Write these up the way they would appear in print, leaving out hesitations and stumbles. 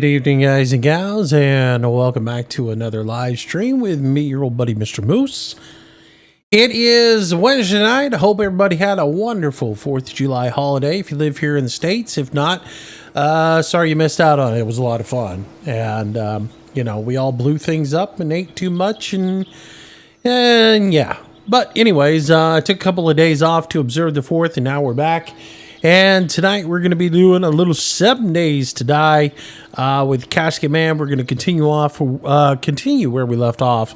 Good evening, guys and gals, and welcome back to another live stream with me, your old buddy, Mr. Moose. It is Wednesday night. I hope everybody had a wonderful 4th of July holiday if you live here in the States. If not, sorry you missed out on it. It was a lot of fun. And, you know, we all blew things up and ate too much and yeah. But anyways, I took a couple of days off to observe the 4th, and now we're back. And tonight we're going to be doing a little 7 Days to Die with Casketman. We're going to continue where we left off,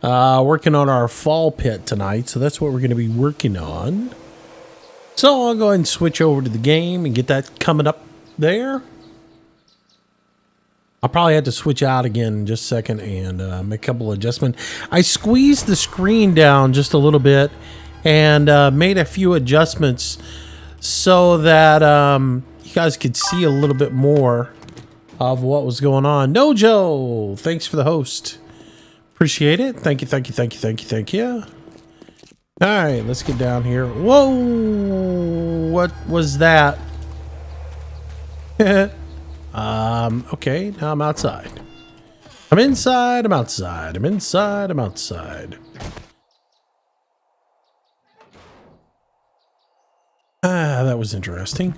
working on our fall pit tonight. So that's what we're going to be working on. So I'll go ahead and switch over to the game and get that coming up there. I'll probably have to switch out again in just a second and make a couple of adjustments. I squeezed the screen down just a little bit and made a few adjustments so that you guys could see a little bit more of what was going on. Nojo, thanks for the host. Appreciate it. Thank you, thank you, thank you, thank you, thank you. All right, let's get down here. Whoa, what was that? Okay, now I'm outside. I'm inside, I'm outside. I'm inside, I'm outside. That was interesting.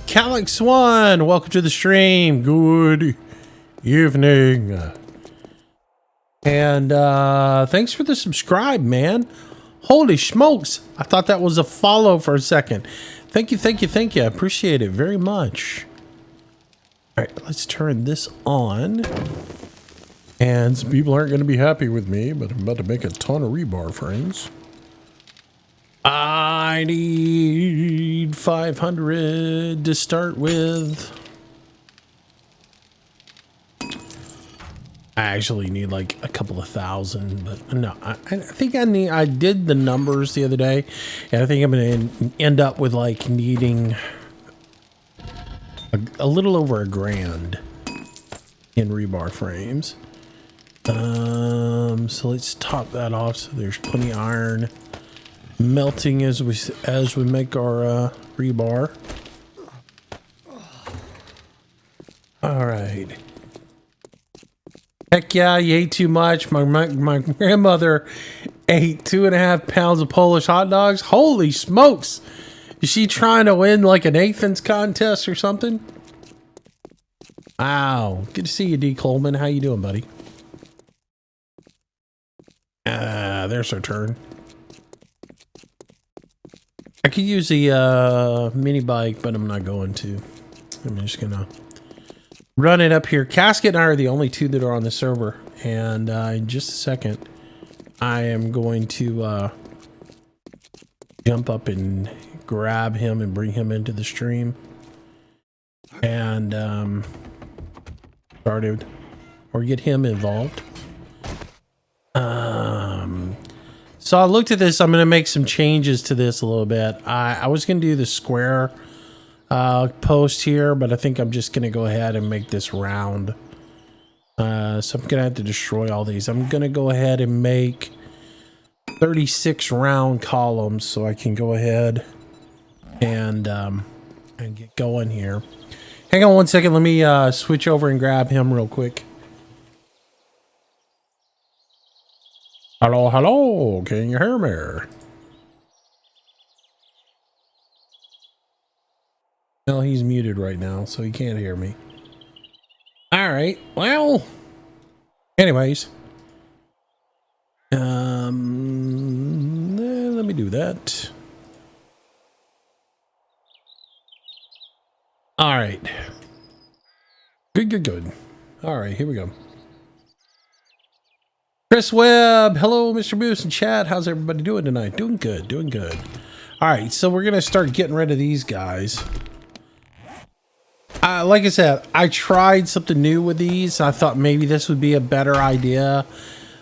Casketman20, welcome to the stream. Good evening. And thanks for the subscribe, man. Holy smokes. I thought that was a follow for a second. Thank you, thank you, thank you. I appreciate it very much. All right, let's turn this on. And some people aren't going to be happy with me, but I'm about to make a ton of rebar frames. I need 500 to start with. I actually need like a couple of thousand, but no, I think I did the numbers the other day, and I think I'm going to end up with like needing a little over $1,000 in rebar frames. So let's top that off so there's plenty of iron melting as we make our rebar. All right. Heck yeah, you ate too much. My grandmother ate 2.5 pounds of Polish hot dogs. Holy smokes! Is she trying to win like an Athens contest or something? Wow, good to see you, D. Coleman. How you doing, buddy? There's our turn. I could use the mini bike, but I'm not going to. I'm just gonna run it up here. Casket and I are the only two that are on the server, and in just a second I am going to jump up and grab him and bring him into the stream and started or get him involved. So I looked at this. I'm going to make some changes to this a little bit. I was going to do the square post here, but I think I'm just going to go ahead and make this round. So I'm going to have to destroy all these. I'm going to go ahead and make 36 round columns so I can go ahead and get going here. Hang on one second. Let me switch over and grab him real quick. Hello, hello. Can you hear me? No, he's muted right now, so he can't hear me. All right. Well, anyways. Let me do that. All right. Good. All right, here we go. Chris Webb, hello, Mr. Moose and chat. How's everybody doing tonight? Doing good, doing good. All right, so we're gonna start getting rid of these guys. Like I said, I tried something new with these. I thought maybe this would be a better idea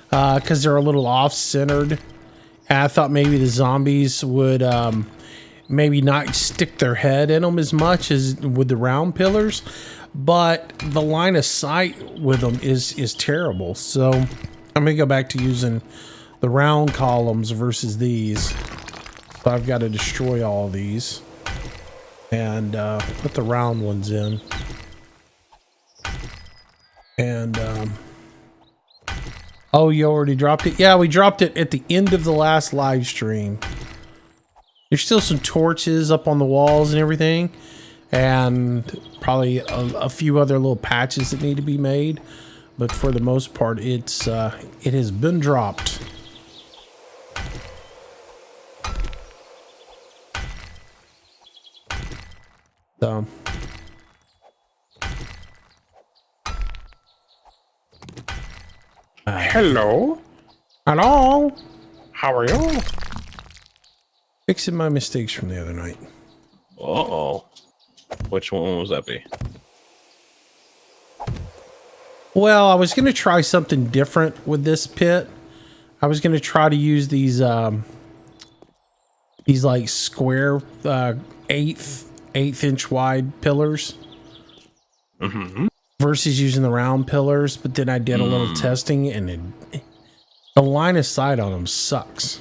because they're a little off-centered. And I thought maybe the zombies would maybe not stick their head in them as much as with the round pillars, but the line of sight with them is terrible. So I'm gonna go back to using the round columns versus these. So I've got to destroy all of these. and put the round ones in. And oh, you already dropped it? Yeah, we dropped it at the end of the last live stream. There's still some torches up on the walls and everything, and probably a few other little patches that need to be made. But for the most part, it has been dropped. So. Hello. Hello. How are you? Fixing my mistakes from the other night. Uh-oh. Which one was that be? Well, I was going to try something different with this pit. I was going to try to use these like square eighth inch wide pillars versus using the round pillars. But then I did a little testing, and the line of sight on them sucks.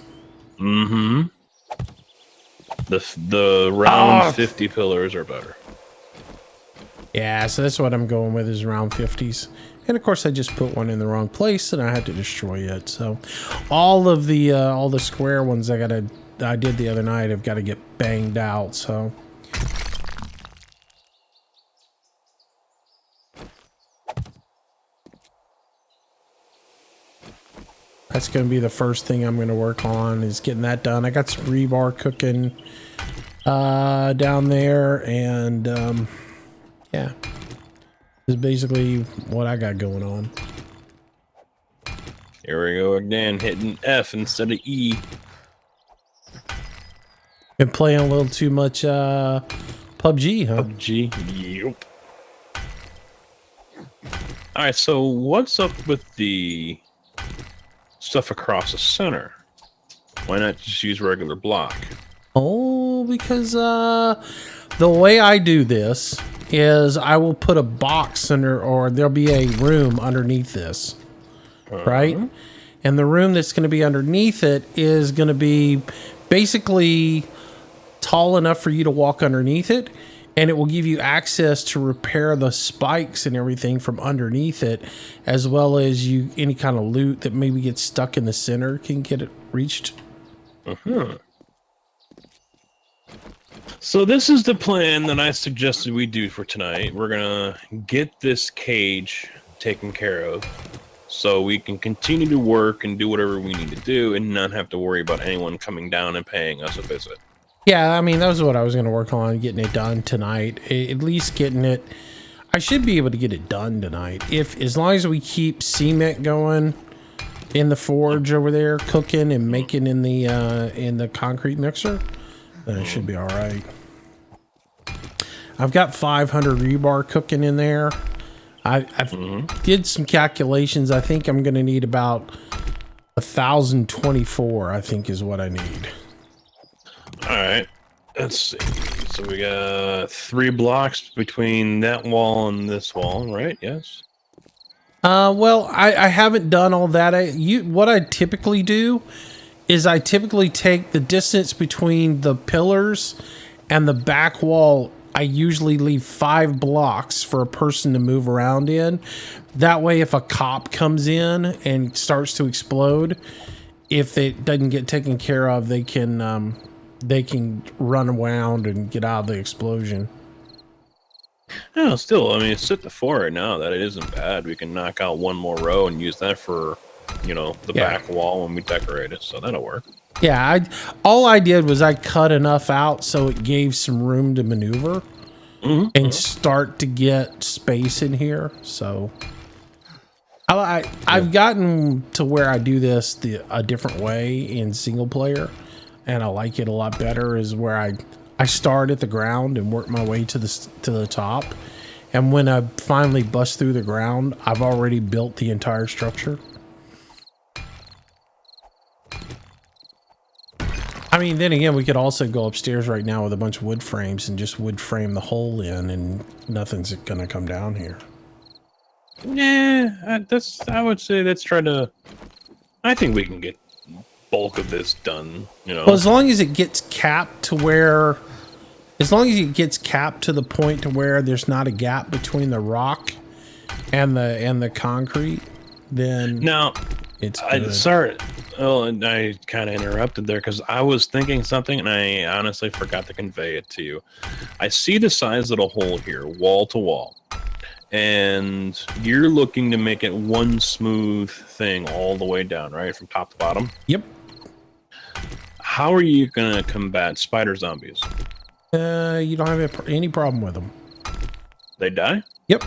The round 50 pillars are better. Yeah, so that's what I'm going with, is round 50s. And of course I just put one in the wrong place and I had to destroy it. So all the square ones I did the other night have got to get banged out. So that's going to be the first thing I'm going to work on, is getting that done. I got some rebar cooking down there, and yeah, this is basically what I got going on. Here we go again, hitting F instead of E. Been playing a little too much PUBG, huh? PUBG, yep. Alright, so what's up with the stuff across the center? Why not just use regular block? Oh, because the way I do this is I will put a box under, or there'll be a room underneath this, right? And the room that's going to be underneath it is going to be basically tall enough for you to walk underneath it, and it will give you access to repair the spikes and everything from underneath it, as well as any kind of loot that maybe gets stuck in the center can get it reached. So this is the plan that I suggested we do for tonight. We're gonna get this cage taken care of so we can continue to work and do whatever we need to do and not have to worry about anyone coming down and paying us a visit. Yeah, I mean, that was what I was going to work on, getting it done tonight. At least getting it. I should be able to get it done tonight, as long as we keep cement going in the forge over there, cooking and making in the concrete mixer. Then it should be all right. I've got 500 rebar cooking in there. I've did some calculations. I think I'm going to need about 1,024. I think is what I need. All right, let's see. So we got 3 blocks between that wall and this wall, right? Yes. Well, I haven't done all that. What I typically do is I typically take the distance between the pillars and the back wall. I usually leave 5 blocks for a person to move around in. That way, if a cop comes in and starts to explode, if it doesn't get taken care of, they can run around and get out of the explosion. No, still, I mean, it's at the 4 right now. That it isn't bad. We can knock out 1 more row and use that for, the back wall when we decorate it. So that'll work. Yeah, all I did was I cut enough out so it gave some room to maneuver and start to get space in here. So I've gotten to where I do this a different way in single player, and I like it a lot better. Is where I start at the ground and work my way to the top, and when I finally bust through the ground, I've already built the entire structure. I mean, then again, we could also go upstairs right now with a bunch of wood frames and just wood frame the hole in, and nothing's gonna come down here. Yeah, I would say let's try to. I think we can get bulk of this done. Well, as long as it gets capped to where as long as it gets capped to the point to where there's not a gap between the rock and the concrete, then now it's good. Sorry. Well, and I kind of interrupted there because I was thinking something and I honestly forgot to convey it to you. I see the size of the hole here, wall to wall, and you're looking to make it one smooth thing all the way down, right? From top to bottom? Yep. How are you going to combat spider zombies? You don't have any problem with them. They die? Yep.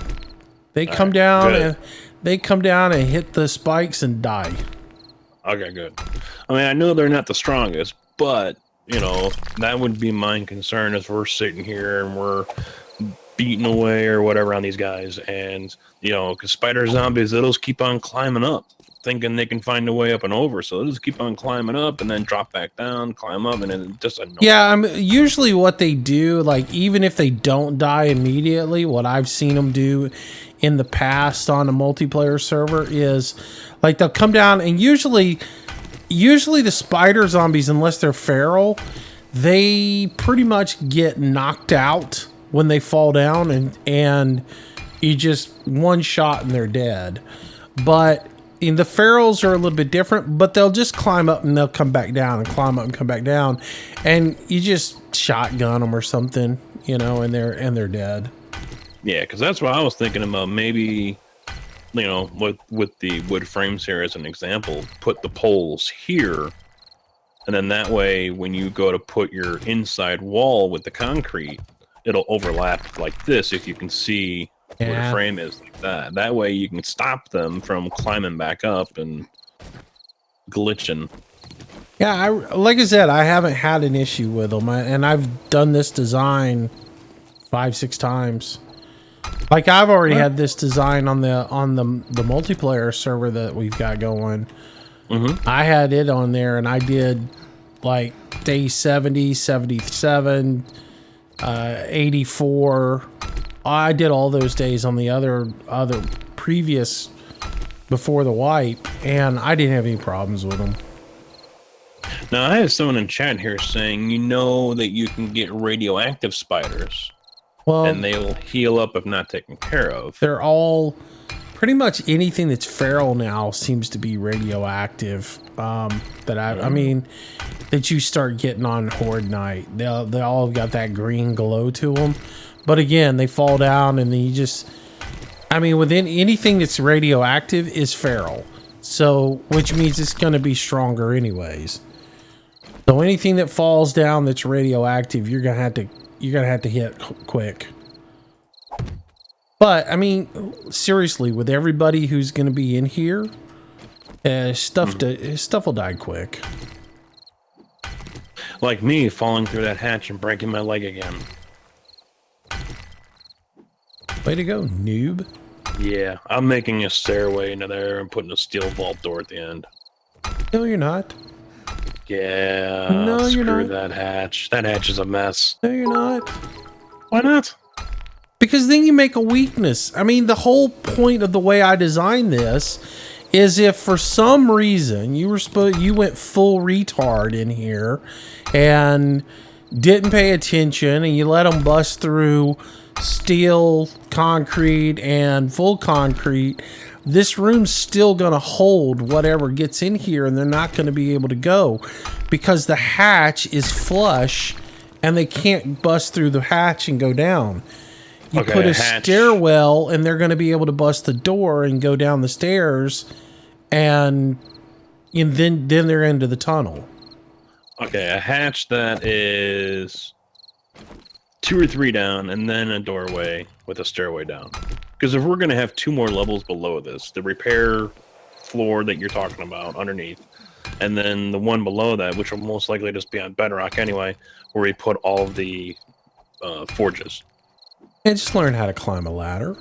They come down and hit the spikes and die. Okay, good. I mean, I know they're not the strongest, but you know, that would be my concern as we're sitting here and we're beating away or whatever on these guys, and you know, because spider zombies, they'll just keep on climbing up, thinking they can find a way up and over, so they'll just keep on climbing up and then drop back down, climb up, and then just annoying. Yeah, usually what they do, like even if they don't die immediately, what I've seen them do in the past on a multiplayer server is like they'll come down, and usually the spider zombies, unless they're feral, they pretty much get knocked out when they fall down, and you just one shot and they're dead. But in the ferals are a little bit different, but they'll just climb up and they'll come back down and climb up and come back down, and you just shotgun them or something, you know, and they're dead. Yeah, because that's what I was thinking about. Maybe, you know, with the wood frames here as an example, put the poles here, and then that way when you go to put your inside wall with the concrete, it'll overlap like this if you can see where the frame is like that. That way you can stop them from climbing back up and glitching. Yeah, like I said, I haven't had an issue with them, and I've done this design 5-6 times. Like I've already had this design on the multiplayer server that we've got going. I had it on there, and I did like day 70, 77, 84. I did all those days on the other previous before the wipe, and I didn't have any problems with them. Now I have someone in chat here saying, you know, that you can get radioactive spiders. Well, and they will heal up if not taken care of. They're all pretty much anything that's feral now seems to be radioactive. I mean, that you start getting on Horde Night, they all got that green glow to them. But again, they fall down, and then you just, I mean, within anything that's radioactive is feral, so which means it's going to be stronger anyways. So anything that falls down that's radioactive, you're gonna have to hit quick. But I mean, seriously, with everybody who's going to be in here, stuff will die quick. Like me falling through that hatch and breaking my leg again. Way to go, noob. Yeah, I'm making a stairway into there and putting a steel vault door at the end. No, you're not. Yeah, no, you're not. Screw that hatch. That hatch is a mess. No, you're not. Why not? Because then you make a weakness. I mean, the whole point of the way I designed this is if for some reason you went full retard in here and didn't pay attention, and you let them bust through steel, concrete, and full concrete, this room's still going to hold whatever gets in here, and they're not going to be able to go because the hatch is flush and they can't bust through the hatch and go down. You put a stairwell, and they're going to be able to bust the door and go down the stairs, and then they're into the tunnel. Okay, a hatch that is 2 or 3 down, and then a doorway with a stairway down. Because if we're going to have 2 more levels below this, the repair floor that you're talking about underneath, and then the one below that, which will most likely just be on bedrock anyway, where we put all of the forges. And just learn how to climb a ladder.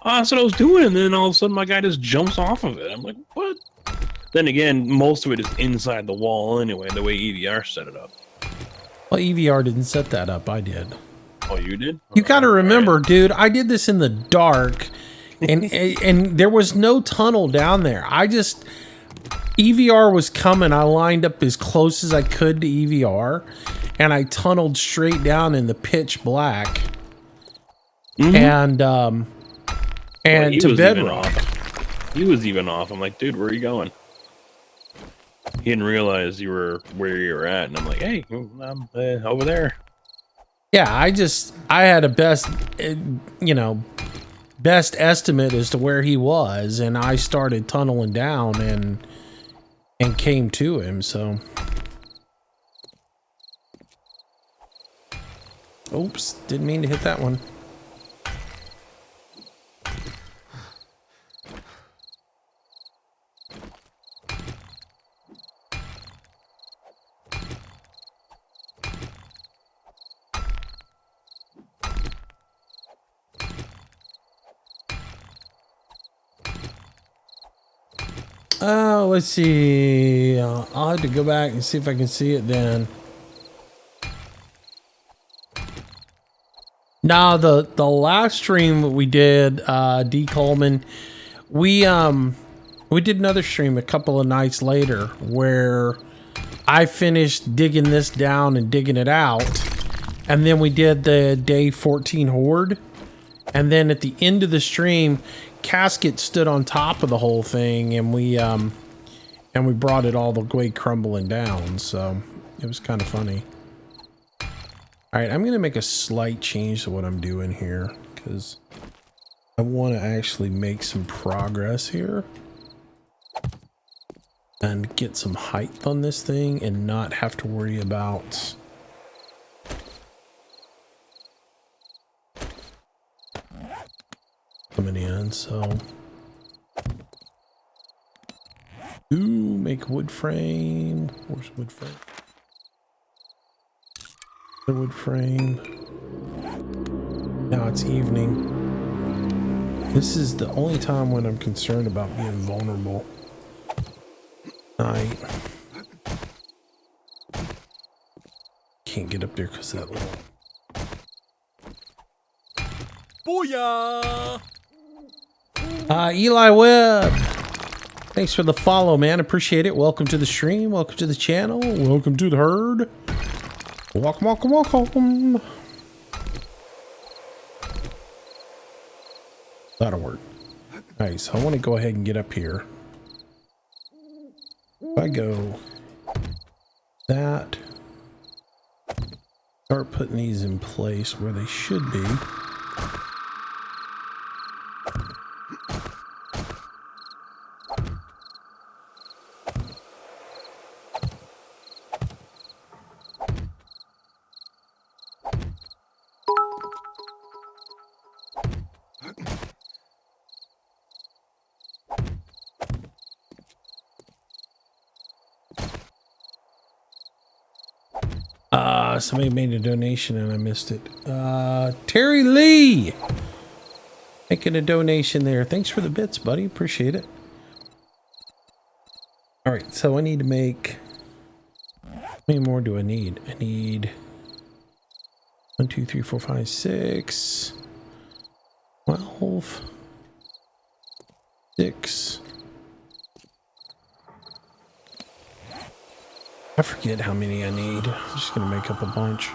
That's what I was doing, and then all of a sudden my guy just jumps off of it. I'm like, what? Then again, most of it is inside the wall anyway, the way EVR set it up. Well, EVR didn't set that up. I did. Oh, you did? You got to remember, dude, I did this in the dark, and and there was no tunnel down there. EVR was coming. I lined up as close as I could to EVR, and I tunneled straight down in the pitch black. And Well, to bedrock. He was even off. I'm like, dude, where are you going? He didn't realize you were where you were at, and I'm like, hey, I'm over there. Yeah, I had a best, you know, best estimate as to where he was, and I started tunneling down and came to him. So, oops, didn't mean to hit that one. Oh, let's see. I'll have to go back and see if I can see it then. Now, the last stream we did, D. Coleman, we did another stream a couple of nights later where I finished digging this down and digging it out, and then we did the day 14 horde, and then at the end of the stream, Casket stood on top of the whole thing, and we brought it all the way crumbling down. So it was kind of funny. All right, I'm gonna make a slight change to what I'm doing here because I want to actually make some progress here and get some height on this thing and not have to worry about coming in. So, make wood frame. Where's wood frame? The wood frame. Now it's evening. This is the only time when I'm concerned about being vulnerable. Night. Can't get up there because that little. Booyah! Eli Webb. Thanks for the follow, man. Appreciate it. Welcome to the stream. Welcome to the channel. Welcome to the herd. Welcome, welcome, welcome. That'll work. Nice. So I want to go ahead and get up here. If I go that, start putting these in place where they should be. Somebody made a donation and I missed it. Terry Lee making a donation there. Thanks for the bits, buddy. Appreciate it. All right, so I need to make, how many more do I need? I need 1, 2, 3, 4, 5, 6, 12, 6. I forget how many I need. I'm just gonna make up a bunch.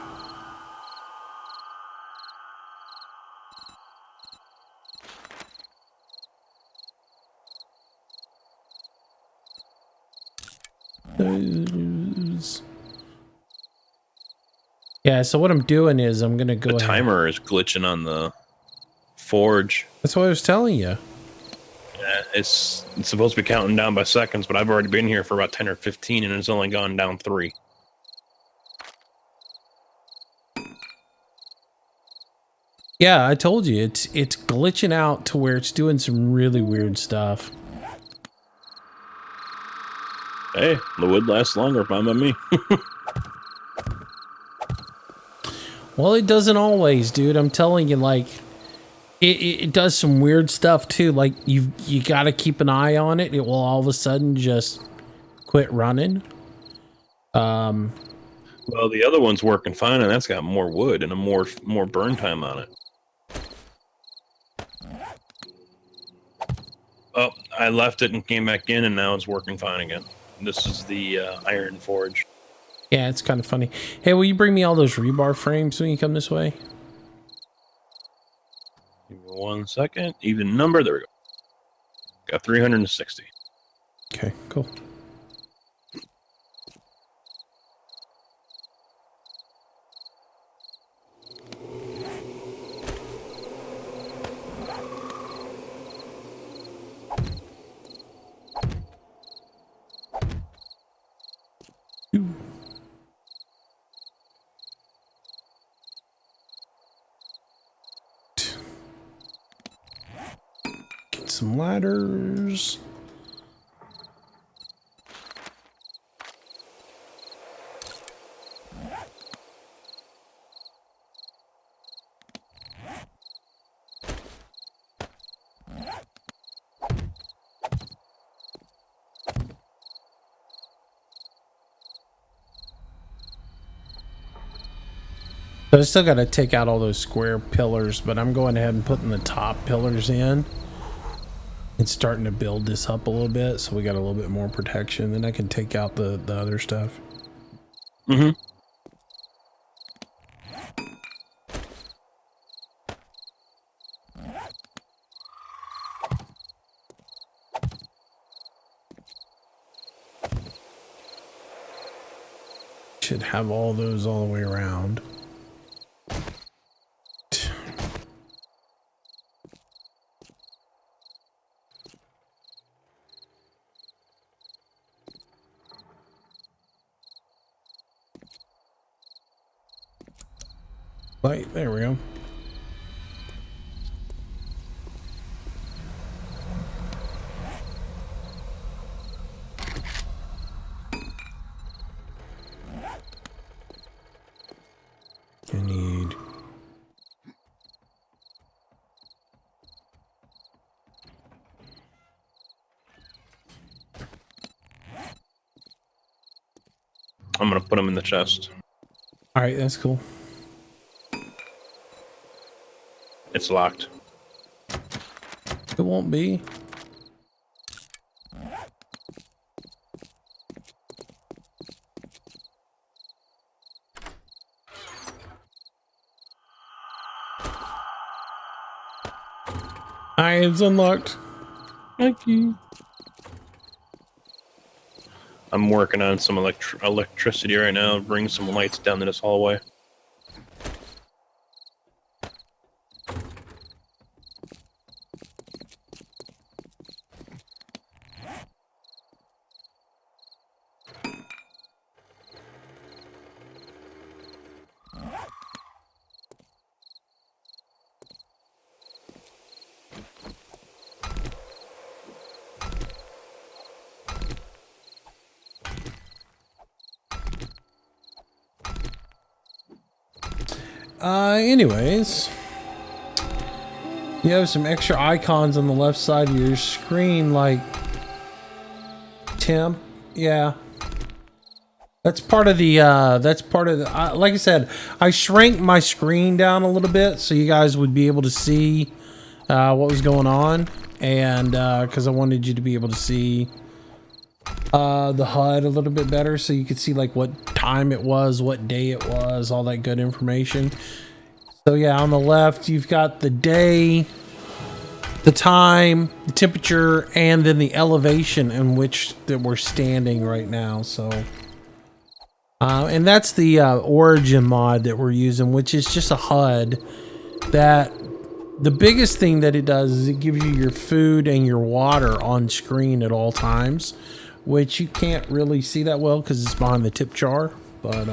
Yeah, so what I'm doing is I'm gonna go The timer is glitching on the forge. That's what I was telling you. Yeah, it's supposed to be counting down by seconds, but I've already been here for about 10 or 15 and it's only gone down 3. Yeah, I told you it's glitching out to where it's doing some really weird stuff. Hey, the wood lasts longer, fine by me. Well, it doesn't always, dude. I'm telling you, like, it does some weird stuff too. Like you got to keep an eye on it. It will all of a sudden just quit running. Well, the other one's working fine, and that's got more wood and a more burn time on it. Oh, I left it and came back in, and now it's working fine again. This is the Iron Forge. Yeah, it's kind of funny. Hey, will you bring me all those rebar frames when you come this way? Give me 1 second. Even number. There we go. Got 360. Okay, cool. Get some ladders. So I still got to take out all those square pillars, but I'm going ahead and putting the top pillars in and starting to build this up a little bit, so we got a little bit more protection. Then I can take out the other stuff. Mm-hmm. Should have all those all the way around. Right, there we go. I need... I'm gonna put them in the chest. All right, that's cool. It's locked. It won't be. All right, it's unlocked. Thank you. I'm working on some electricity right now. Bring some lights down to this hallway. Anyways, you have some extra icons on the left side of your screen, like temp. Yeah, that's part of the. Like I said, I shrank my screen down a little bit so you guys would be able to see what was going on, and because I wanted you to be able to see the HUD a little bit better, so you could see like what time it was, what day it was, all that good information. So yeah, on the left, you've got the day, the time, the temperature, and then the elevation in which that we're standing right now. So, and that's the Origin mod that we're using, which is just a HUD that the biggest thing that it does is it gives you your food and your water on screen at all times, which you can't really see that well because it's behind the tip jar, but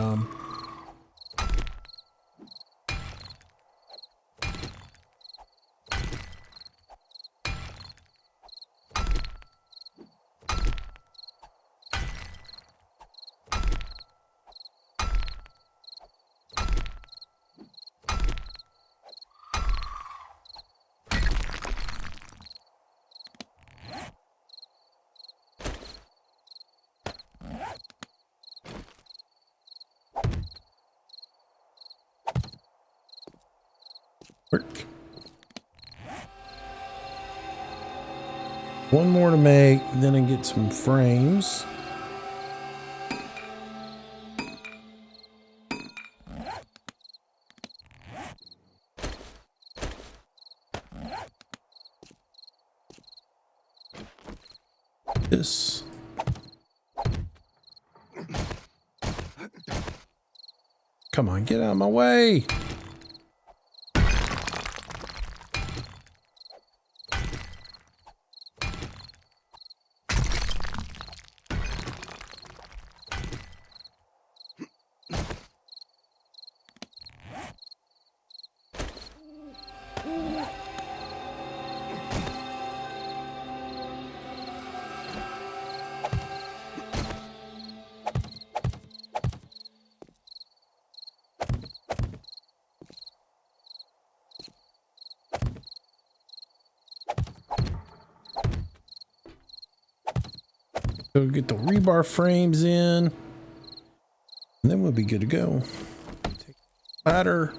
One more to make, then I get some frames. This. Come on, get out of my way. Go get the rebar frames in, and then we'll be good to go. Take the ladder.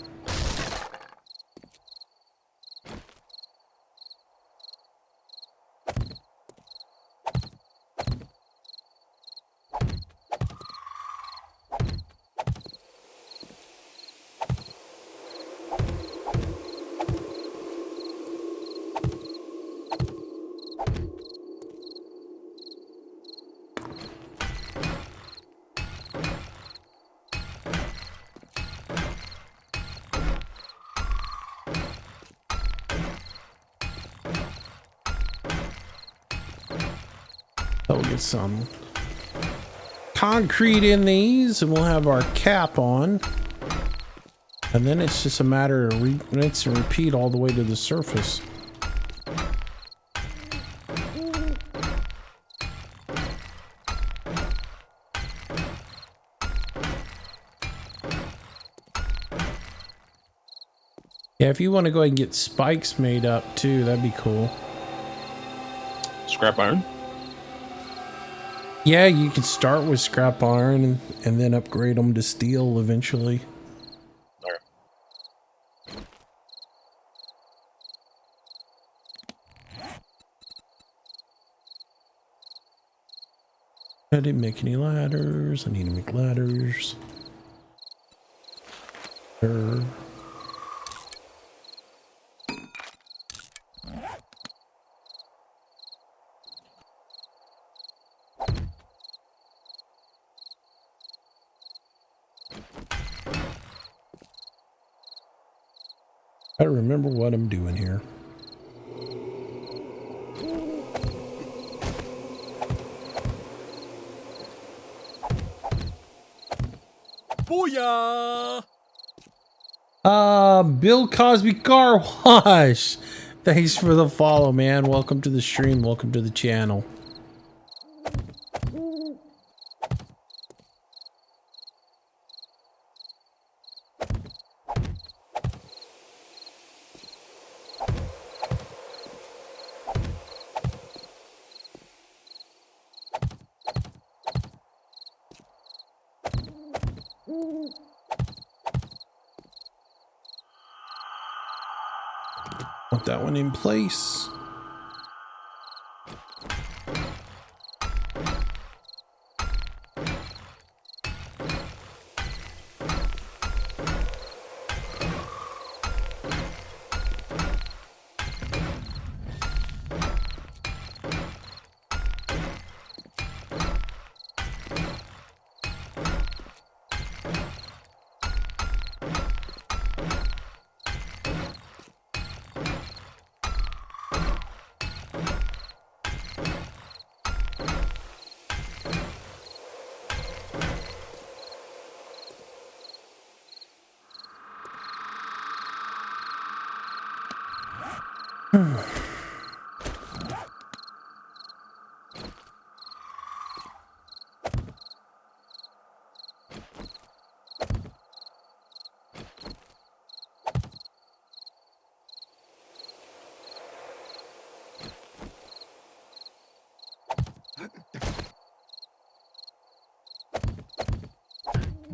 We'll get some concrete in these, and we'll have our cap on. And then it's just a matter of rinse and repeat all the way to the surface. Yeah, if you want to go ahead and get spikes made up too, that'd be cool. Scrap iron? Yeah, you could start with scrap iron and then upgrade them to steel eventually. All right. I didn't make any ladders. I need to make ladders. There. I remember what I'm doing here. Booyah! Bill Cosby Car Wash. Thanks for the follow, man. Welcome to the stream. Welcome to the channel. Want that one in place.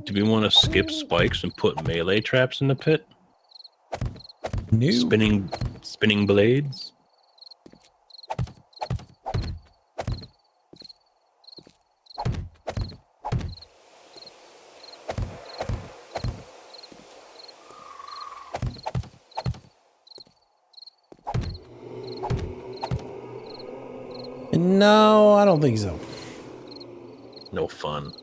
Do we want to skip spikes and put melee traps in the pit? New. Spinning blades? No, I don't think so. No fun.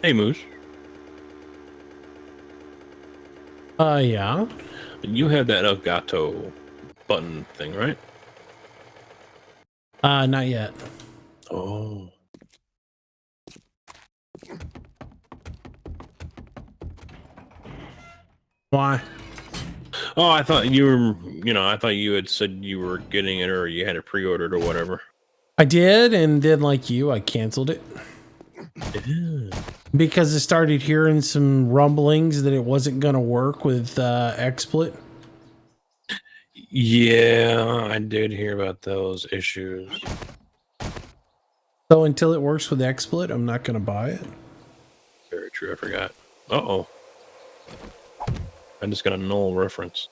Hey, Moose. Yeah. You have that Elgato button thing, right? Not yet. Oh. Why? Oh, I thought you were, I thought you had said you were getting it or you had it pre-ordered or whatever. I did, and then like you, I canceled it. Because I started hearing some rumblings that it wasn't going to work with XSplit. Yeah, I did hear about those issues. So until it works with XSplit, I'm not going to buy it. Very true, I forgot. Uh-oh. I just got a null reference.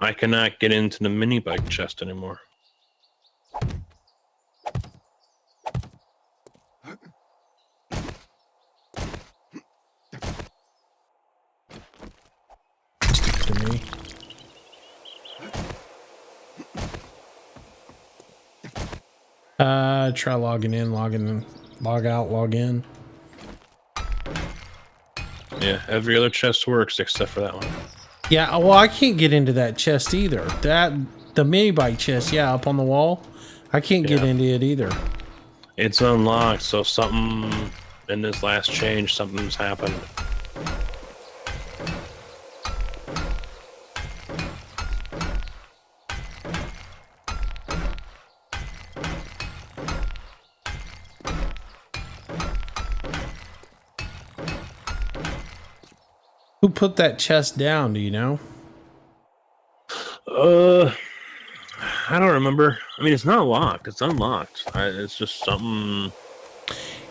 I cannot get into the mini bike chest anymore. To me. Try logging in, log out, log in. Yeah, every other chest works except for that one. Yeah, well, I can't get into that chest either. The mini bike chest, yeah, up on the wall. I can't get into it either. It's unlocked, so something in this last change, something's happened. Who put that chest down, do you know? I don't remember. I mean, it's not locked. It's unlocked. It's just something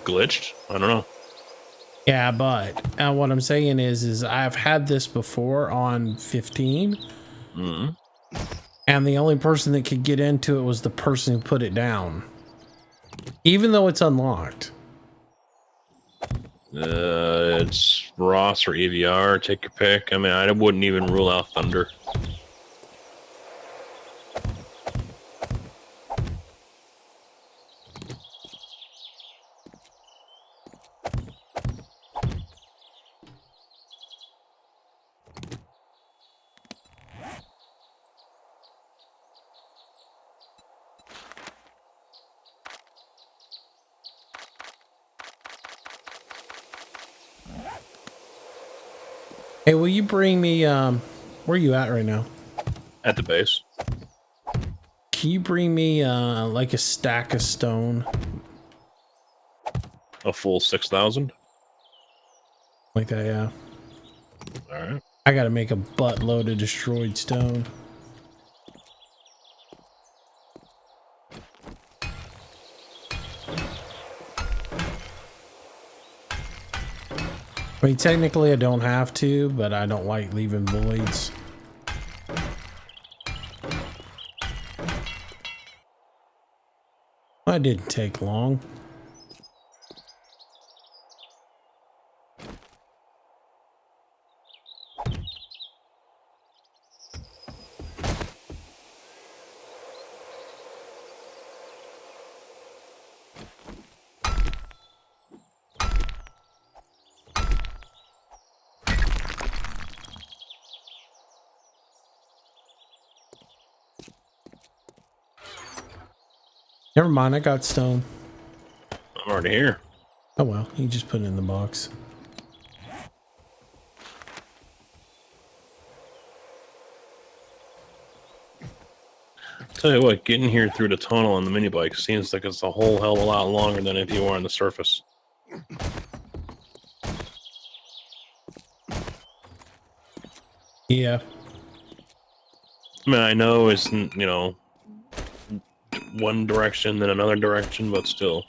glitched. I don't know. Yeah, but what I'm saying is I've had this before on 15, and the only person that could get into it was the person who put it down, even though it's unlocked. It's Ross or EVR. Take your pick. I mean, I wouldn't even rule out Thunder. Hey, will you bring me, where are you at right now? At the base. Can you bring me, like a stack of stone? A full 6,000? Like that, yeah. Alright. I gotta make a buttload of destroyed stone. I mean, technically I don't have to, but I don't like leaving voids. That didn't take long. Never mind, I got stone. I'm already here. Oh well, you just put it in the box. Tell you what, getting here through the tunnel on the mini bike seems like it's a whole hell of a lot longer than if you were on the surface. Yeah. I mean, I know it's, one direction then another direction, but still.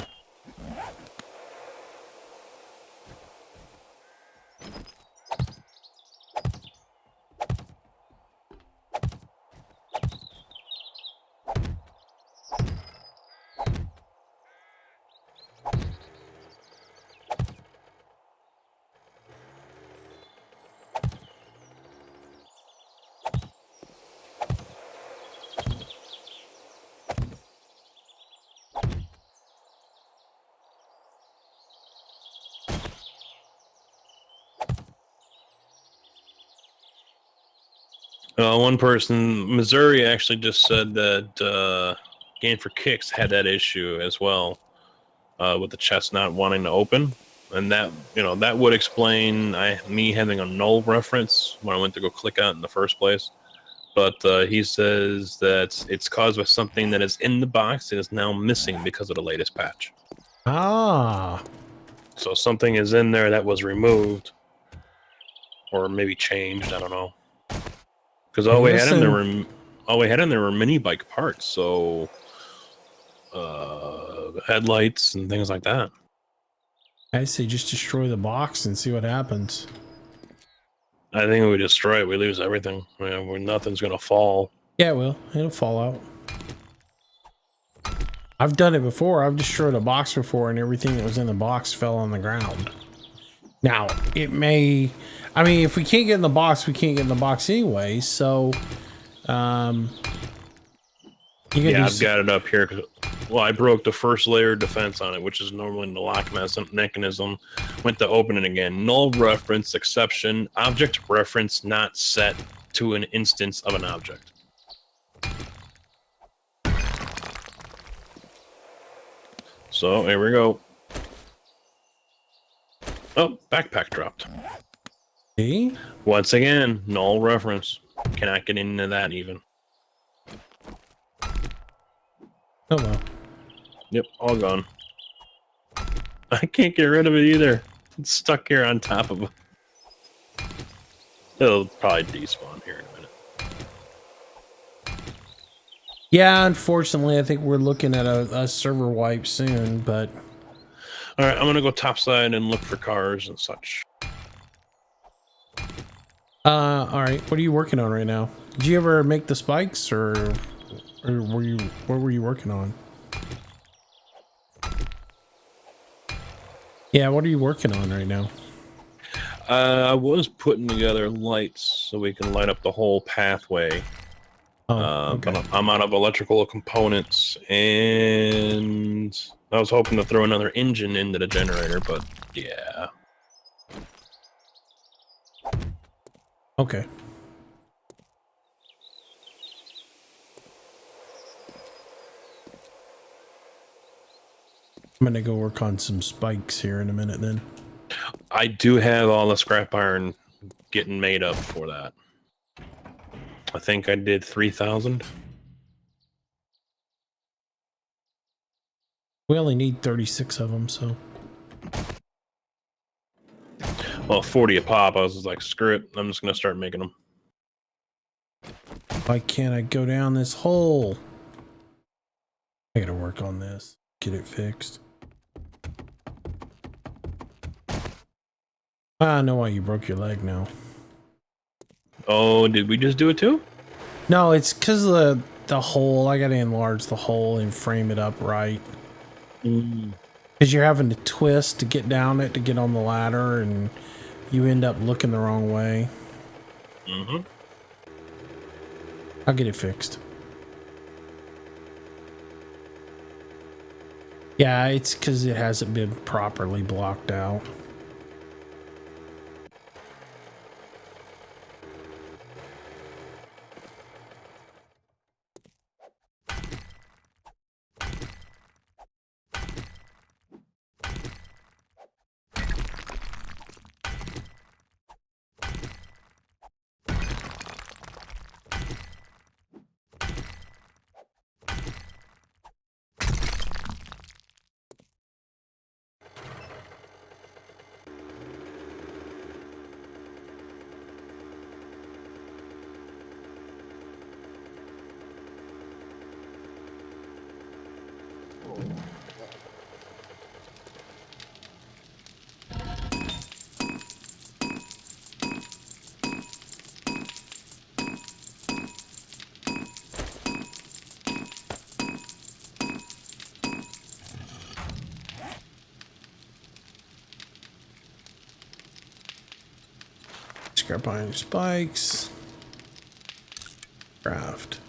One person, Missouri, actually just said that Game for Kicks had that issue as well, with the chest not wanting to open, and that that would explain me having a null reference when I went to go click out in the first place. But he says that it's caused by something that is in the box and is now missing because of the latest patch. Ah. So something is in there that was removed, or maybe changed. I don't know. Because all we had in there were mini bike parts, so headlights and things like that. I say just destroy the box and see what happens. I think if we destroy it, we lose everything. Nothing's gonna fall. Yeah, it will. It'll fall out. I've done it before. I've destroyed a box before and everything that was in the box fell on the ground. Now, it may... I mean, if we can't get in the box, we can't get in the box anyway, so... Yeah, I've got it up here. Well, I broke the first layer of defense on it, which is normally the lock mechanism. Went to open it again. Null reference exception. Object reference not set to an instance of an object. So, here we go. Oh, backpack dropped. See? Once again, null reference. Cannot get into that even. Oh well. Yep, all gone. I can't get rid of it either. It's stuck here on top of it. It'll probably despawn here in a minute. Yeah, unfortunately, I think we're looking at a server wipe soon, but... Alright, I'm gonna go topside and look for cars and such. Alright, what are you working on right now? Did you ever make the spikes, or what were you working on? Yeah, what are you working on right now? I was putting together lights so we can light up the whole pathway. Oh, okay. But I'm out of electrical components, and I was hoping to throw another engine into the generator, but yeah. Okay. I'm gonna go work on some spikes here in a minute then. I do have all the scrap iron getting made up for that. I think I did 3,000. We only need 36 of them, so. Well, 40 a pop. I was just like, screw it. I'm just going to start making them. Why can't I go down this hole? I gotta work on this. Get it fixed. I know why you broke your leg now. Oh, did we just do it too? No, it's because of the hole. I gotta enlarge the hole and frame it up right. Because you're having to twist to get down it to get on the ladder, and you end up looking the wrong way. Mm-hmm. I'll get it fixed. Yeah, it's because it hasn't been properly blocked out. Scrap iron spikes. Craft.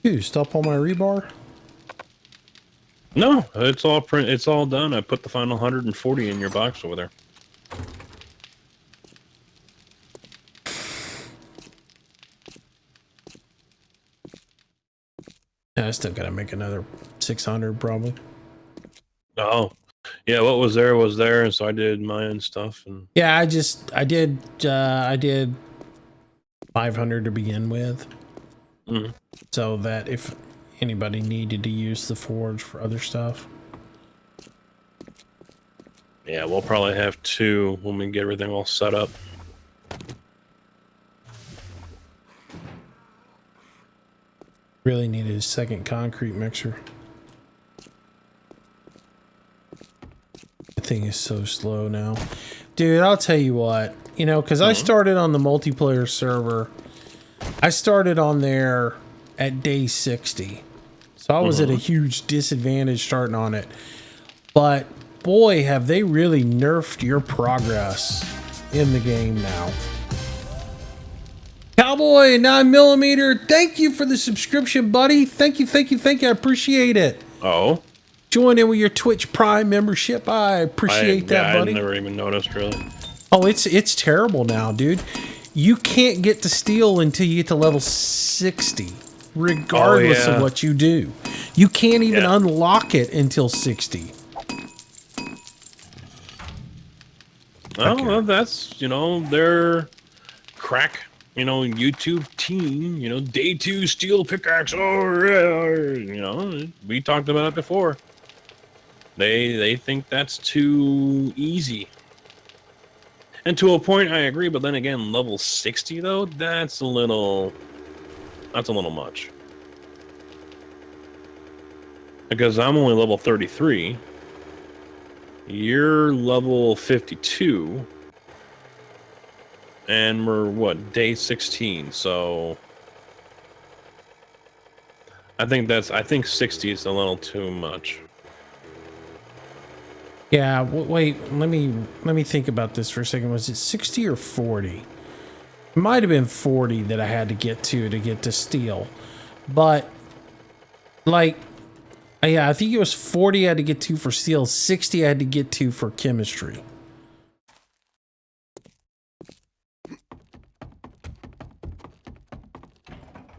Dude, stop all my rebar? No, it's all print. It's all done. I put the final 140 in your box over there. still gotta make another 600 probably. Oh, yeah. What was there, and so I did my own stuff. And Yeah, I did 500 to begin with, so that if anybody needed to use the forge for other stuff. Yeah, we'll probably have 2 when we get everything all set up. Really needed a second concrete mixer. The thing is so slow now. Dude, I'll tell you what, you know, because I started on the multiplayer server. I started on there at day 60. So I was at a huge disadvantage starting on it. But boy, have they really nerfed your progress in the game now. Cowboy 9mm, thank you for the subscription, buddy. Thank you. I appreciate it. Oh. Join in with your Twitch Prime membership. I appreciate that, buddy. I never even noticed, really. Oh, it's terrible now, dude. You can't get to steel until you get to level 60, regardless of what you do. You can't even unlock it until 60. Oh, well, that's, you know, their crack, you know, YouTube team, you know, day 2 steel pickaxe. Oh, yeah, you know, we talked about it before. They think that's too easy. And to a point, I agree. But then again, level 60 though, that's a little much. Because I'm only level 33. You're level 52. And we're what, day 16, so I think 60 is a little too much. Yeah, wait, let me think about this for a second. Was it 60 or 40? It might have been 40 that I had to get to steel. But like, yeah, I think it was 40 I had to get to for steel, 60 I had to get to for chemistry.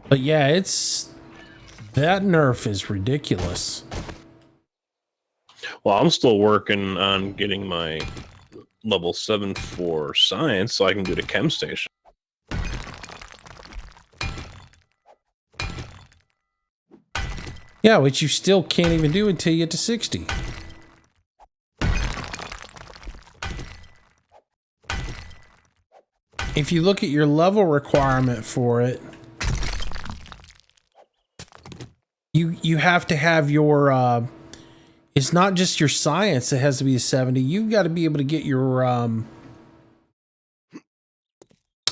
But yeah, that nerf is ridiculous. Well, I'm still working on getting my level 7 for science so I can do the chem station. Yeah, which you still can't even do until you get to 60. If you look at your level requirement for it, you have to have your it's not just your science that has to be a 70. You've got to be able to get your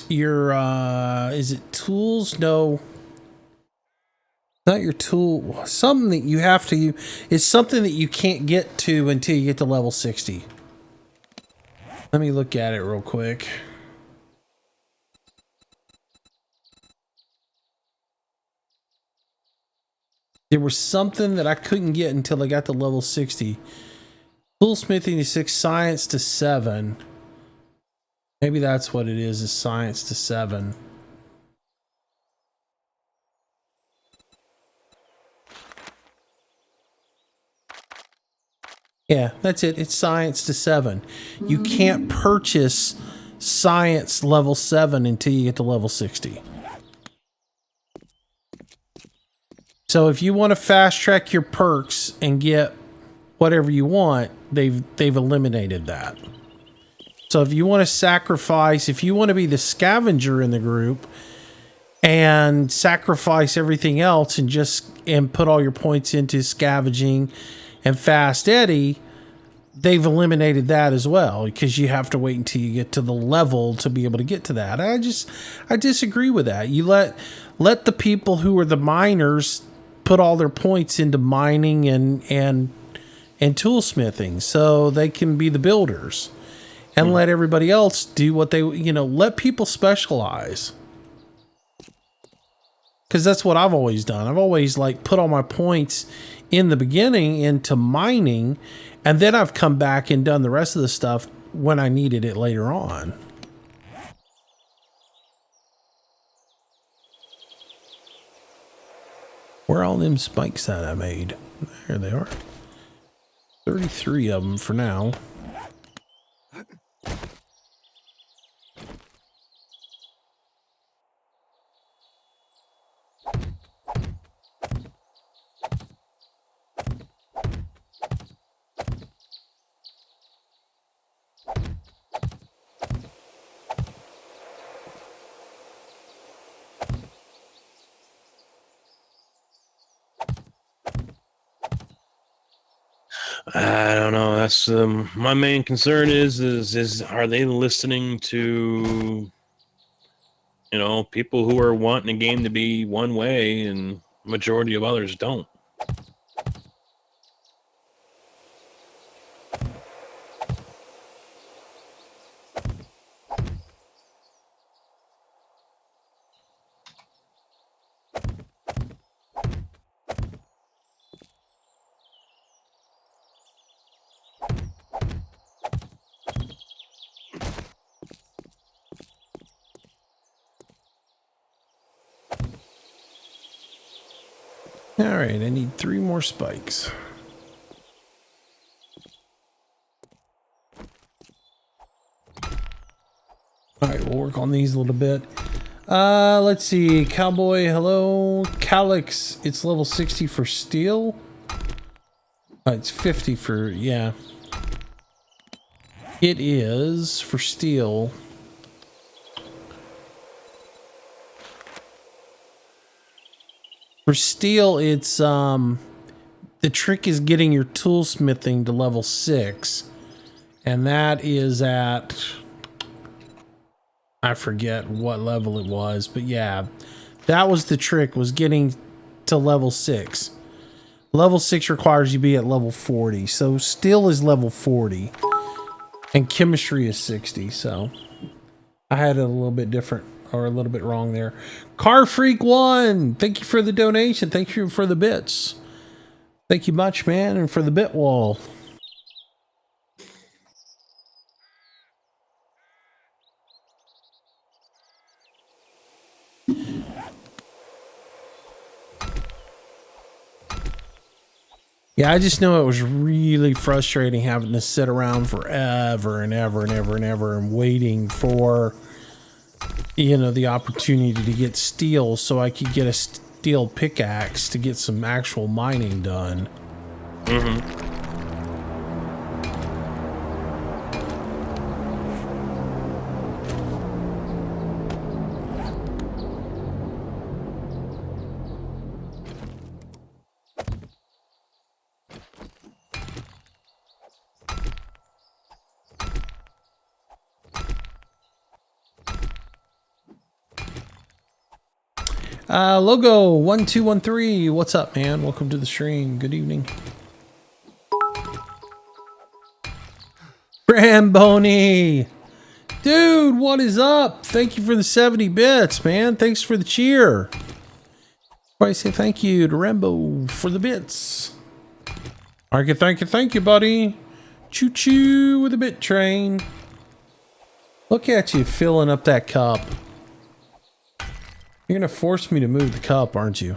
is it tools? No. Not your tool. Something that you have to, it's something that you can't get to until you get to level 60. Let me look at it real quick. There was something that I couldn't get until I got to level 60. Toolsmithing to 6, science to 7. Maybe that's what it is science to 7. Yeah, that's it. It's science to 7. You can't purchase science level 7 until you get to level 60. So if you want to fast track your perks and get whatever you want, they've eliminated that. So if you want to sacrifice, if you want to be the scavenger in the group and sacrifice everything else and put all your points into scavenging and fast Eddie, they've eliminated that as well, because you have to wait until you get to the level to be able to get to that. I disagree with that. You let the people who are the miners put all their points into mining and toolsmithing so they can be the builders, and let everybody else do what they, let people specialize. Because that's what I've always done. I've always put all my points in the beginning into mining, and then I've come back and done the rest of the stuff when I needed it later on. Where are all them spikes that I made? There they are. 33 of them for now. I don't know. That's my main concern is are they listening to, you know, people who are wanting a game to be one way and majority of others don't. All right, I need 3 more spikes. All right, we'll work on these a little bit. Let's see. Cowboy, hello. Calyx, it's level 60 for steel. It's 50 for, yeah. It is for steel. For steel, it's, the trick is getting your toolsmithing to level 6. And that is at, I forget what level it was, but yeah, that was the trick, was getting to level 6. Level 6 requires you be at level 40. So steel is level 40 and chemistry is 60. So I had it a little bit different, or a little bit wrong there. Car Freak 1, thank you for the donation. Thank you for the bits. Thank you much, man, and for the bit wall. Yeah, I just know it was really frustrating having to sit around forever and ever and ever and ever and waiting for, you know, the opportunity to get steel so I could get a steel pickaxe to get some actual mining done. Mm-hmm. Logo 1213, what's up, man? Welcome to the stream. Good evening. Bramboni, dude, what is up? Thank you for the 70 bits, man. Thanks for the cheer. I say thank you to Rambo for the bits. Thank you, buddy. Choo choo with a bit train. Look at you filling up that cup. You're gonna force me to move the cup, aren't you?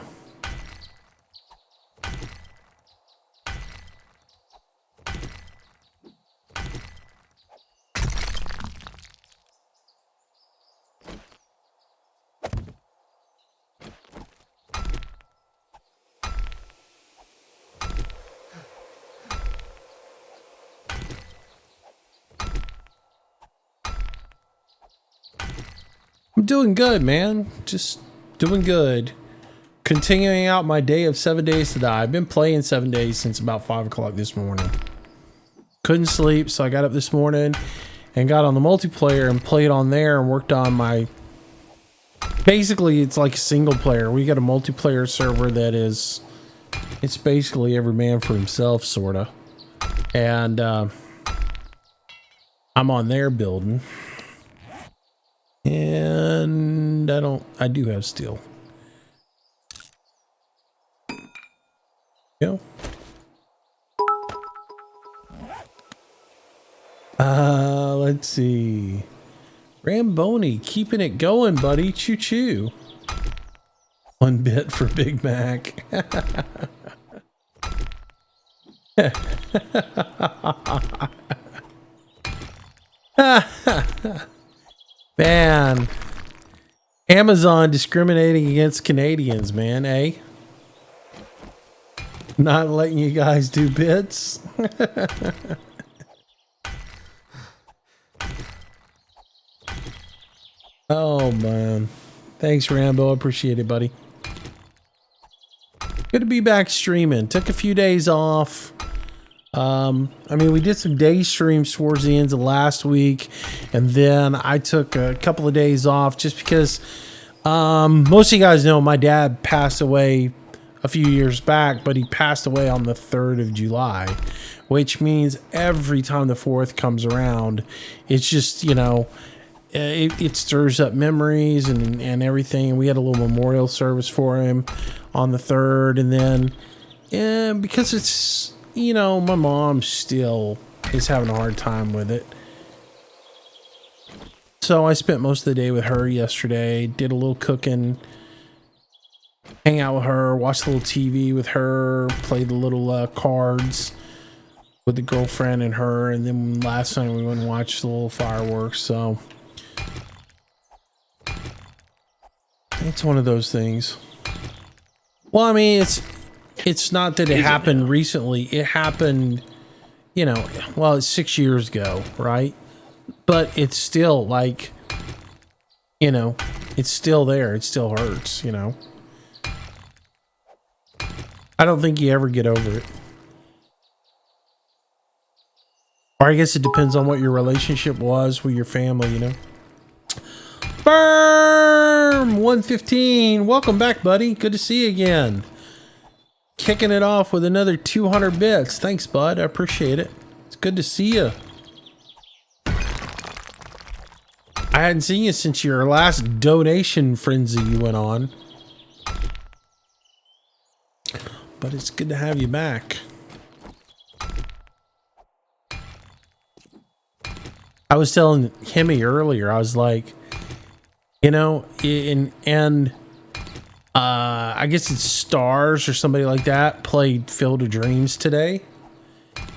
I'm doing good, man. Just doing good. Continuing out my day of 7 days to die. I've been playing 7 days since about 5 o'clock this morning. Couldn't sleep, so I got up this morning and got on the multiplayer and played on there and worked on my... Basically, it's like a single player. We got a multiplayer server that is... It's basically every man for himself, sorta. And I'm on there building. And I do have steel. Go. Let's see. Ramboni, keeping it going, buddy. Choo choo. 1 bit for Big Mac. Man, Amazon discriminating against Canadians, man, eh? Not letting you guys do bits. Oh, man. Thanks, Rambo. Appreciate it, buddy. Good to be back streaming. Took a few days off. I mean, we did some day streams towards the end of last week, and then I took a couple of days off just because most of you guys know my dad passed away a few years back, but he passed away on the 3rd of July, which means every time the 4th comes around, it's just, you know, it stirs up memories and everything. We had a little memorial service for him on the 3rd, and then because it's, you know, my mom still is having a hard time with it. So I spent most of the day with her yesterday, did a little cooking, hang out with her, watch a little TV with her, play the little cards with the girlfriend and her, and then last night we went and watched the little fireworks. So it's one of those things. Well, I mean, it's not that it happened recently. It happened, you know, well, it's 6 years ago, right? But it's still like, you know, it's still there. It still hurts, you know. I don't think you ever get over it. Or I guess it depends on what your relationship was with your family, you know. Burm 115. Welcome back, buddy. Good to see you again. Kicking it off with another 200 bits. Thanks, bud. I appreciate it. It's good to see you. I hadn't seen you since your last donation frenzy you went on. But it's good to have you back. I was telling Hemi earlier, I was like, you know, I guess it's Stars or somebody like that played Field of Dreams today.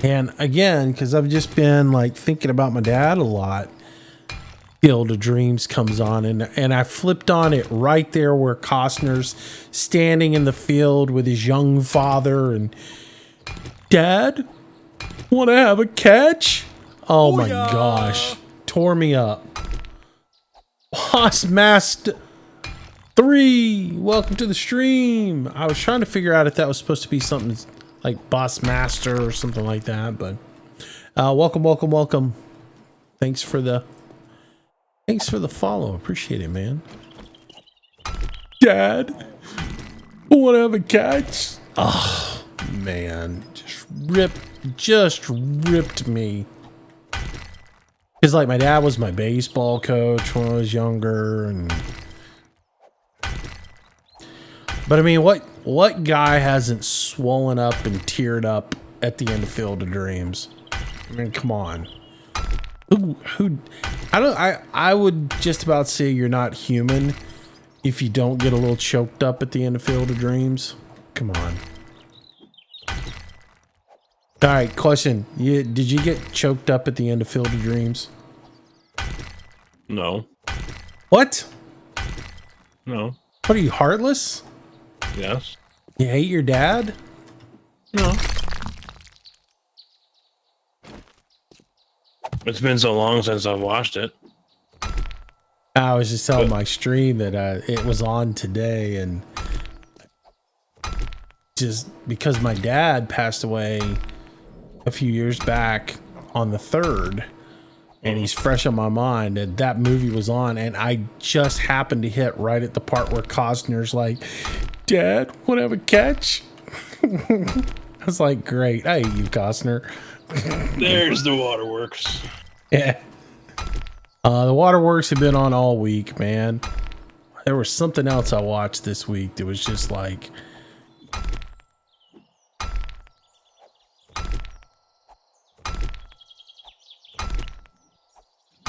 And again, because I've just been like thinking about my dad a lot, Field of Dreams comes on, and I flipped on it right there where Costner's standing in the field with his young father and Dad, want to have a catch? Oh my gosh, tore me up. Boss Master 3, welcome to the stream. I was trying to figure out if that was supposed to be something like Boss Master or something like that, but welcome. Thanks for the follow. Appreciate it, man. Dad, want to have a catch? Oh man, just ripped me. Because like my dad was my baseball coach when I was younger, and but I mean, what guy hasn't swollen up and teared up at the end of Field of Dreams? I mean, come on. Who I would just about say you're not human if you don't get a little choked up at the end of Field of Dreams. Come on. All right, question. Did you get choked up at the end of Field of Dreams? No. What? No. What are you, heartless? Yes. You hate your dad? No. It's been so long since I've watched it. I was just telling my stream that it was on today, and just because my dad passed away a few years back on the 3rd, and he's fresh on my mind, and that movie was on, and I just happened to hit right at the part where Costner's like, Dad, want to have a catch? I was like, great. I hate you, Costner. There's the waterworks. Yeah. The waterworks have been on all week, man. There was something else I watched this week that was just like,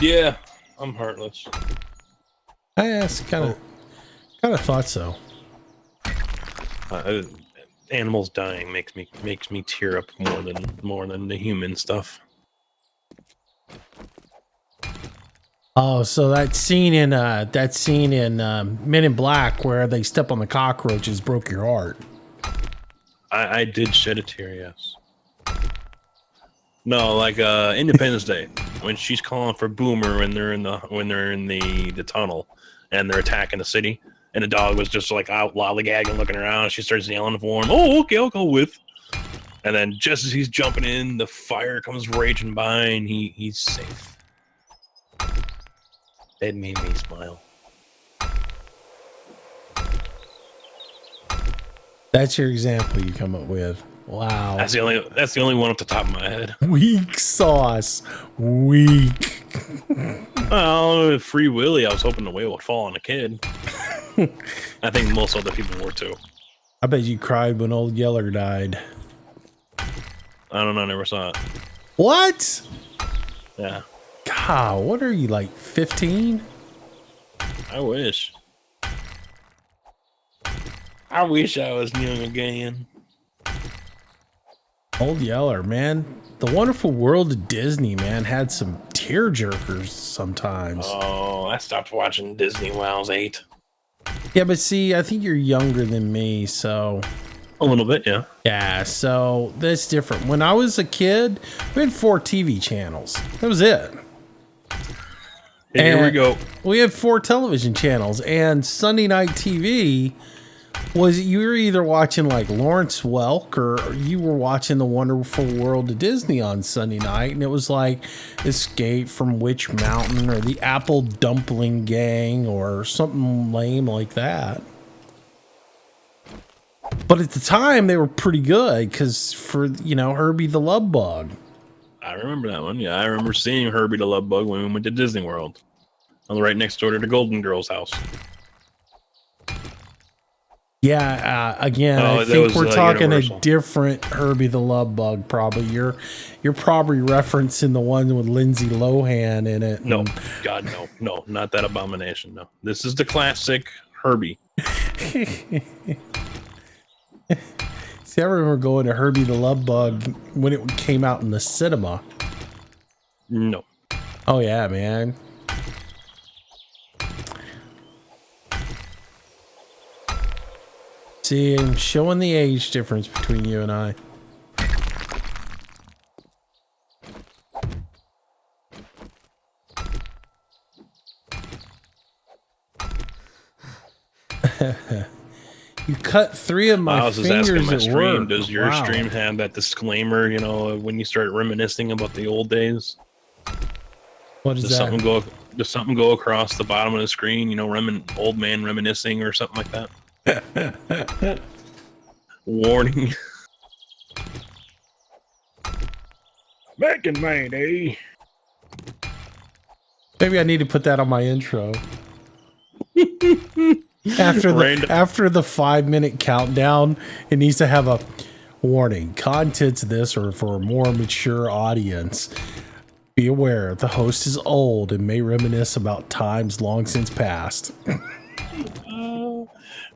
Yeah, I'm heartless. I kind of thought so. Uh, animals dying makes me tear up more than the human stuff. Oh, so that scene in Men in Black where they step on the cockroaches broke your heart. I did shed a tear, yes. No, like Independence Day when she's calling for Boomer when they're in the tunnel and they're attacking the city, and the dog was just like out lollygagging, looking around. She starts yelling for him. Oh, okay, I'll go with. And then just as he's jumping in, the fire comes raging by, and he's safe. It made me smile. That's your example you come up with. Wow. That's the only one off the top of my head. Weak sauce. Weak. Well, Free Willy, I was hoping the whale would fall on a kid. I think most other people were too. I bet you cried when Old Yeller died. I don't know, never saw it. What? Yeah. God, what are you, like 15? I wish. I wish I was young again. Old Yeller, man. The Wonderful World of Disney, man, had some tear jerkers sometimes. Oh, I stopped watching Disney when I was 8. Yeah, but see, I think you're younger than me, so... A little bit, yeah. Yeah, so that's different. When I was a kid, we had 4 TV channels. That was it. Here we go. We had 4 television channels, and Sunday night TV was, you were either watching like Lawrence Welk or you were watching The Wonderful World of Disney on Sunday night, and it was like Escape from Witch Mountain or the Apple Dumpling Gang or something lame like that. But at the time, they were pretty good because for, you know, Herbie the Love Bug. I remember that one. Yeah, I remember seeing Herbie the Love Bug when we went to Disney World. I was right next door to the Golden Girls house. Yeah, again, I think we're talking Universal. a different Herbie the Love Bug. Probably you're probably referencing the one with Lindsay Lohan in it. No, God, no, not that abomination. No, this is the classic Herbie. See, I remember going to Herbie the Love Bug when it came out in the cinema. No. Oh yeah, man. See, I'm showing the age difference between you and I. You cut 3 of my fingers at work. Does your stream have that disclaimer, you know, when you start reminiscing about the old days? What is that? Does something go across the bottom of the screen, you know, old man reminiscing or something like that? Warning. Back in my day. Maybe I need to put that on my intro. After the 5-minute countdown, it needs to have a warning. Contents of this are for a more mature audience. Be aware, the host is old and may reminisce about times long since past.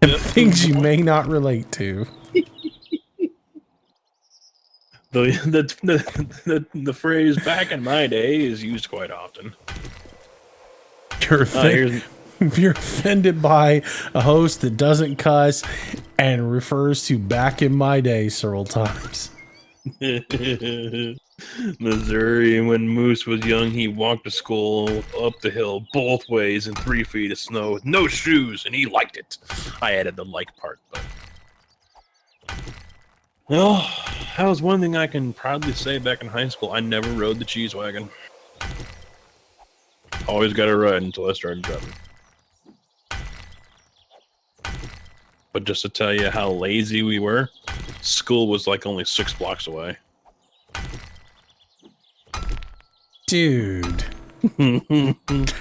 And things you may not relate to. The phrase "back in my day" is used quite often. If you're offended by a host that doesn't cuss and refers to "back in my day" several times. Missouri, when Moose was young, he walked to school up the hill both ways in 3 feet of snow with no shoes, and he liked it. I added the like part, but well, that was one thing I can proudly say back in high school. I never rode the cheese wagon. Always got to ride until I started driving. But just to tell you how lazy we were, school was like only 6 blocks away. Dude,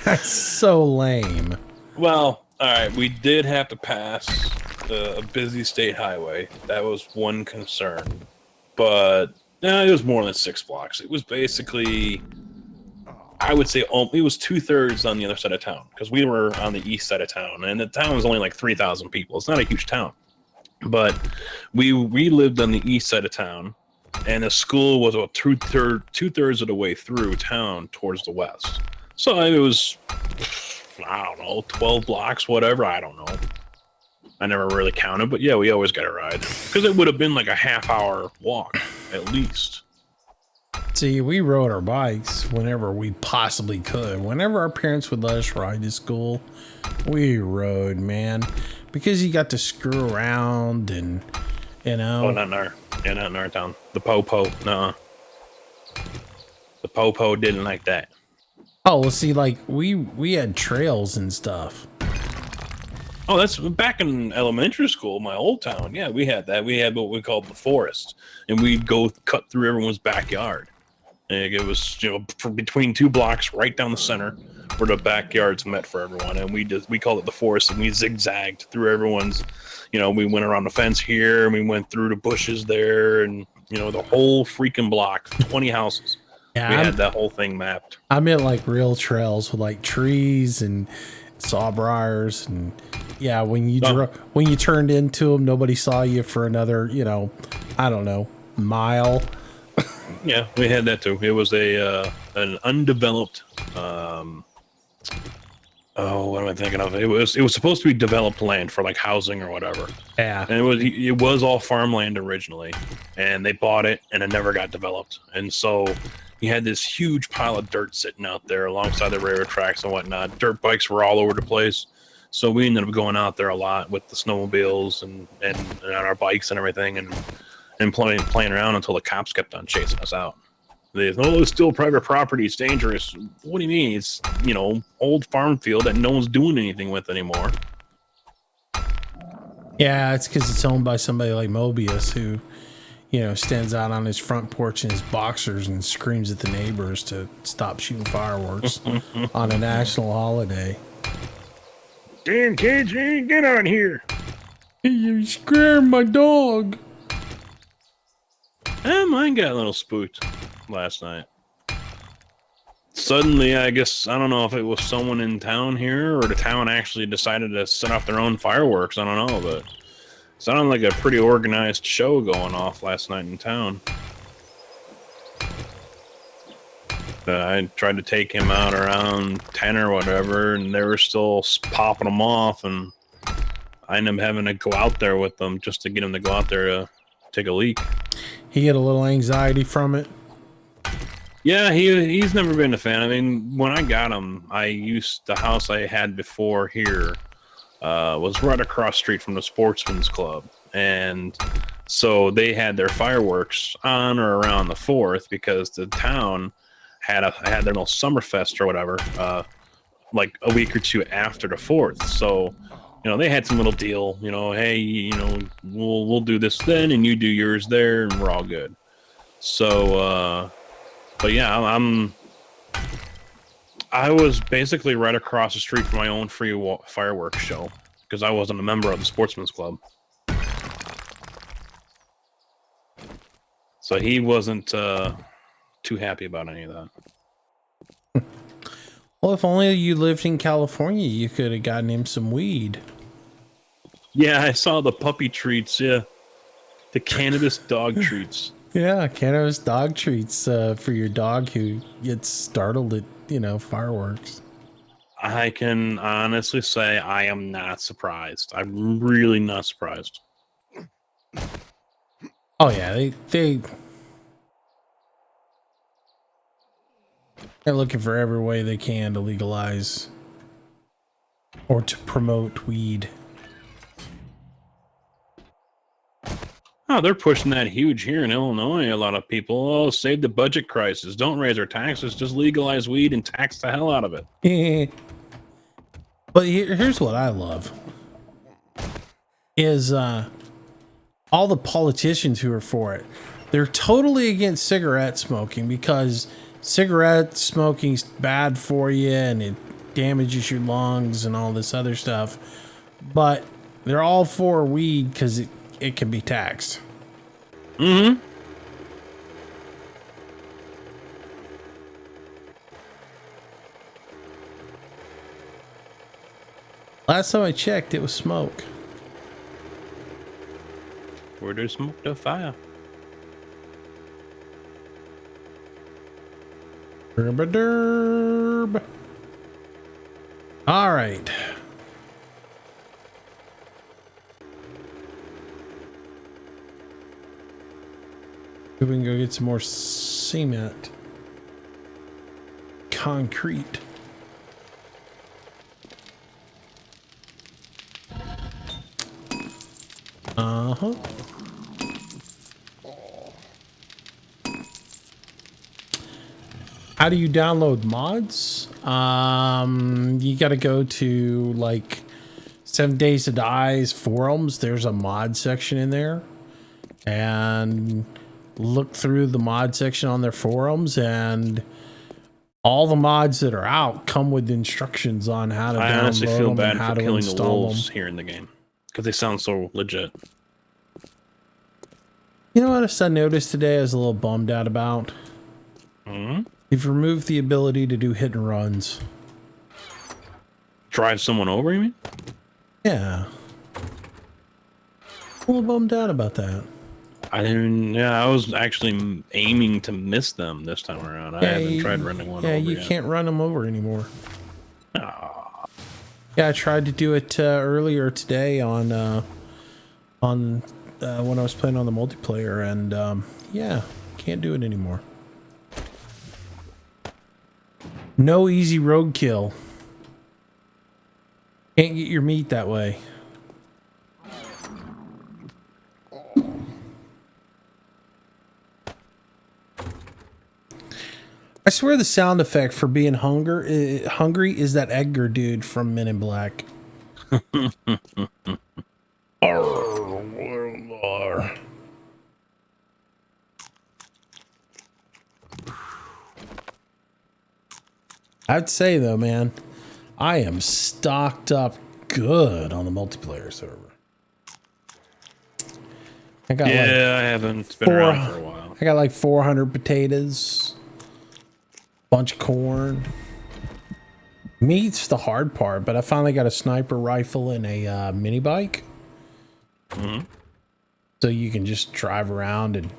that's so lame. Well, all right, we did have to pass a busy state highway. That was one concern. But no, it was more than 6 blocks. It was basically, I would say, it was 2/3 on the other side of town because we were on the east side of town, and the town was only like 3,000 people. It's not a huge town. But we lived on the east side of town, and the school was about two-thirds of the way through town towards the west. So it was, I don't know, 12 blocks, whatever. I don't know. I never really counted, but yeah, we always got a ride because it would have been like a half-hour walk at least. See, we rode our bikes whenever we possibly could. Whenever our parents would let us ride to school, we rode, man, because you got to screw around and, you know. Oh, not in our town. The Popo, no. The Popo didn't like that. Oh, well, see, like we had trails and stuff. Oh, that's back in elementary school, my old town. Yeah, we had that. We had what we called the forest, and we'd go cut through everyone's backyard. And it was, for between 2 blocks, right down the center, where the backyards met for everyone. And we called it the forest, and we zigzagged through everyone's. We went around the fence here, and we went through the bushes there, and the whole freaking block, 20 houses. Yeah, we had that whole thing mapped. I meant like real trails with like trees and sawbriars, and yeah, when you turned into them, nobody saw you for another, I don't know, mile. Yeah, we had that too. It was an undeveloped. What am I thinking of? It was supposed to be developed land for like housing or whatever. Yeah, and it was all farmland originally, and they bought it, and it never got developed, and so you had this huge pile of dirt sitting out there alongside the railroad tracks and whatnot. Dirt bikes were all over the place, so we ended up going out there a lot with the snowmobiles and on our bikes and everything, and playing around until the cops kept on chasing us out. It's still private property. It's dangerous. What do you mean? It's, old farm field that no one's doing anything with anymore. Yeah, it's because it's owned by somebody like Mobius who, stands out on his front porch in his boxers and screams at the neighbors to stop shooting fireworks on a national holiday. Damn kids, get out here. You scared my dog. Mine got a little spooked last night. Suddenly, I guess, I don't know if it was someone in town here or the town actually decided to set off their own fireworks. I don't know, but it sounded like a pretty organized show going off last night in town. I tried to take him out around 10 or whatever, and they were still popping them off, and I ended up having to go out there with them just to get him to go out there to take a leak. He had a little anxiety from it. Yeah, he's never been a fan. I mean, when I got him, the house I had before here was right across street from the Sportsman's Club. And so they had their fireworks on or around the 4th because the town had their little Summerfest or whatever, like a week or two after the 4th. So, they had some little deal, hey, we'll do this then and you do yours there and we're all good. So, but yeah, I was basically right across the street from my own free fireworks show because I wasn't a member of the Sportsman's Club. So he wasn't too happy about any of that. Well, if only you lived in California, you could have gotten him some weed. Yeah, I saw the puppy treats, yeah. The cannabis dog treats. Yeah, cannabis dog treats for your dog who gets startled at, fireworks. I can honestly say I am not surprised. I'm really not surprised. Oh yeah, they're looking for every way they can to legalize or to promote weed. Oh, they're pushing that huge here in Illinois. A lot of people, save the budget crisis. Don't raise our taxes. Just legalize weed and tax the hell out of it. But here's what I love is all the politicians who are for it. They're totally against cigarette smoking because cigarette smoking's bad for you and it damages your lungs and all this other stuff. But they're all for weed because it can be taxed. Mm-hmm. Last time I checked, it was smoke. where there's smoke, there's fire. Derb. All right. We can go get some more cement. Concrete. Uh-huh. How do you download mods? You got to go to like 7 Days to Die's forums. There's a mod section in there, and look through the mod section on their forums, and all the mods that are out come with instructions on how to I honestly download feel them bad and how for to killing the install wolves them. here in the game because they sound so legit. You know what I noticed today I was a little bummed out about? You've removed the ability to do hit and runs. Drive someone over, you mean? Yeah. A little bummed out about that. I didn't. Yeah, I was actually aiming to miss them this time around. I haven't tried running one over you yet. can't run them over anymore. Aww. Yeah, I tried to do it earlier today on when I was playing on the multiplayer, and yeah, can't do it anymore. No easy roadkill. Can't get your meat that way. I swear the sound effect for being hungry is that Edgar dude from Men in Black. I'd say though, man, I am stocked up good on the multiplayer server. I got I haven't. It's been around for a while. I got like 400 potatoes, bunch of corn. Meat's the hard part, but I finally got a sniper rifle and a mini bike. So you can just drive around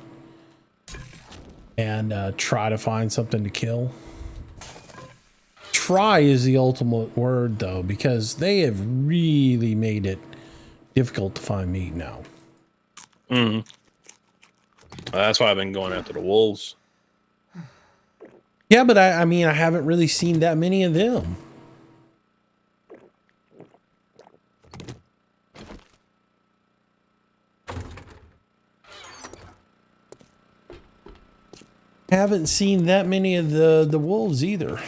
and try to find something to kill. Try is the ultimate word though, because they have really made it difficult to find meat now. That's why I've been going after the wolves. Yeah, but I mean, I haven't really seen that many of them. Haven't seen that many of the wolves either.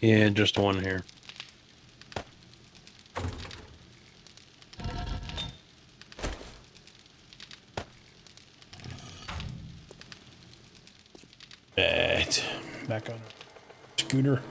Yeah, just one here. Back on a scooter.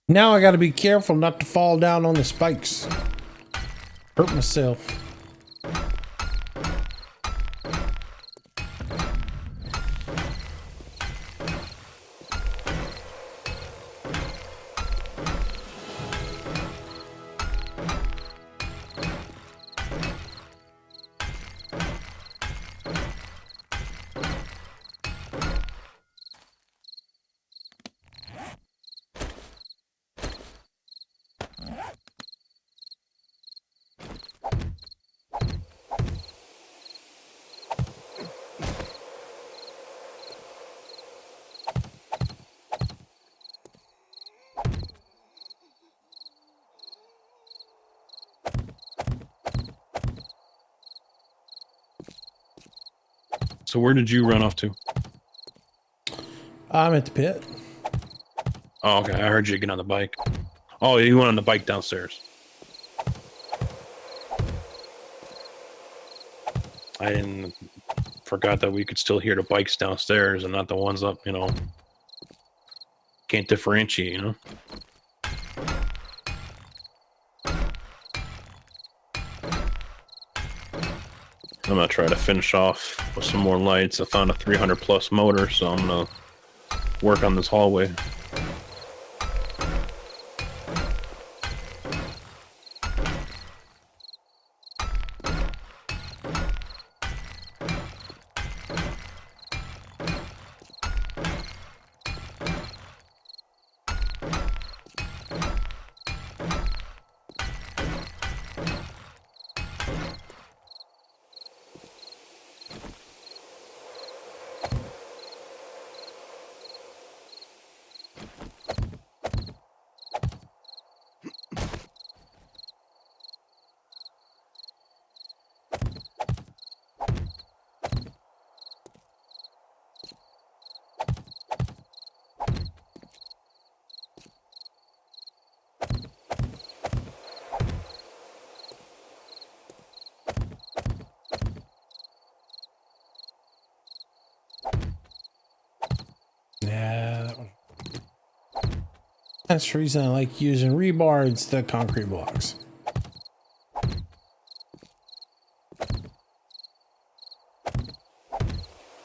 Now I got to be careful not to fall down on the spikes. Hurt myself. So where did you run off to? I'm at the pit. Oh, okay. I heard you get on the bike. Oh, you went on the bike downstairs. I forgot that we could still hear the bikes downstairs and not the ones up, you know. Can't differentiate, you know. I'm gonna try to finish off with some more lights. I found a 300 plus motor, so I'm gonna work on this hallway. Yeah, that one. That's the reason I like using rebar instead of concrete blocks.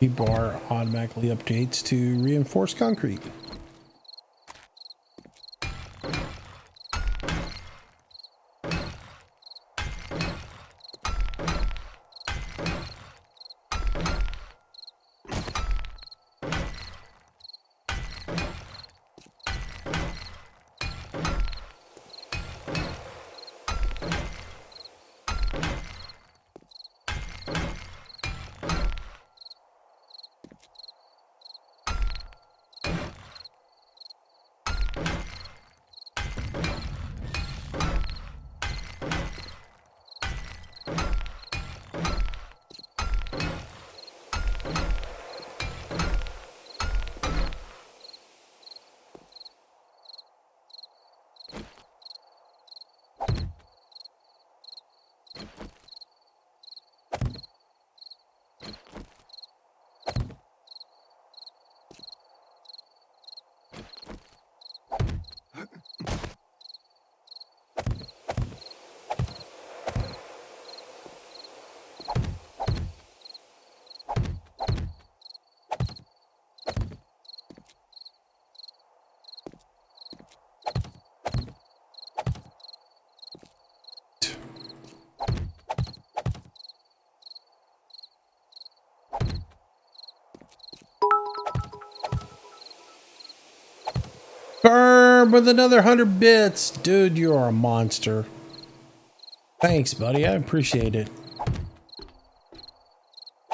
Rebar automatically updates to reinforced concrete. Burn with another 100 bits. Dude, you are a monster. Thanks, buddy. I appreciate it.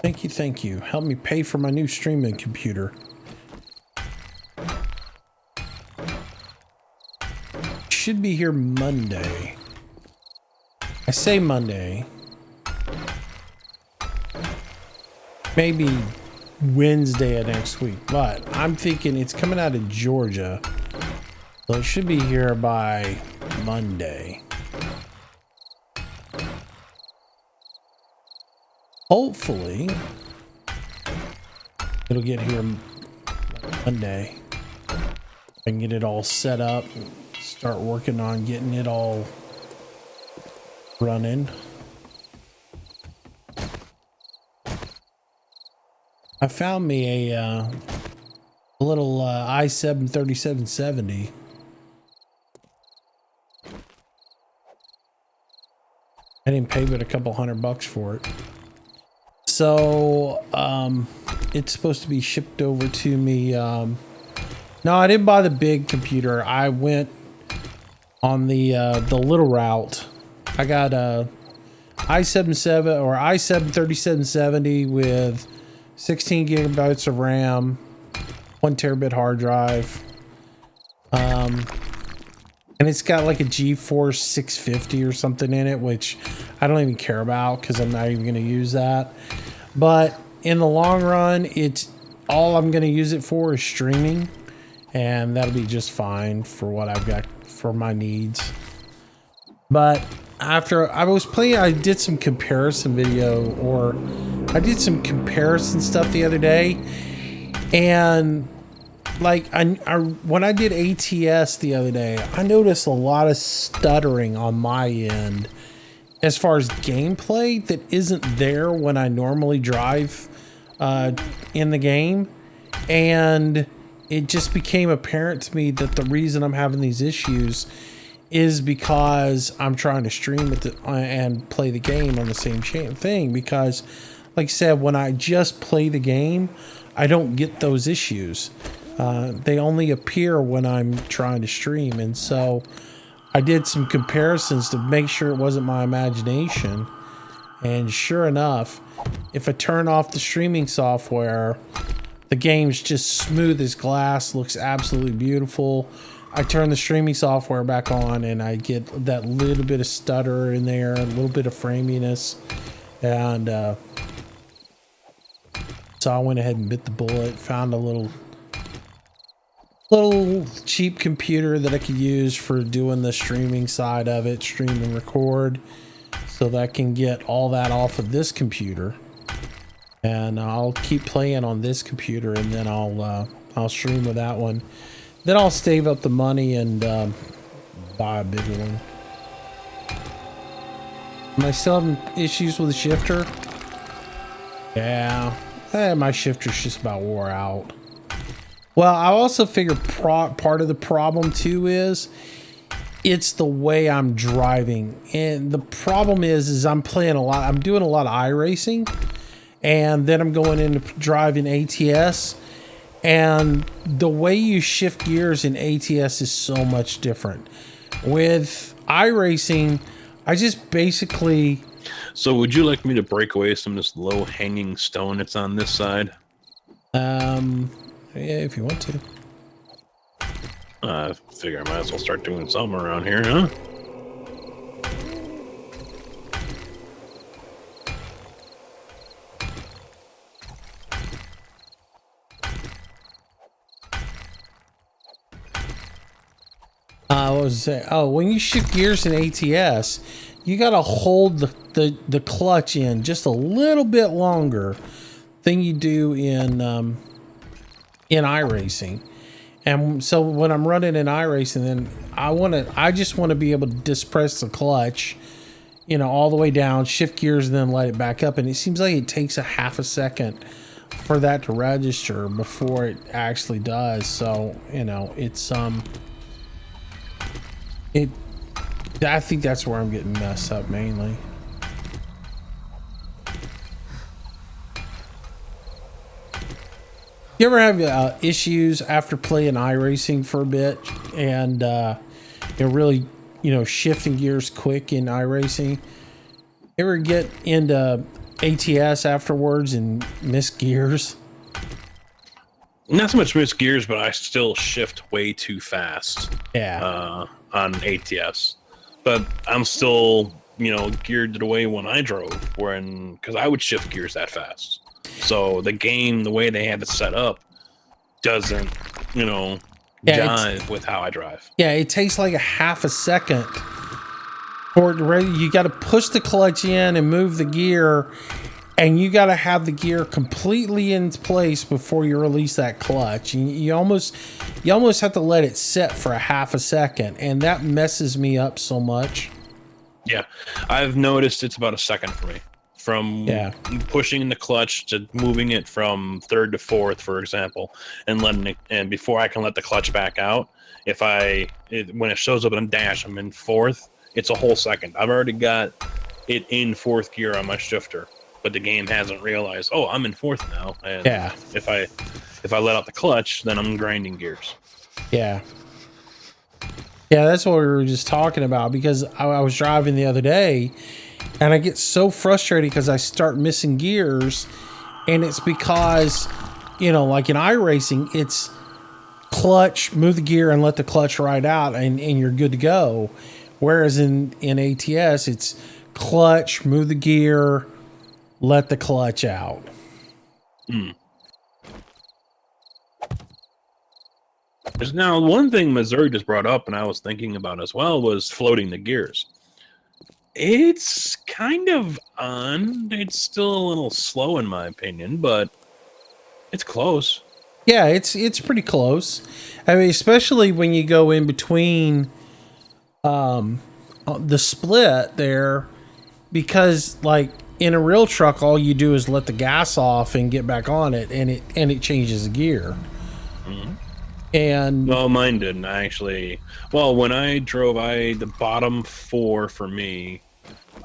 Thank you, thank you. Help me pay for my new streaming computer. Should be here Monday. I say Monday. Maybe Wednesday of next week, but I'm thinking it's coming out of Georgia. So it should be here by Monday. Hopefully, it'll get here Monday. I can get it all set up and start working on getting it all running. I found me a little i7 3770. I didn't pay but a couple $100 for it. So it's supposed to be shipped over to me. No, I didn't buy the big computer. I went on the little route. I got a i7 or i7 3770 with 16 gigabytes of RAM, 1 terabit hard drive. And it's got like a GeForce 650 or something in it, which I don't even care about because I'm not even going to use that. But in the long run, it's all I'm going to use it for is streaming, and that'll be just fine for what I've got for my needs. But after I was playing, I did some comparison video, or I did some comparison stuff the other day, and like when I did ATS the other day, I noticed a lot of stuttering on my end as far as gameplay that isn't there when I normally drive in the game. And it just became apparent to me that the reason I'm having these issues is because I'm trying to stream it and play the game on the same thing. Because like I said, when I just play the game, I don't get those issues. They only appear when I'm trying to stream. And so I did some comparisons to make sure it wasn't my imagination. And sure enough, if I turn off the streaming software, the game's just smooth as glass, looks absolutely beautiful. I turn the streaming software back on and I get that little bit of stutter in there, a little bit of framiness. And so I went ahead and bit the bullet, found a little cheap computer that I could use for doing the streaming side of it, stream and record, so that I can get all that off of this computer. And I'll keep playing on this computer, and then I'll stream with that one. Then I'll save up the money and buy a bigger one. Am I still having issues with the shifter? Yeah, my shifter's just about wore out. Well, I also figure part of the problem too is it's the way I'm driving. And the problem is I'm playing a lot. I'm doing a lot of iRacing, and then I'm going into driving ATS. And the way you shift gears in ATS is so much different. With iRacing, I just basically... So would you like me to break away some of this low-hanging stone that's on this side? Yeah, if you want to. I figure I might as well start doing something around here, huh? What was I saying? Oh, when you shift gears in ATS, you got to hold the clutch in just a little bit longer than you do in iRacing. And so when I'm running in iRacing, then I just want to be able to just press the clutch, you know, all the way down, shift gears, and then let it back up. And it seems like it takes a half a second for that to register before it actually does. So, you know, I think that's where I'm getting messed up mainly. You ever have issues after playing iRacing for a bit and you're really, shifting gears quick in iRacing? Ever get into ATS afterwards and miss gears? Not so much miss gears, but I still shift way too fast. Yeah. On ATS, but I'm still, geared the way when I drove, because I would shift gears that fast. So the game, the way they have it set up, doesn't, jive with how I drive. Yeah, it takes like a half a second for it to ready. You got to push the clutch in and move the gear, and you got to have the gear completely in place before you release that clutch. You almost have to let it set for a half a second, and that messes me up so much. Yeah, I've noticed it's about a second for me. From pushing the clutch to moving it from third to fourth, for example, and before I can let the clutch back out, when it shows up in a dash, I'm in fourth, it's a whole second. I've already got it in fourth gear on my shifter, but the game hasn't realized, oh, I'm in fourth now. And if I let out the clutch, then I'm grinding gears. Yeah, that's what we were just talking about, because I was driving the other day, and I get so frustrated because I start missing gears, and it's because, like in iRacing, it's clutch, move the gear, and let the clutch ride out, and you're good to go. Whereas in ATS, it's clutch, move the gear, let the clutch out. There's now one thing Missouri just brought up, and I was thinking about as well, was floating the gears. It's kind of on. It's still a little slow in my opinion, but it's close. Yeah, it's pretty close. I mean, especially when you go in between the split there, because like in a real truck, all you do is let the gas off and get back on it, and it changes the gear. And Well, mine didn't actually. Well, when I drove, the bottom four for me,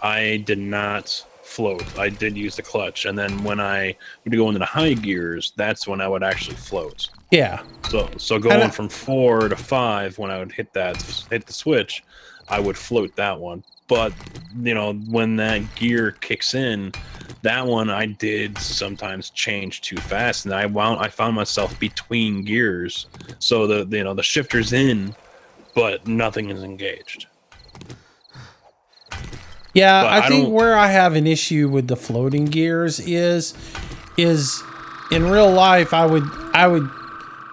I did not float. I did use the clutch, and then when I would go into the high gears, that's when I would actually float. yeah, So going from 4 to 5, when I would hit the switch, I would float that one. But you know, when that gear kicks in, that one I did sometimes change too fast, and I found myself between gears. So the shifter's in, but nothing is engaged. yeah. But I think where I have an issue with the floating gears is in real life I would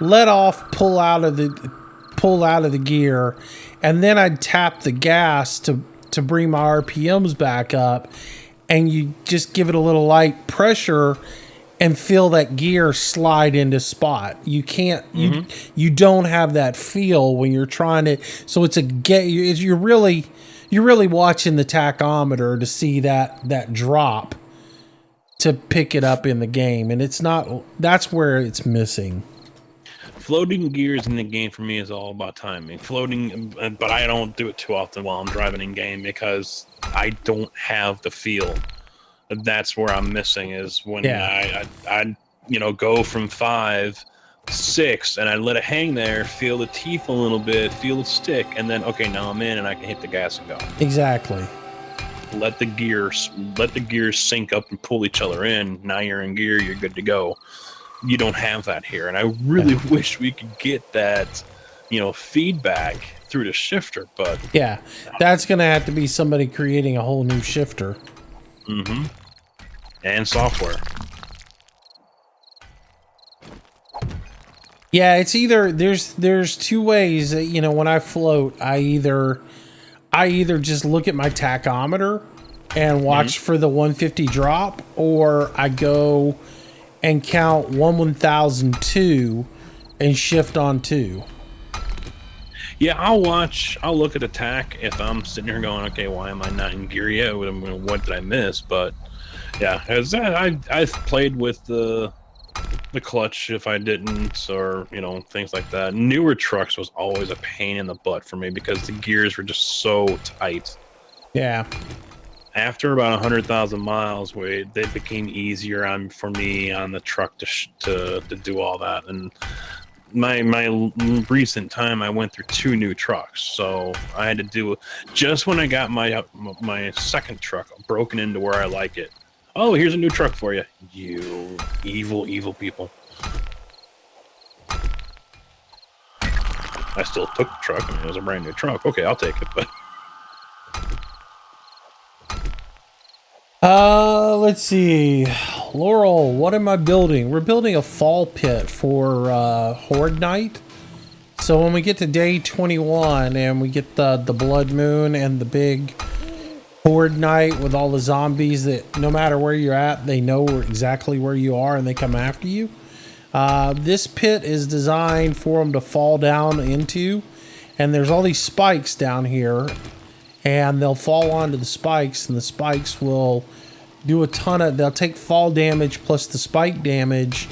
let off, pull out of the gear, and then I'd tap the gas to bring my RPMs back up, and you just give it a little light pressure and feel that gear slide into spot. You can't you don't have that feel when you're trying to. So it's you're really watching the tachometer to see that drop to pick it up in the game, and it's not. That's where it's missing. floating gears in the game for me is all about timing. Floating, but I don't do it too often while I'm driving in game because I don't have the feel. That's where I'm missing, is when I go from 5 to 6 and I let it hang there, feel the teeth a little bit, feel it stick, and then okay, now I'm in and I can hit the gas and go. Exactly. Let the gears sync up and pull each other in. Now you're in gear, you're good to go. You don't have that here, and I really wish we could get that, feedback through the shifter. But yeah, that's gonna have to be somebody creating a whole new shifter. Mm-hmm. And software. Yeah, it's either there's two ways that, when I float, I either just look at my tachometer and watch for the 150 drop, or I go and count 1,1002 and shift on 2. Yeah, I'll look at the tack if I'm sitting here going, okay, why am I not in gear yet? What did I miss? But yeah, I've played with the clutch if I didn't, or things like that. Newer trucks was always a pain in the butt for me because the gears were just so tight. Yeah. After about 100,000 miles, they became easier for me on the truck to do all that. And my recent time, I went through 2 new trucks, so I had to do, just when I got my second truck broken into where I like it. Oh, here's a new truck for you. You evil people. I still took the truck. I mean, it was a brand new truck. Okay, I'll take it, but let's see. Laurel, what am I building? We're building a fall pit for Horde Night. So when we get to day 21 and we get the blood moon and the big Horde Night with all the zombies that no matter where you're at, they know exactly where you are and they come after you. This pit is designed for them to fall down into, and there's all these spikes down here, and they'll fall onto the spikes, and the spikes will do they'll take fall damage plus the spike damage,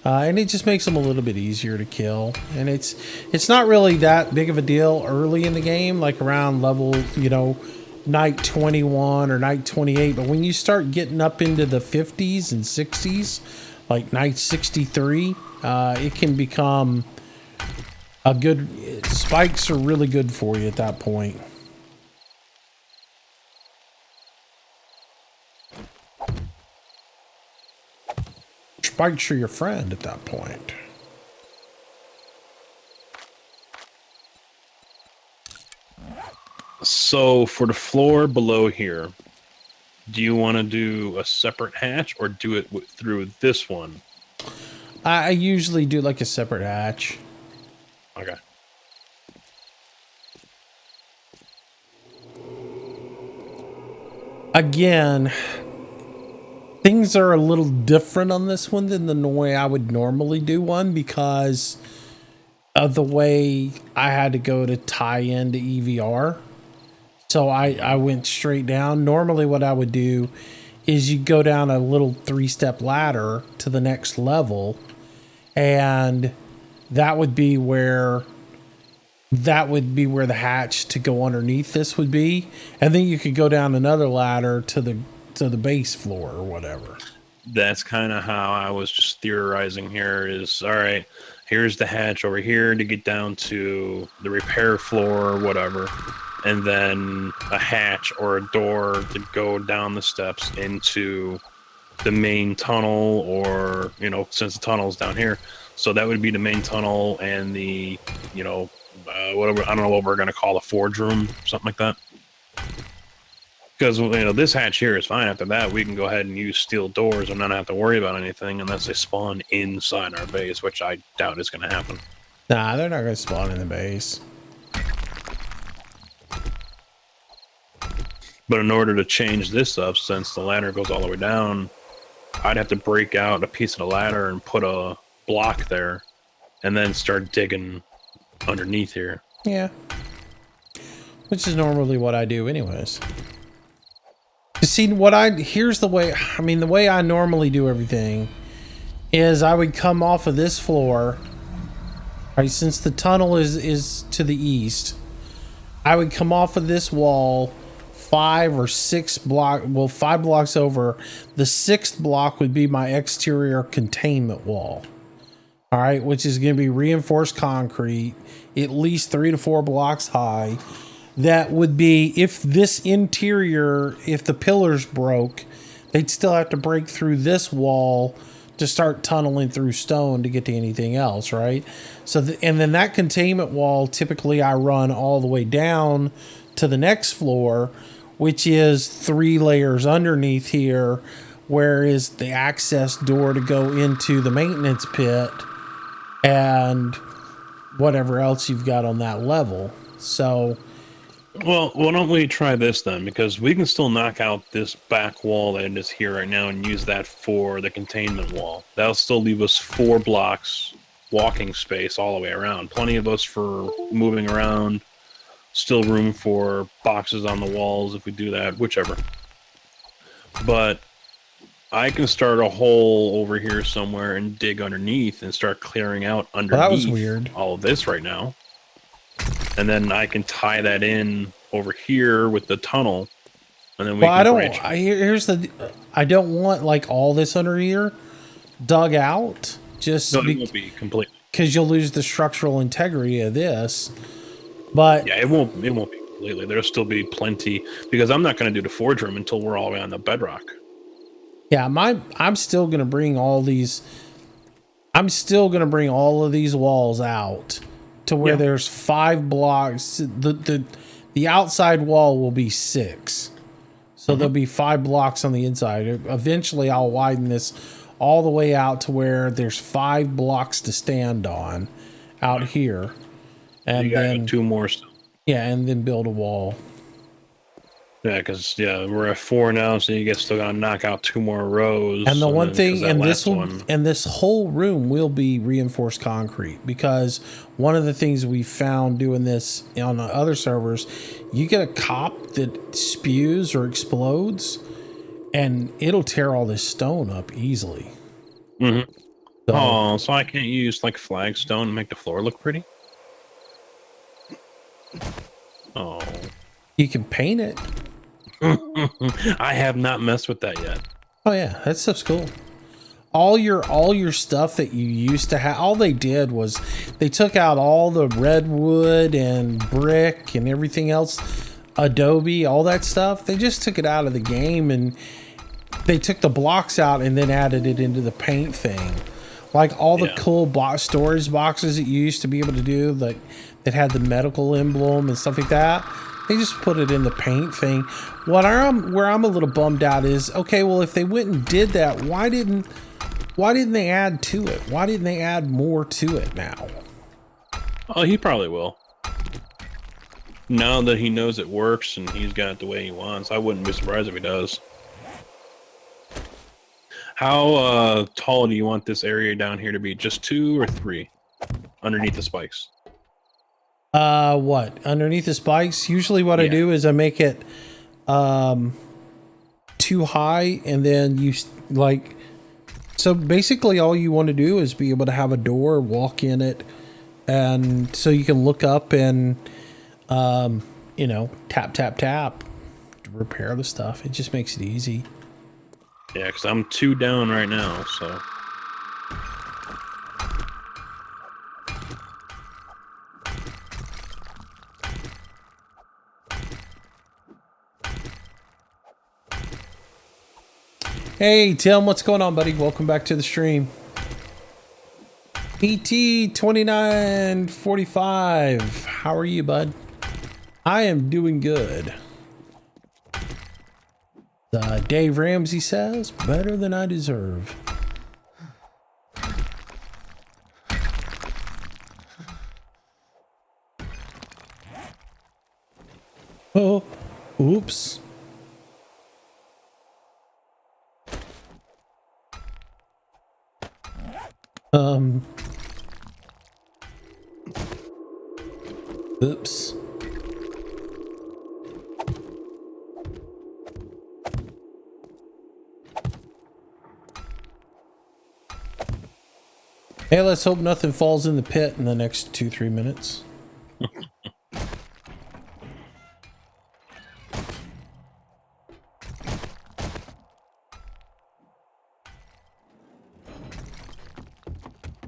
and it just makes them a little bit easier to kill. And it's not really that big of a deal early in the game, like around level, night 21 or night 28, but when you start getting up into the 50s and 60s, like night 63, it can become spikes are really good for you at that point. Spikes are your friend at that point. So for the floor below here, do you want to do a separate hatch or do it through this one I usually do like a separate hatch. Okay. Again, things are a little different on this one than the way I would normally do one because of the way I had to go to tie into EVR. So I went straight down. Normally what I would do is you go down a little 3-step ladder to the next level, and that would be where the hatch to go underneath this would be, and then you could go down another ladder to the base floor or whatever. That's kind of how I was just theorizing here is, all right, here's the hatch over here to get down to the repair floor or whatever, and then a hatch or a door to go down the steps into the main tunnel, or, you know, since the tunnel's down here, so that would be the main tunnel and the, you know, whatever, I don't know what we're going to call a forge room, something like that. Because, you know, this hatch here is fine. After that, we can go ahead and use steel doors and not have to worry about anything unless they spawn inside our base, which I doubt is going to happen. Nah, they're not going to spawn in the base. But in order to change this up, since the ladder goes all the way down, I'd have to break out a piece of the ladder and put a block there and then start digging underneath here. Yeah. Which is normally what I do anyways. See, here's the way, I mean, the way I normally do everything is I would come off of this floor, right, since the tunnel is to the east, I would come off of this wall 5 or 6 5 blocks over. The 6th block would be my exterior containment wall. All right, which is going to be reinforced concrete, at least 3 to 4 blocks high. That would be, if this interior, if the pillars broke, they'd still have to break through this wall to start tunneling through stone to get to anything else, right? So, and then that containment wall, typically I run all the way down to the next floor, which is 3 layers underneath here, where is the access door to go into the maintenance pit and whatever else you've got on that level. So, well, why don't we try this then? Because we can still knock out this back wall that is here right now and use that for the containment wall. That'll still leave us 4 blocks walking space all the way around. Plenty of us for moving around. Still room for boxes on the walls if we do that, whichever. But I can start a hole over here somewhere and dig underneath and start clearing out underneath well, that was weird. All of this right now. And then I can tie that in over here with the tunnel, and then we can here's the, I don't want like all this under here dug out. Just no, it won't be complete because you'll lose the structural integrity of this. But yeah, it won't be completely. There'll still be plenty because I'm not going to do the forge room until we're all the way on the bedrock. Yeah, I'm still going to bring all these. I'm still going to bring all of these walls out to where there's 5 blocks. The outside wall will be 6. So there'll be 5 blocks on the inside. Eventually I'll widen this all the way out to where there's 5 blocks to stand on out here. And then 2 more still. Yeah, and then build a wall. Yeah, because we're at 4 now, so you still gotta knock out 2 more rows. And the one thing, and this whole room will be reinforced concrete, because one of the things we found doing this on the other servers, you get a cop that spews or explodes, and it'll tear all this stone up easily. Mm-hmm. So I can't use like flagstone to make the floor look pretty? Oh. You can paint it. I have not messed with that yet. Oh yeah, that stuff's cool. All your stuff that you used to have, all they did was they took out all the redwood and brick and everything else, adobe, all that stuff. They just took it out of the game, and they took the blocks out and then added it into the paint thing. Like all the cool storage boxes that you used to be able to do, like that had the medical emblem and stuff like that. They just put it in the paint thing. Where I'm a little bummed out is, okay, well, if they went and did that, why didn't Why didn't they add to it? Why didn't they add more to it now? Oh, he probably will. Now that he knows it works and he's got it the way he wants, I wouldn't be surprised if he does. How tall do you want this area down here to be? Just 2 or 3 underneath the spikes? What? Underneath the spikes? Usually what I do is I make it too high, and then you like, so basically all you want to do is be able to have a door, walk in it, and so you can look up and you know, tap tap tap to repair the stuff. It just makes it easy. Yeah, because I'm 2 down right now, so. Hey Tim, what's going on, buddy? Welcome back to the stream. PT2945, how are you, bud? I am doing good. Dave Ramsey says, better than I deserve. Oh, oops. Oops. Hey, let's hope nothing falls in the pit in the next 2-3 minutes.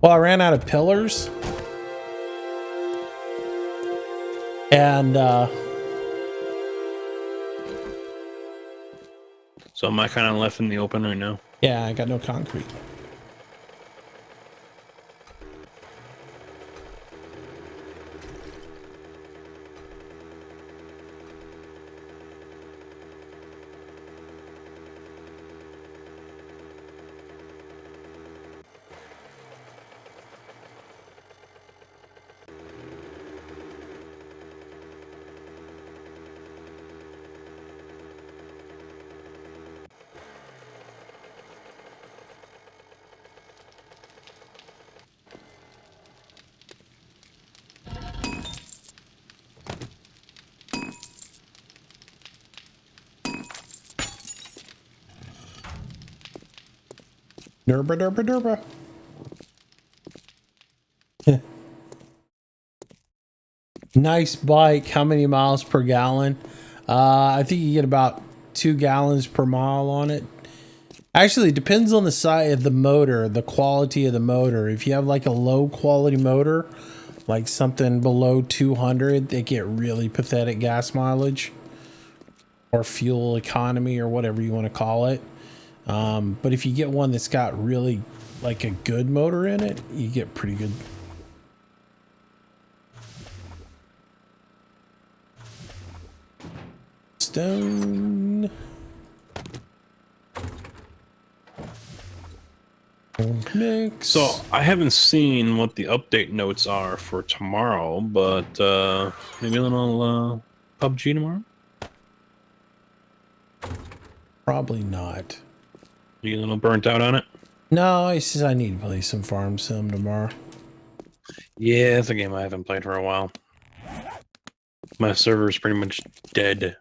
Well, I ran out of pillars. And, So am I kind of left in the open right now? yeah, I got no concrete. Derba, derba, derba. Nice bike. How many miles per gallon? I think you get about 2 gallons per mile on it. Actually, it depends on the size of the motor, the quality of the motor. If you have like a low quality motor, like something below 200, they get really pathetic gas mileage or fuel economy or whatever you want to call it. But if you get one that's got really like a good motor in it, you get pretty good. Stone. Mix. So I haven't seen what the update notes are for tomorrow, but maybe a little PUBG tomorrow? Probably not. You a little burnt out on it? No, it's just I need to play some Farm Sim tomorrow. Yeah, it's a game I haven't played for a while. My server's pretty much dead.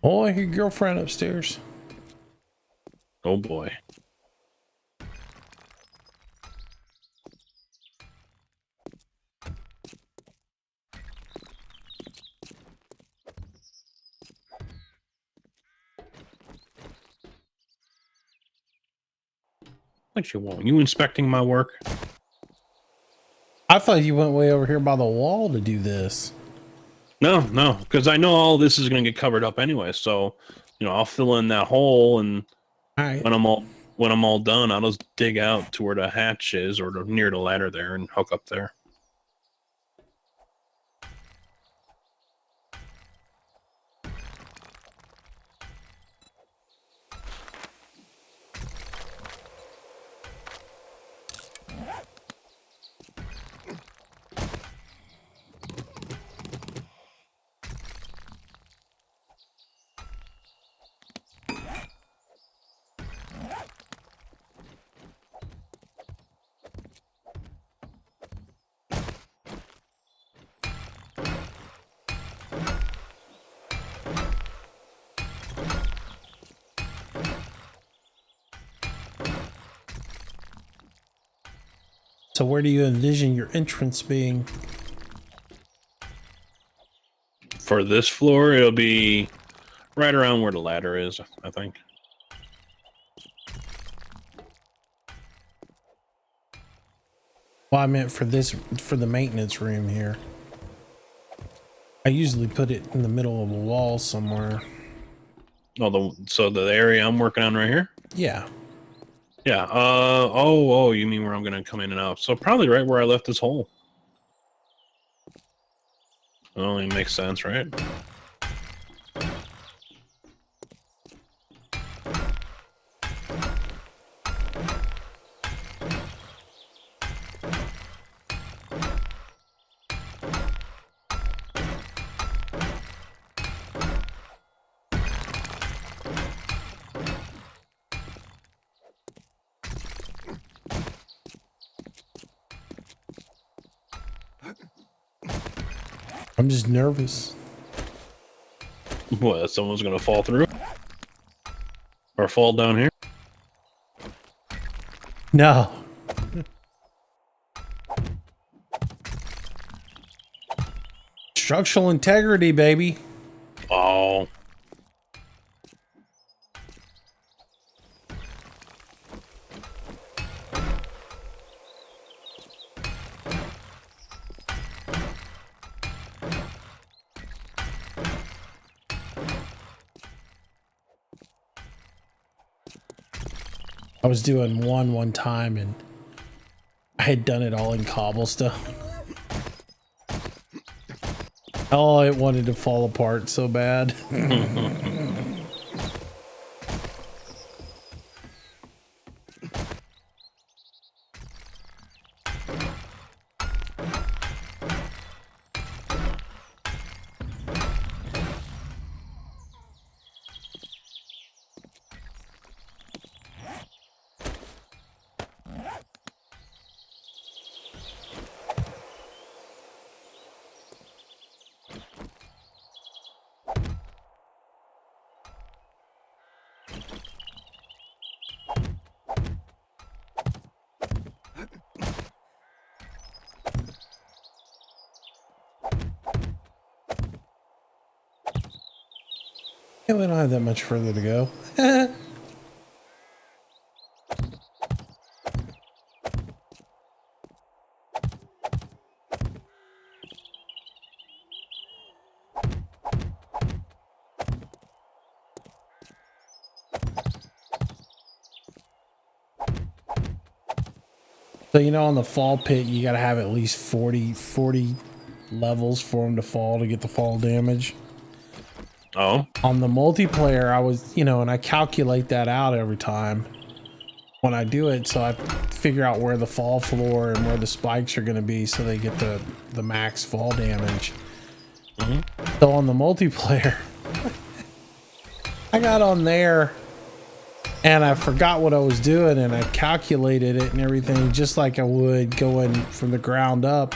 Oh, I hear your girlfriend upstairs. Oh boy. What you want? You inspecting my work? I thought you went way over here by the wall to do this. No, no, because I know all this is going to get covered up anyway. So, I'll fill in that hole, and All right. when I'm all done, I'll just dig out to where the hatch is, or near the ladder there, and hook up there. So where do you envision your entrance being? For this floor, it'll be right around where the ladder is, I think. Well, I meant for the maintenance room here. I usually put it in the middle of a wall somewhere. Oh, so the area I'm working on right here? Yeah. Yeah. Oh, you mean where I'm gonna come in and out? So probably right where I left this hole. It only makes sense, right? I'm just nervous. What? Someone's gonna fall through or fall down here? No. Structural integrity, baby. Oh. I was doing one time and I had done it all in cobblestone. Oh, it wanted to fall apart so bad. Yeah, we don't have that much further to go. So, on the fall pit, you got to have at least 40 levels for them to fall to get the fall damage. Oh. On the multiplayer, I was, and I calculate that out every time when I do it. So I figure out where the fall floor and where the spikes are going to be so they get the max fall damage. Mm-hmm. So on the multiplayer, I got on there and I forgot what I was doing and I calculated it and everything just like I would going from the ground up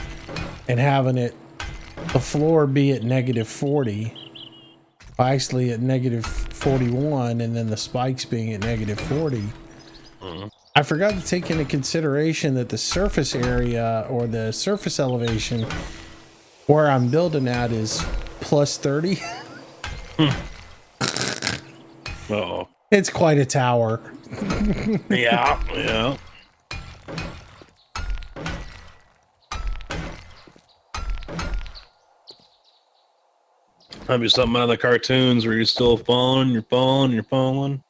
and having the floor be at -40. actually at negative 41, and then the spikes being at negative 40. I forgot to take into consideration that the surface area or the surface elevation where I'm building at is plus 30. Uh-oh. It's quite a tower. Yeah, yeah. Might be something out of the cartoons where you're still falling, you're falling, you're falling.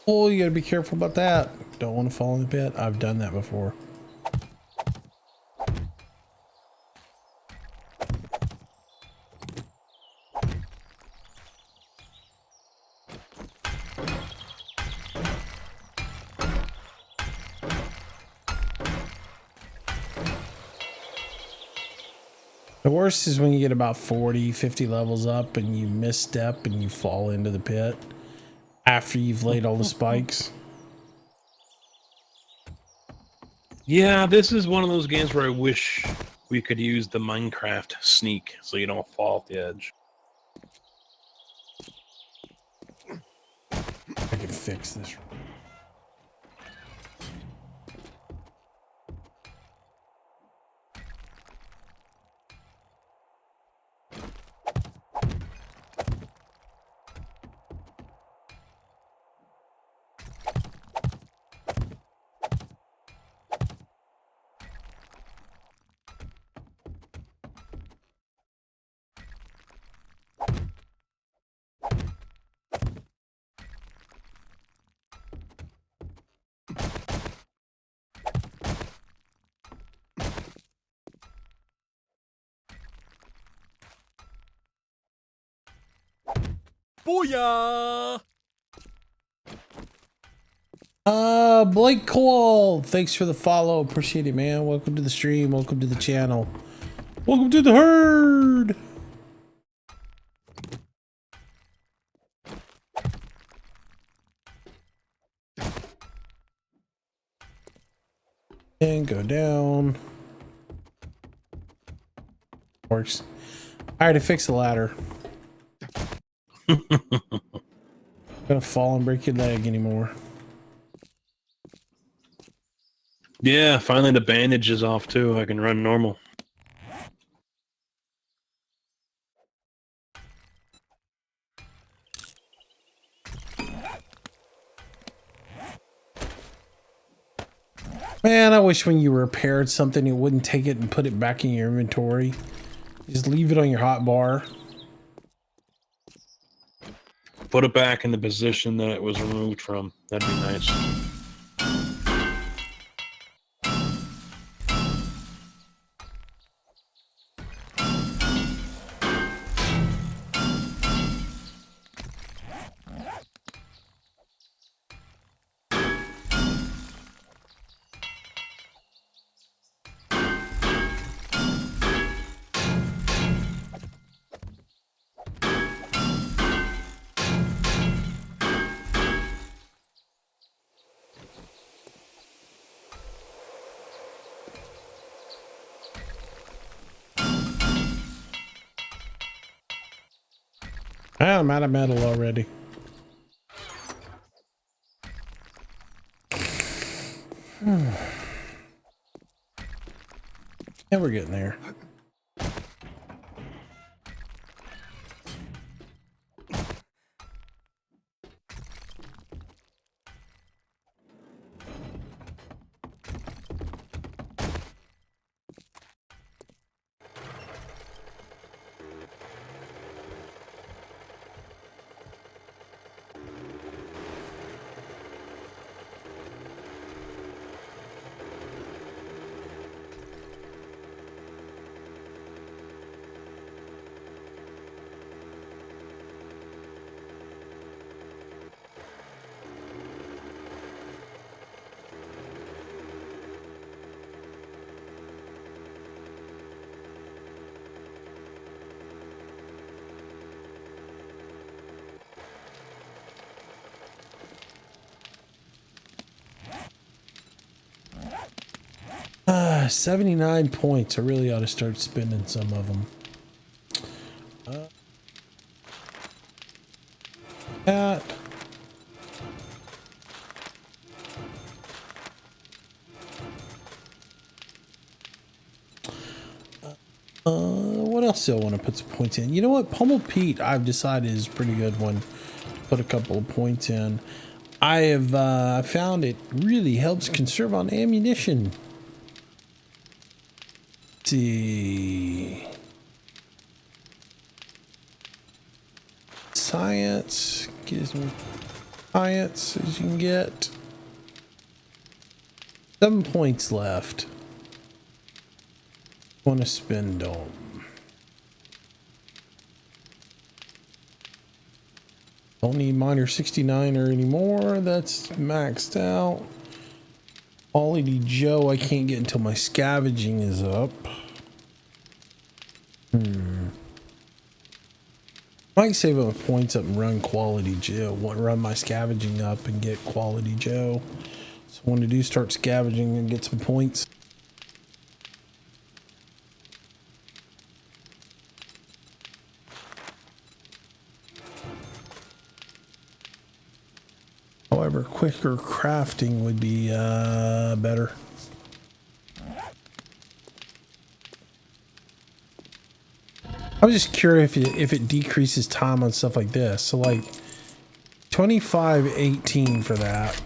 Oh, you gotta be careful about that. Don't want to fall in the pit. I've done that before. The worst is when you get about 40, 50 levels up and you misstep and you fall into the pit after you've laid all the spikes. Yeah, this is one of those games where I wish we could use the Minecraft sneak so you don't fall off the edge. I can fix this. Booyah! Blake Cole, thanks for the follow. Appreciate it, man. Welcome to the stream. Welcome to the channel. Welcome to the herd. And go down. Works. All right, I fixed the ladder. Gonna fall and break your leg anymore. Yeah, finally the bandage is off too. I can run normal. Man, I wish when you repaired something, you wouldn't take it and put it back in your inventory. Just leave it on your hot bar. Put it back in the position that it was removed from. That'd be nice. I'm out of metal already. Yeah, we're getting there. 79 points. I really ought to start spending some of them. That. What else do I want to put some points in? You know what? Pummel Pete, I've decided is a pretty good one to put a couple of points in. I have found it really helps conserve on ammunition. Let's see. Science gives me science as you can get. 7 points left. Want to spend them. Don't need minor 69er anymore. That's maxed out. Quality Joe I can't get until my scavenging is up. Might save up points up and run Quality Joe. Run my scavenging up and get Quality Joe. So I want to do start scavenging and get some points. However, quicker crafting would be better. I was just curious if it decreases time on stuff like this. So like 25:18 for that.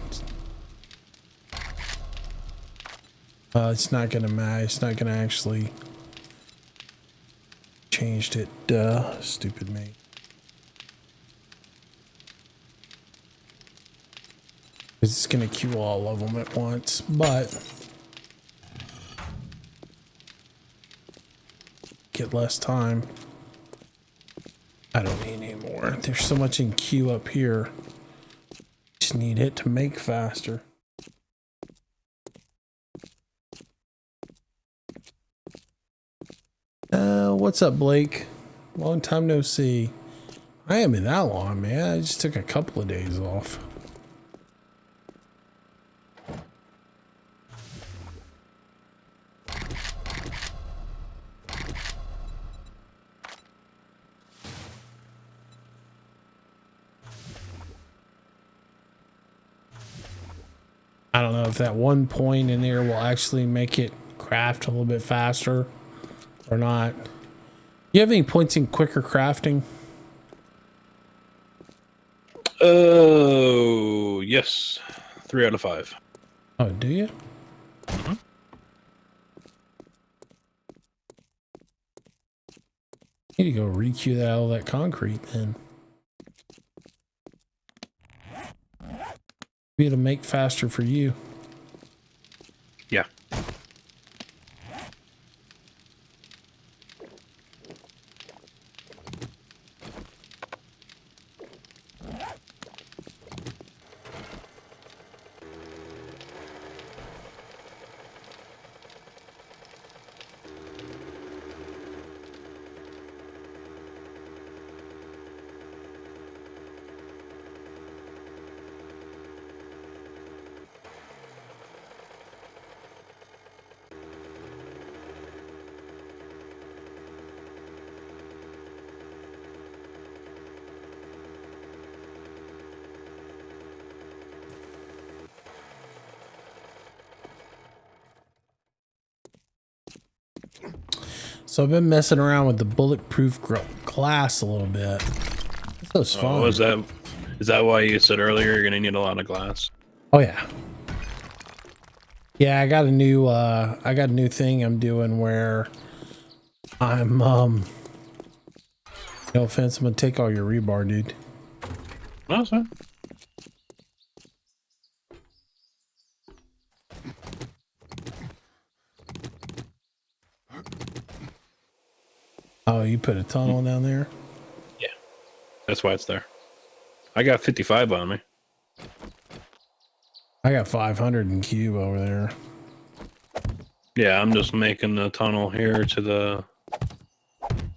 It's not gonna matter. It's not gonna actually changed it. Stupid me. It's gonna queue all of them at once, but get less time. I don't need any more. There's so much in queue up here. Just need it to make faster. What's up, Blake? Long time no see. I haven't been that long, man. I just took a couple of days off. I don't know if that one point in there will actually make it craft a little bit faster or not. You have any points in quicker crafting? Oh, yes. 3 out of 5. Oh, do you? Mm-hmm. Need to go requeue that all that concrete then. Be able to make faster for you. Yeah. So I've been messing around with the bulletproof glass a little bit. That was fun. Oh, is that why you said earlier you're gonna need a lot of glass? Oh yeah. Yeah, I got a new thing I'm doing where I'm no offense, I'm gonna take all your rebar, dude. No, sir. Oh, you put a tunnel down there? Yeah. That's why it's there. I got 55 on me. I got 500 in cube over there. Yeah, I'm just making the tunnel here to the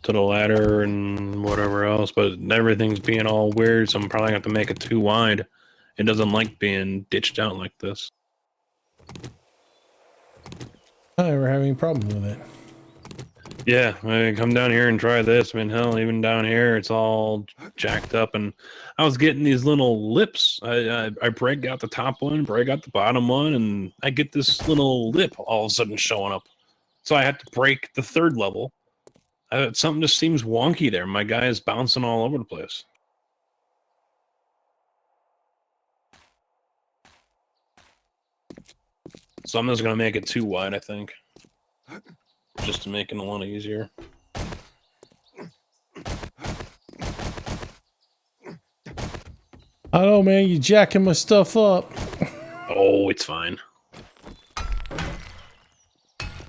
ladder and whatever else, but everything's being all weird, so I'm probably gonna have to make it too wide. It doesn't like being ditched out like this. I never have any problem with it. Yeah, I mean, come down here and try this. I mean, hell, even down here, it's all jacked up. And I was getting these little lips. I break out the top one, break out the bottom one, and I get this little lip all of a sudden showing up. So I had to break the third level. Something just seems wonky there. My guy is bouncing all over the place. So I'm just going to make it too wide, I think. Just to make it a lot easier. I don't know, man. You jacking my stuff up. Oh, it's fine.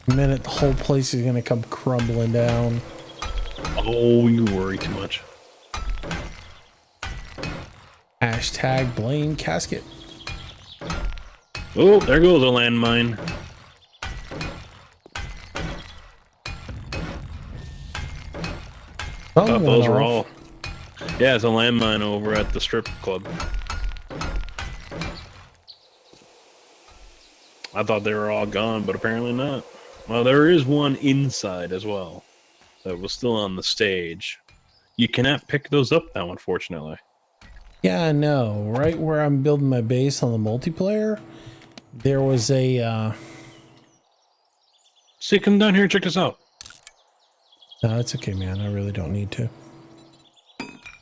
The minute the whole place is going to come crumbling down. Oh, you worry too much. Hashtag blame casket. Oh, there goes a landmine. Those are all. Yeah, it's a landmine over at the strip club. I thought they were all gone, but apparently not. Well, there is one inside as well that was still on the stage. You cannot pick those up now, unfortunately. Yeah, I know. Right where I'm building my base on the multiplayer, there was a... See, come down here and check this out. No, it's okay, man. I really don't need to.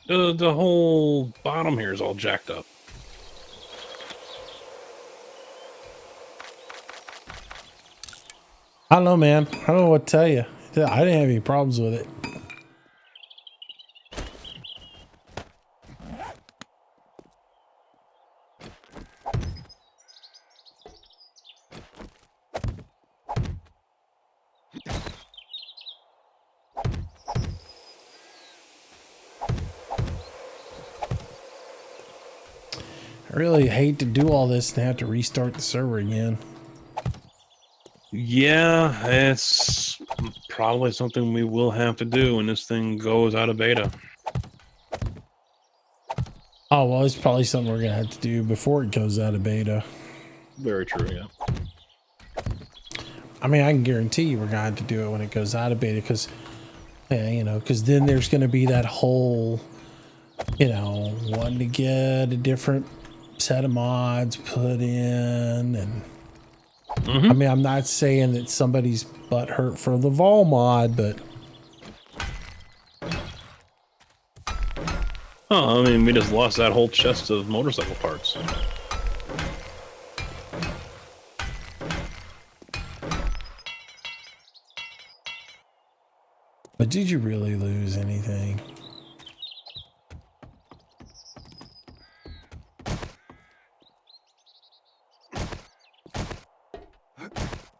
The whole bottom here is all jacked up. I don't know, man. I don't know what to tell you. I didn't have any problems with it. I really hate to do all this and have to restart the server again. Yeah, it's probably something we will have to do when this thing goes out of beta. Oh, well, it's probably something we're going to have to do before it goes out of beta. Very true, yeah. I mean, I can guarantee you we're going to have to do it when it goes out of beta because, yeah, you know, because then there's going to be that whole, you know, wanting to get a different set of mods put in. And I mean, I'm not saying that somebody's butt hurt for the Vol mod, but... Oh, I mean, we just lost that whole chest of motorcycle parts. But did you really lose anything?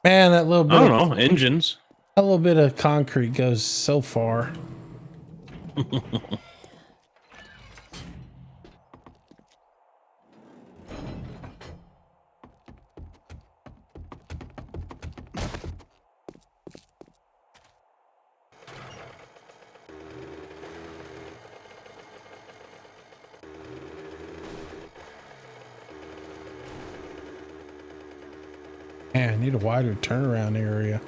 Man, that little bit... I don't know, engines. That little bit of concrete goes so far. Man, I need a wider turnaround area.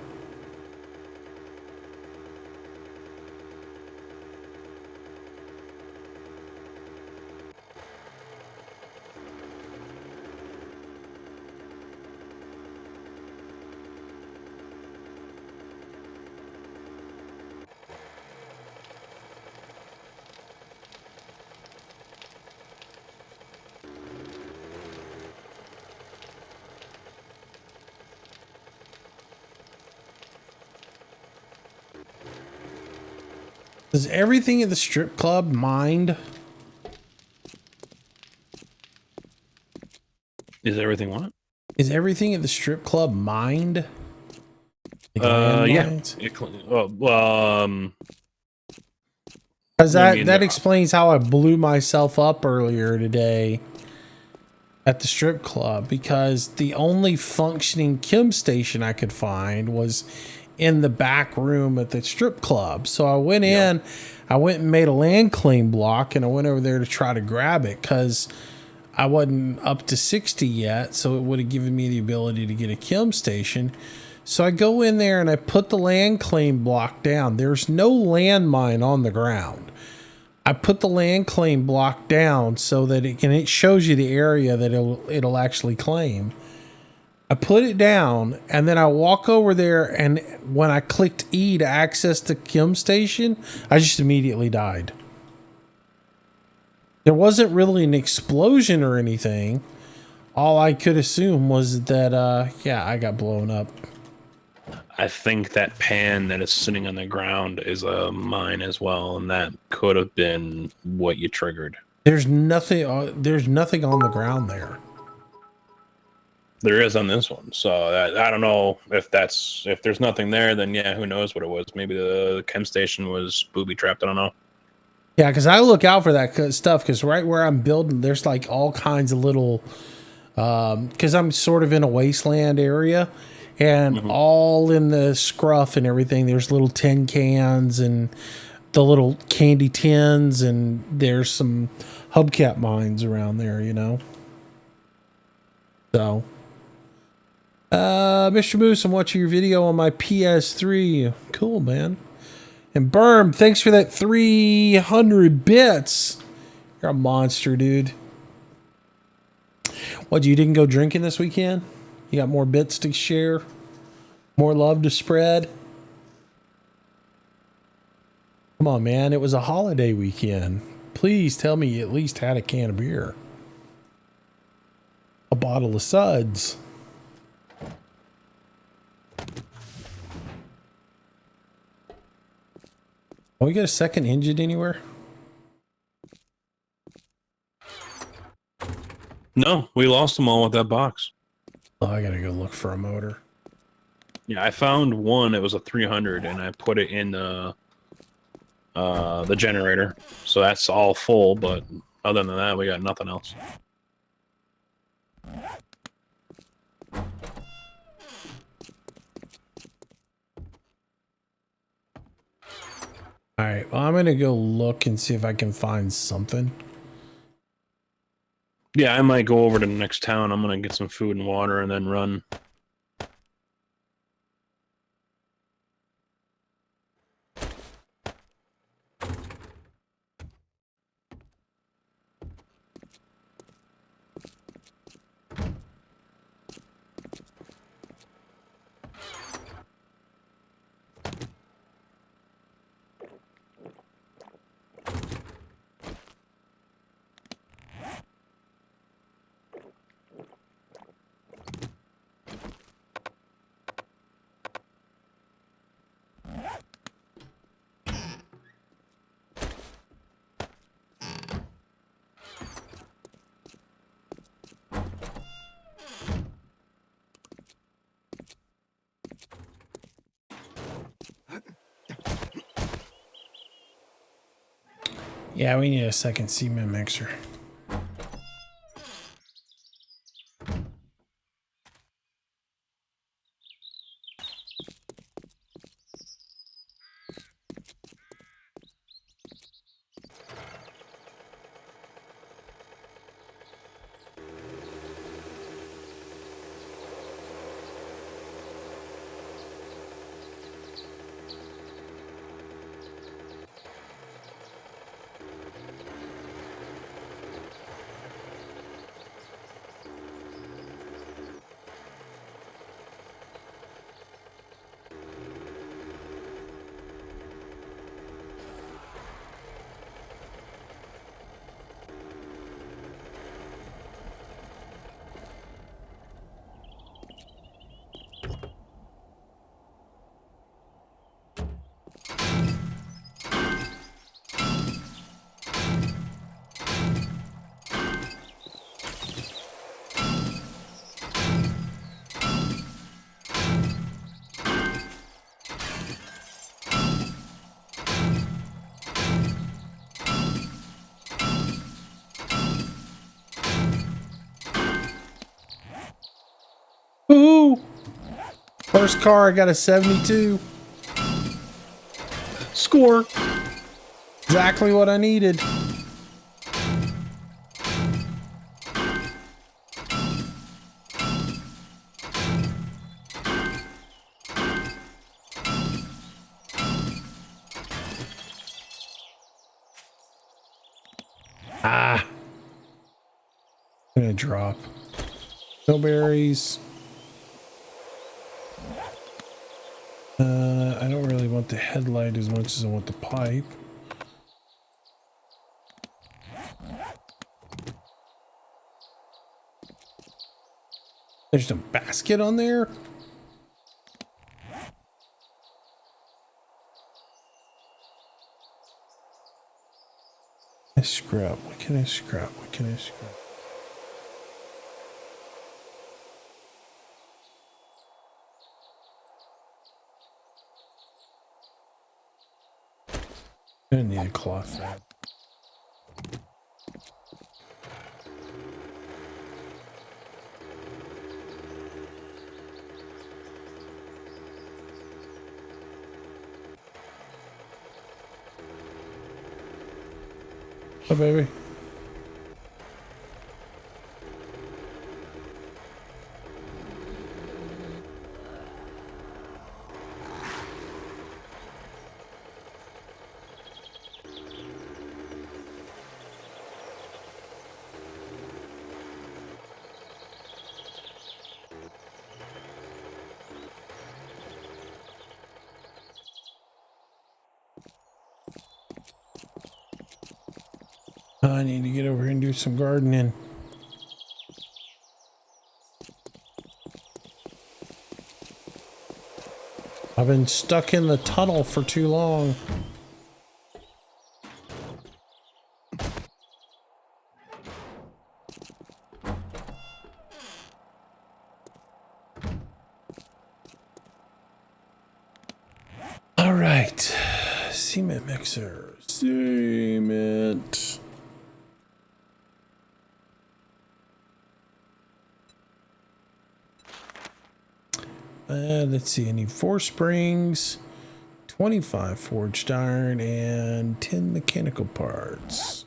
Is everything at the strip club mined? Is everything what? Is everything at the strip club mined? Yeah. Because that explains how I blew myself up earlier today at the strip club, because the only functioning chem station I could find was in the back room at the strip club. So I went in, I went and made a land claim block, and I went over there to try to grab it because I wasn't up to 60 yet. So it would have given me the ability to get a chem station. So I go in there and I put the land claim block down. There's no landmine on the ground. I put the land claim block down so that it shows you the area that it'll actually claim. I put it down and then I walk over there, and when I clicked E to access the Kim station, I just immediately died. There wasn't really an explosion or anything. All I could assume was that, yeah, I got blown up. I think that pan that is sitting on the ground is a mine as well, and that could have been what you triggered. There's nothing on the ground there. There is on this one, so I don't know if there's nothing there, then yeah, who knows what it was. Maybe the chem station was booby trapped. I don't know. Yeah, because I look out for that stuff, because right where I'm building, there's like all kinds of little, because I'm sort of in a wasteland area, and all in the scruff and everything, there's little tin cans and the little candy tins, and there's some hubcap mines around there, you know. So, Mr. Moose, I'm watching your video on my PS3. Cool, man. And Berm, thanks for that 300 bits. You're a monster, dude. What, you didn't go drinking this weekend? You got more bits to share? More love to spread? Come on, man. It was a holiday weekend. Please tell me you at least had a can of beer. A bottle of suds. Oh, we got a second engine anywhere? No, we lost them all with that box. Oh, I gotta go look for a motor. Yeah, I found one. It was a 300, and I put it in the generator. So that's all full, but other than that, we got nothing else. All right, well, I'm gonna go look and see if I can find something. Yeah, I might go over to the next town. I'm gonna get some food and water and then run. Yeah, we need a second cement mixer. Ooh! First car, I got a 72. Score! Exactly what I needed. drop? Snowberries. I don't really want the headlight as much as I want the pipe. There's no basket on there. Scrap. What can I scrap? What can I scrap? I need a cloth for that. Oh, baby. I need to get over here and do some gardening. I've been stuck in the tunnel for too long. All right. Cement mixer. Cement. Let's see, I need 4 springs, 25 forged iron, and 10 mechanical parts.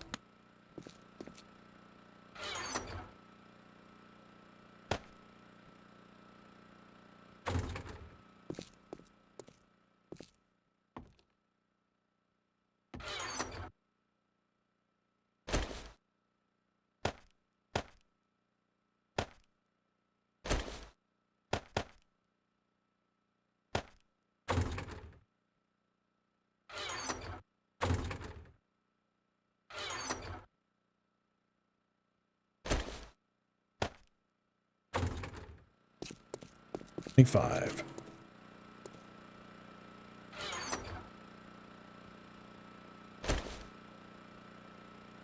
Five.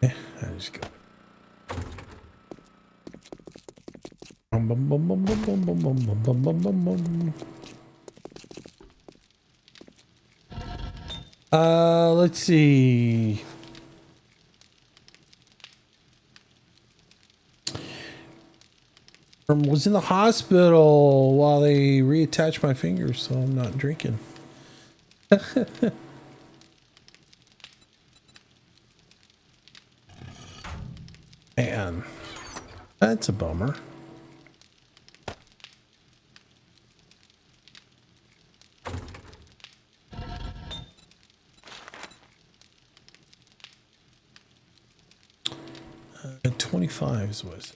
I just go. Let's see. Was in the hospital while they reattached my fingers, so I'm not drinking. Man, that's a bummer. Uh, 25 is what.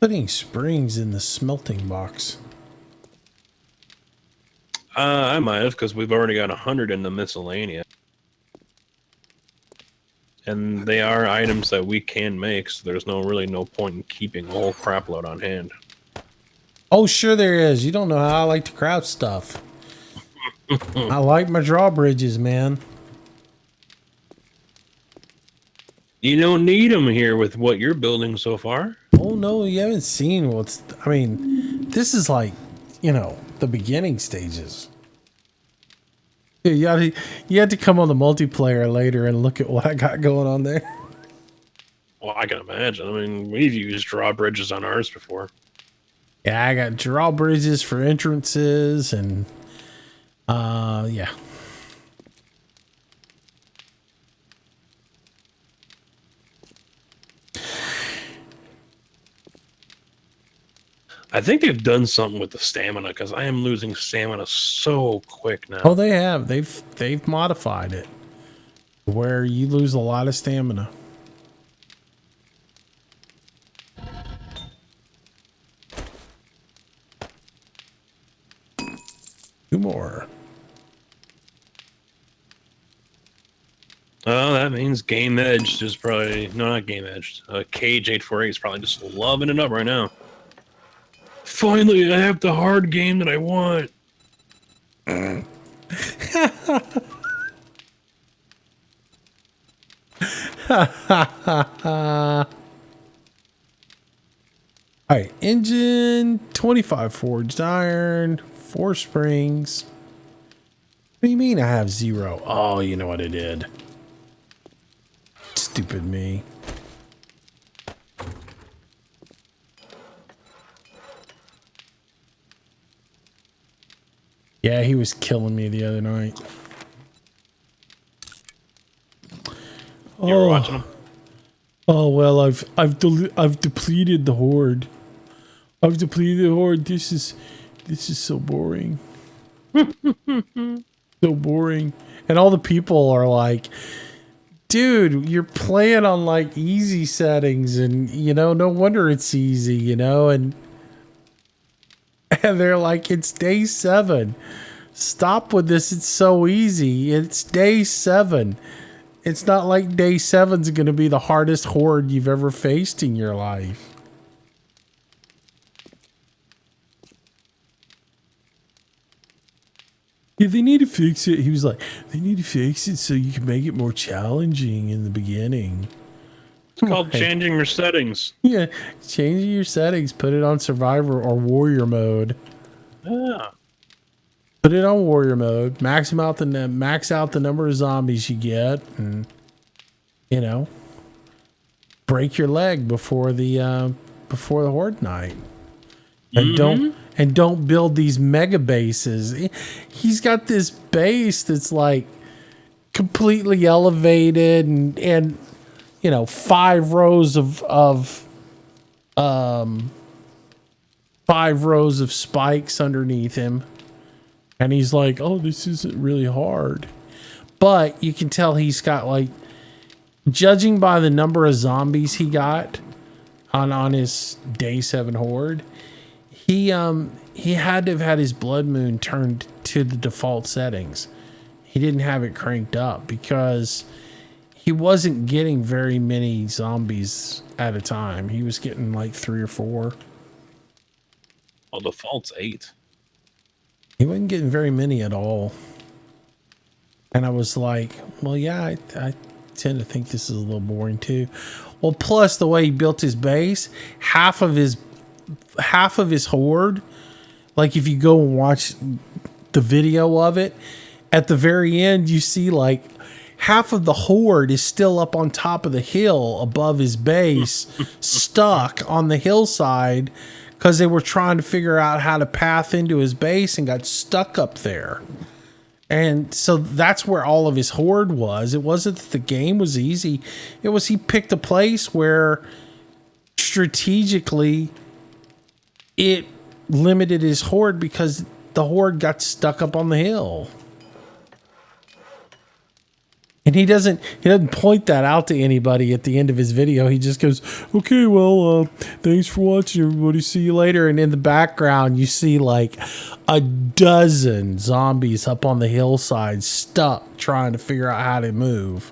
'Putting springs in the smelting box. I might have, because we've already got 100 in the miscellaneous. And they are items that we can make, so there's really no point in keeping a whole crap load on hand. Oh, sure there is. You don't know how I like to craft stuff. I like my drawbridges, man. You don't need them here with what you're building so far. Oh, no, you haven't seen what's... I mean, this is like, you know, the beginning stages. Yeah, you had to come on the multiplayer later and look at what I got going on there. Well, I can imagine. I mean, we've used drawbridges on ours before. Yeah, I got drawbridges for entrances and yeah. I think they've done something with the stamina because I am losing stamina so quick now. Oh, they have. They've modified it where you lose a lot of stamina. Two more. Oh, that means Game Edge is probably not Game Edge. Cage 848 is probably just loving it up right now. Finally, I have the hard game that I want. All right, engine, 25 forged iron, 4 springs. What do you mean I have 0? Oh, you know what I did. Stupid me. Yeah, he was killing me the other night. You were watching him? Oh well, I've depleted the horde. I've depleted the horde. This is so boring. So boring. And all the people are like, dude, you're playing on like easy settings, and you know, no wonder it's easy, you know, and they're like, it's day 7. Stop with this. It's so easy. It's day 7. It's not like day 7's going to be the hardest horde you've ever faced in your life. Yeah, they need to fix it. He was like, they need to fix it so you can make it more challenging in the beginning. It's called changing your settings. Yeah, changing your settings. Put it on survivor or warrior mode. Yeah. Put it on warrior mode. Max out the number of zombies you get, and you know, break your leg before the horde night. And don't build these mega bases. He's got this base that's like completely elevated and you know, 5 rows of 5 rows of spikes underneath him. And he's like, oh, this isn't really hard. But you can tell he's got like, judging by the number of zombies he got on his day 7 horde, he had to have had his blood moon turned to the default settings. He didn't have it cranked up because he wasn't getting very many zombies at a time. He was getting like 3 or 4. Well, default's 8. He wasn't getting very many at all. And I was like, well, yeah, I tend to think this is a little boring too. Well, plus the way he built his base, half of his horde, like if you go and watch the video of it, at the very end, you see like half of the horde is still up on top of the hill above his base, stuck on the hillside, because they were trying to figure out how to path into his base and got stuck up there. And so that's where all of his horde was. It wasn't that the game was easy. It was he picked a place where strategically it limited his horde because the horde got stuck up on the hill. And he doesn't point that out to anybody at the end of his video. He just goes, okay, well, thanks for watching, everybody. See you later. And in the background, you see like a dozen zombies up on the hillside stuck trying to figure out how to move.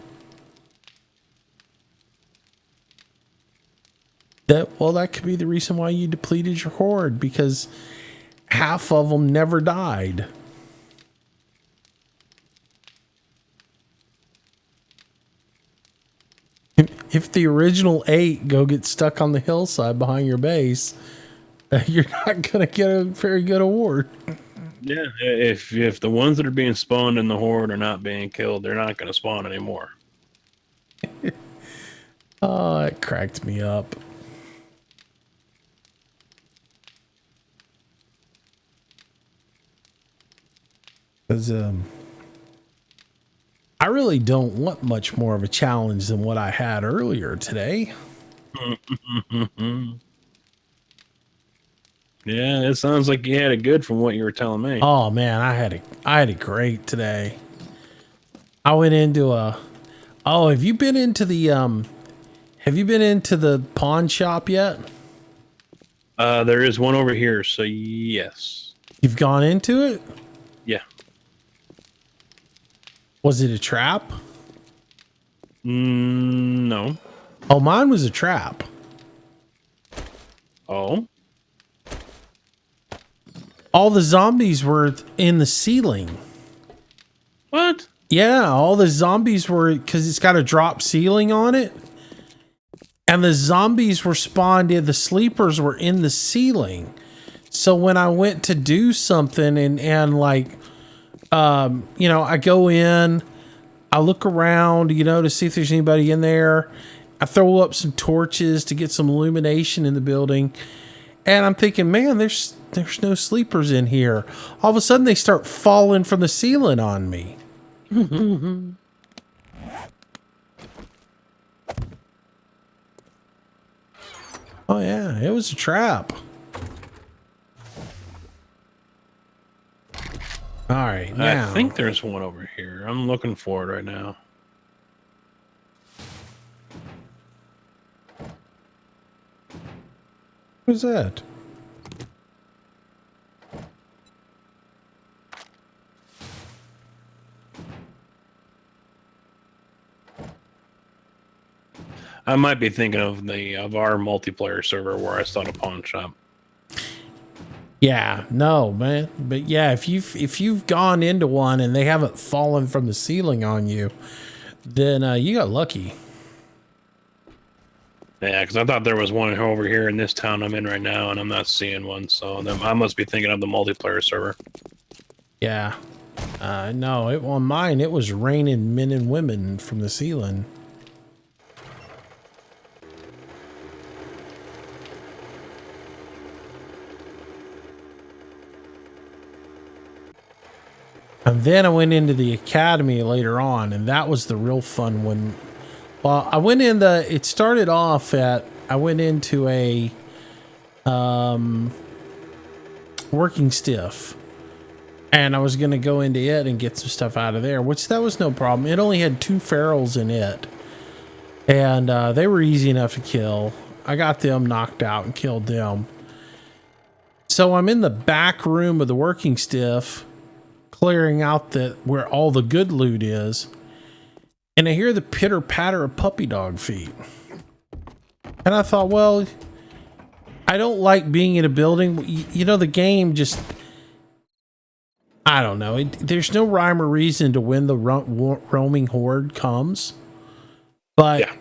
That could be the reason why you depleted your horde, because half of them never died. If the original 8 go get stuck on the hillside behind your base, you're not going to get a very good award. Yeah, if the ones that are being spawned in the horde are not being killed, they're not going to spawn anymore. Oh, it cracked me up. Because I really don't want much more of a challenge than what I had earlier today. Yeah, it sounds like you had it good from what you were telling me. Oh man, I had it great today. I went into a Oh, have you been into the pawn shop yet? There is one over here, so yes. You've gone into it? Yeah. Was it a trap? No. Oh, mine was a trap. Oh? All the zombies were in the ceiling. What? Yeah, all the zombies were, because it's got a drop ceiling on it. And the zombies were spawned in, the sleepers were in the ceiling. So when I went to do something and like, you know, I go in, I look around, you know, to see if there's anybody in there. I throw up some torches to get some illumination in the building. And I'm thinking, man, there's no sleepers in here. All of a sudden they start falling from the ceiling on me. Oh yeah, it was a trap. All right, now I think there's one over here. I'm looking for it right now. who's that? I might be thinking of our multiplayer server where I saw a pawn shop. Yeah, no, man. But yeah, if you've gone into one and they haven't fallen from the ceiling on you, then you got lucky. Yeah, because I thought there was one over here in this town I'm in right now, and I'm not seeing one. So I must be thinking of the multiplayer server. Yeah. No, on mine it was raining men and women from the ceiling. And then I went into the academy later on, and that was the real fun one. Well, I went in it started off I went into a working stiff, and I was going to go into it and get some stuff out of there, which that was no problem. It only had 2 ferals in it, and they were easy enough to kill. I got them knocked out and killed them. So I'm in the back room of the working stiff, clearing out where all the good loot is, and I hear the pitter patter of puppy dog feet. And I thought, well, I don't like being in a building. You know, the game just, I don't know. There's no rhyme or reason to when the roaming horde comes. But yeah.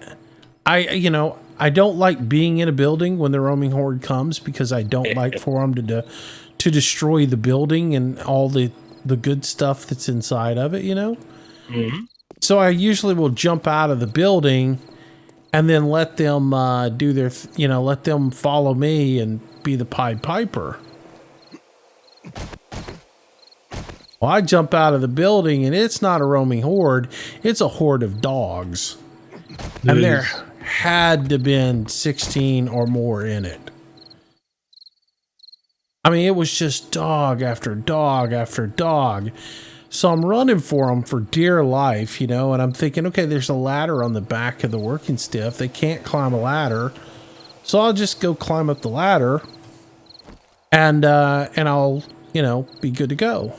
I don't like being in a building when the roaming horde comes, because I don't like for them to destroy the building and all the good stuff that's inside of it, you know? Mm-hmm. So I usually will jump out of the building and then let them do their, let them follow me and be the Pied Piper. Well, I jump out of the building and it's not a roaming horde. It's a horde of dogs. And there had to been 16 or more in it. I mean, it was just dog after dog after dog. So I'm running for them for dear life, and I'm thinking, okay, there's a ladder on the back of the working stiff. They can't climb a ladder. So I'll just go climb up the ladder and I'll, be good to go.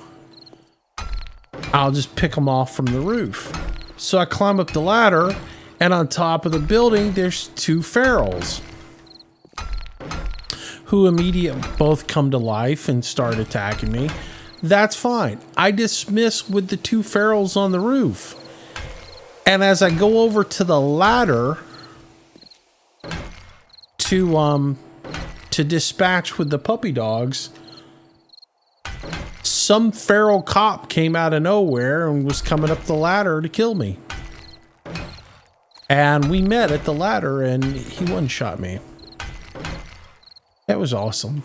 I'll just pick them off from the roof. So I climb up the ladder, and on top of the building, there's 2 ferals who immediately both come to life and start attacking me. That's fine. I dismiss with the 2 ferals on the roof. And as I go over to the ladder to dispatch with the puppy dogs, some feral cop came out of nowhere and was coming up the ladder to kill me. And we met at the ladder and he one-shot me. That was awesome.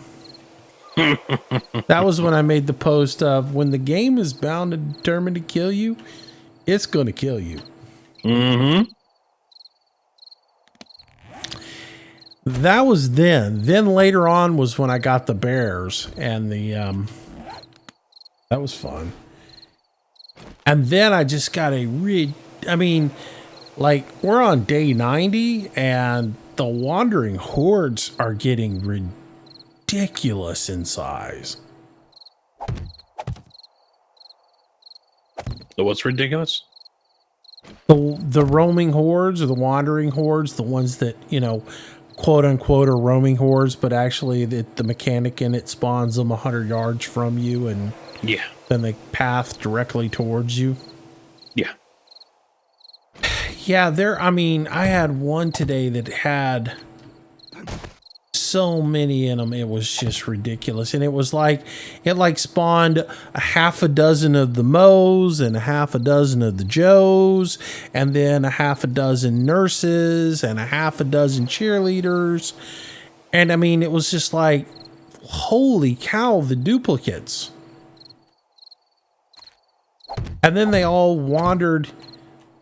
That was when I made the post of, when the game is bound and determined to kill you, it's going to kill you. Mm-hmm. That was then. Then later on was when I got the bears and the, that was fun. And then I just got a I mean, like, we're on day 90 and the wandering hordes are getting ridiculous in size. So what's ridiculous? The roaming hordes or the wandering hordes, the ones that, you know, quote unquote are roaming hordes, but actually the mechanic in it spawns them 100 yards from you and Yeah. then they path directly towards you. Yeah. Yeah, I mean, I had one today that had so many in them. It was just ridiculous. And it was like, it like spawned a half a dozen of the Moes and a half a dozen of the Joes, and then a half a dozen nurses and a half a dozen cheerleaders. And I mean, it was just like, holy cow, the duplicates. And then they all wandered,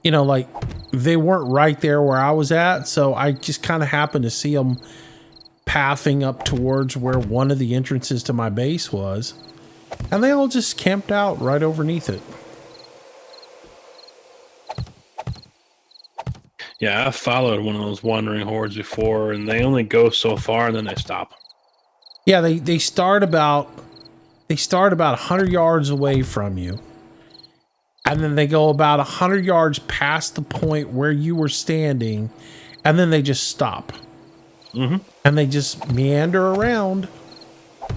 you know, like they weren't right there where I was at. So I just kind of happened to see them pathing up towards where one of the entrances to my base was. And they all just camped out right underneath it. Yeah, I followed one of those wandering hordes before, and they only go so far, and then they stop. Yeah, they start about 100 yards away from you. And then they go about 100 yards past the point where you were standing, and then they just stop. Mm-hmm. And they just meander around. Oh,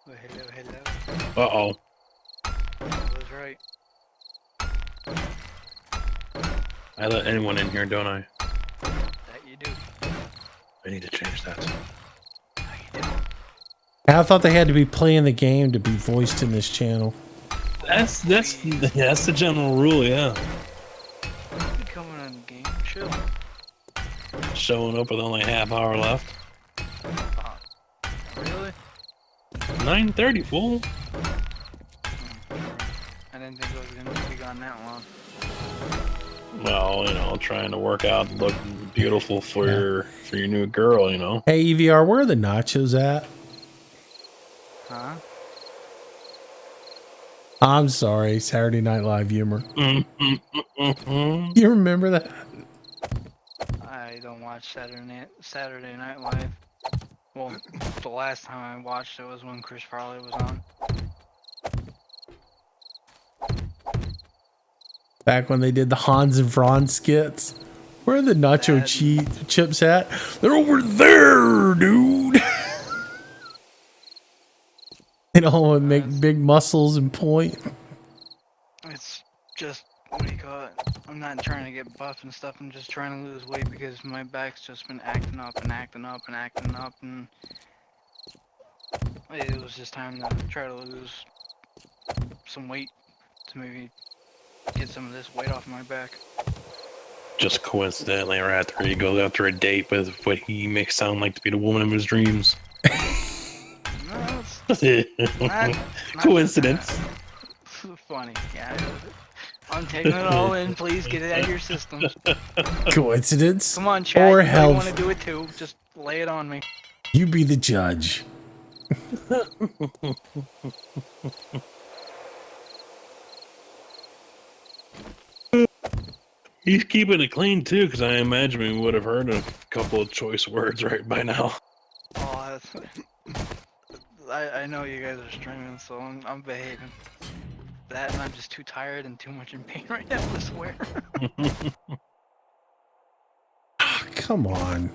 hello, hello. Uh-oh. I was right. I let anyone in here, don't I? That you do. I need to change that. No, you do. I thought they had to be playing the game to be voiced in this channel. That's the general rule, yeah. You coming on the game show? Showing up with only half hour left. Really? 9:30, fool. I didn't think I was gonna be gone that long. Well, you know, trying to work out and look beautiful for your new girl, you know. Hey, EVR, where are the nachos at? Huh? I'm sorry, Saturday Night Live humor. Mm-hmm. You remember that? I don't watch Saturday Night Live. Well, the last time I watched it was when Chris Farley was on. Back when they did the Hans and Franz skits. Where are the nacho chips at? They're over there, dude. They don't make big muscles and point. It's just, what do you call it? I'm not trying to get buff and stuff. I'm just trying to lose weight because my back's just been acting up and acting up and acting up, and it was just time to try to lose some weight to maybe get some of this weight off my back. Just coincidentally, right after he goes after a date with what he makes sound like to be the woman of his dreams. No, it's not Coincidence. funny. Yeah, I'm taking it all in. Please get it out of your systems. Coincidence? Come on, chat. Or You health? want to do it too? Just lay it on me. You be the judge. He's keeping it clean too, because I imagine we would have heard a couple of choice words right by now. Oh, I know you guys are streaming, so I'm behaving. That, and I'm just too tired and too much in pain right now to swear. Oh, come on.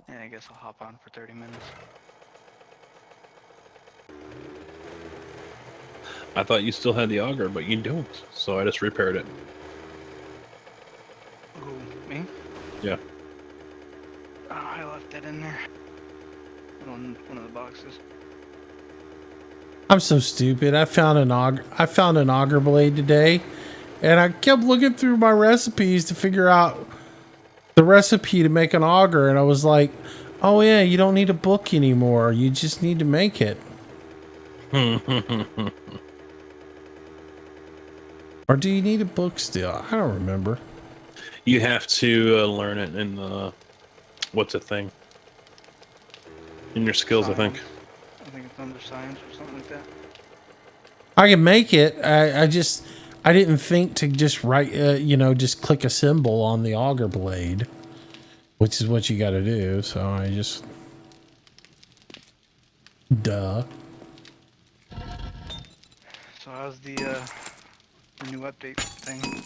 And I guess I'll hop on for 30 minutes. I thought you still had the auger, but you don't. So I just repaired it. Who, me? Yeah. Oh, I left that in there. On one of the boxes. I'm so stupid. I found an auger blade today, and I kept looking through my recipes to figure out the recipe to make an auger, and I was like, oh yeah, you don't need a book anymore. You just need to make it. Or do you need a book still? I don't remember. You have to learn it in the what's a thing in your skills, Science. I think. I think it's under science or something like that. I can make it. I didn't think to just write, just click a symbol on the auger blade, which is what you got to do. So I just, duh. So how's the new update thing?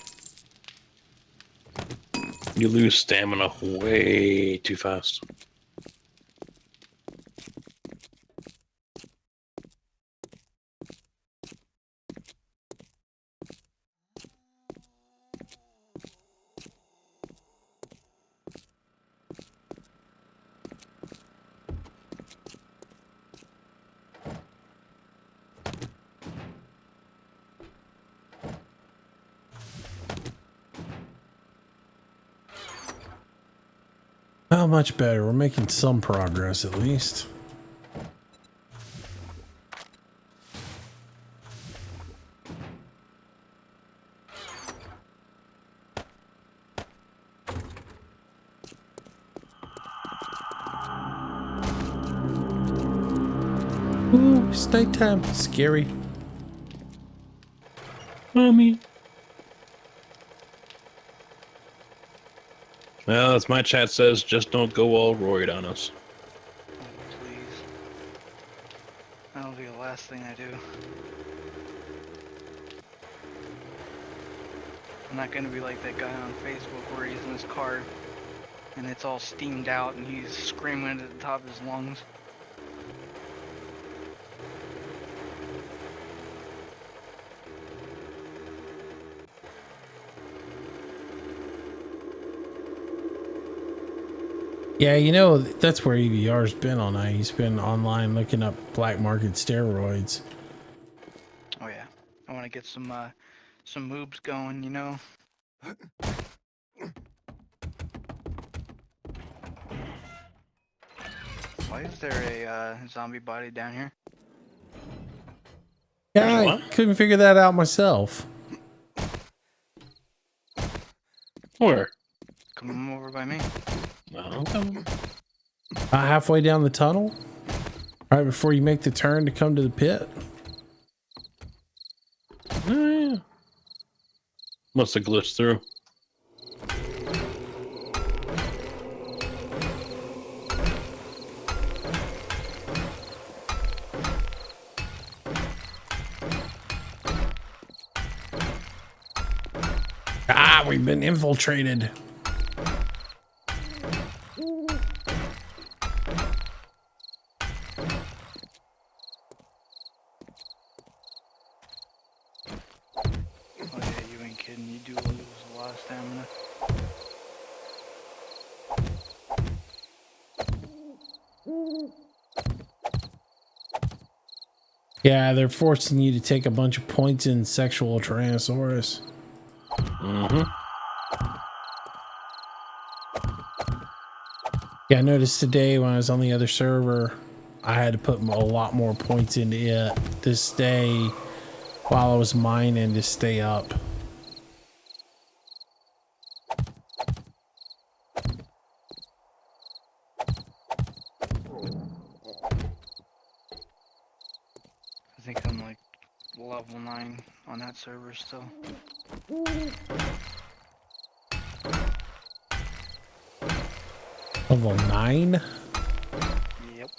You lose stamina way too fast. How much better? We're making some progress at least. Ooh, it's nighttime. Scary. Mommy. Well, as my chat says, just don't go all roid on us. Oh, please. That'll be the last thing I do. I'm not gonna be like that guy on Facebook where he's in his car and it's all steamed out and he's screaming at the top of his lungs. Yeah, that's where EVR's been all night. He's been online looking up black market steroids. Oh yeah, I want to get some moves going, you know. Why is there a zombie body down here? Yeah, I What? couldn't figure that out myself. Where? Come over by me. No. Halfway down the tunnel, right before you make the turn to come to the pit. Oh, yeah. Must have glitched through. Ah, we've been infiltrated. Oh yeah, you ain't kidding. You do lose a lot of stamina. Yeah, they're forcing you to take a bunch of points in sexual Tyrannosaurus. Mm-hmm. Yeah, I noticed today when I was on the other server, I had to put a lot more points into it this day while I was mining to stay up. I think I'm like level 9 on that server still. Level 9? Yep.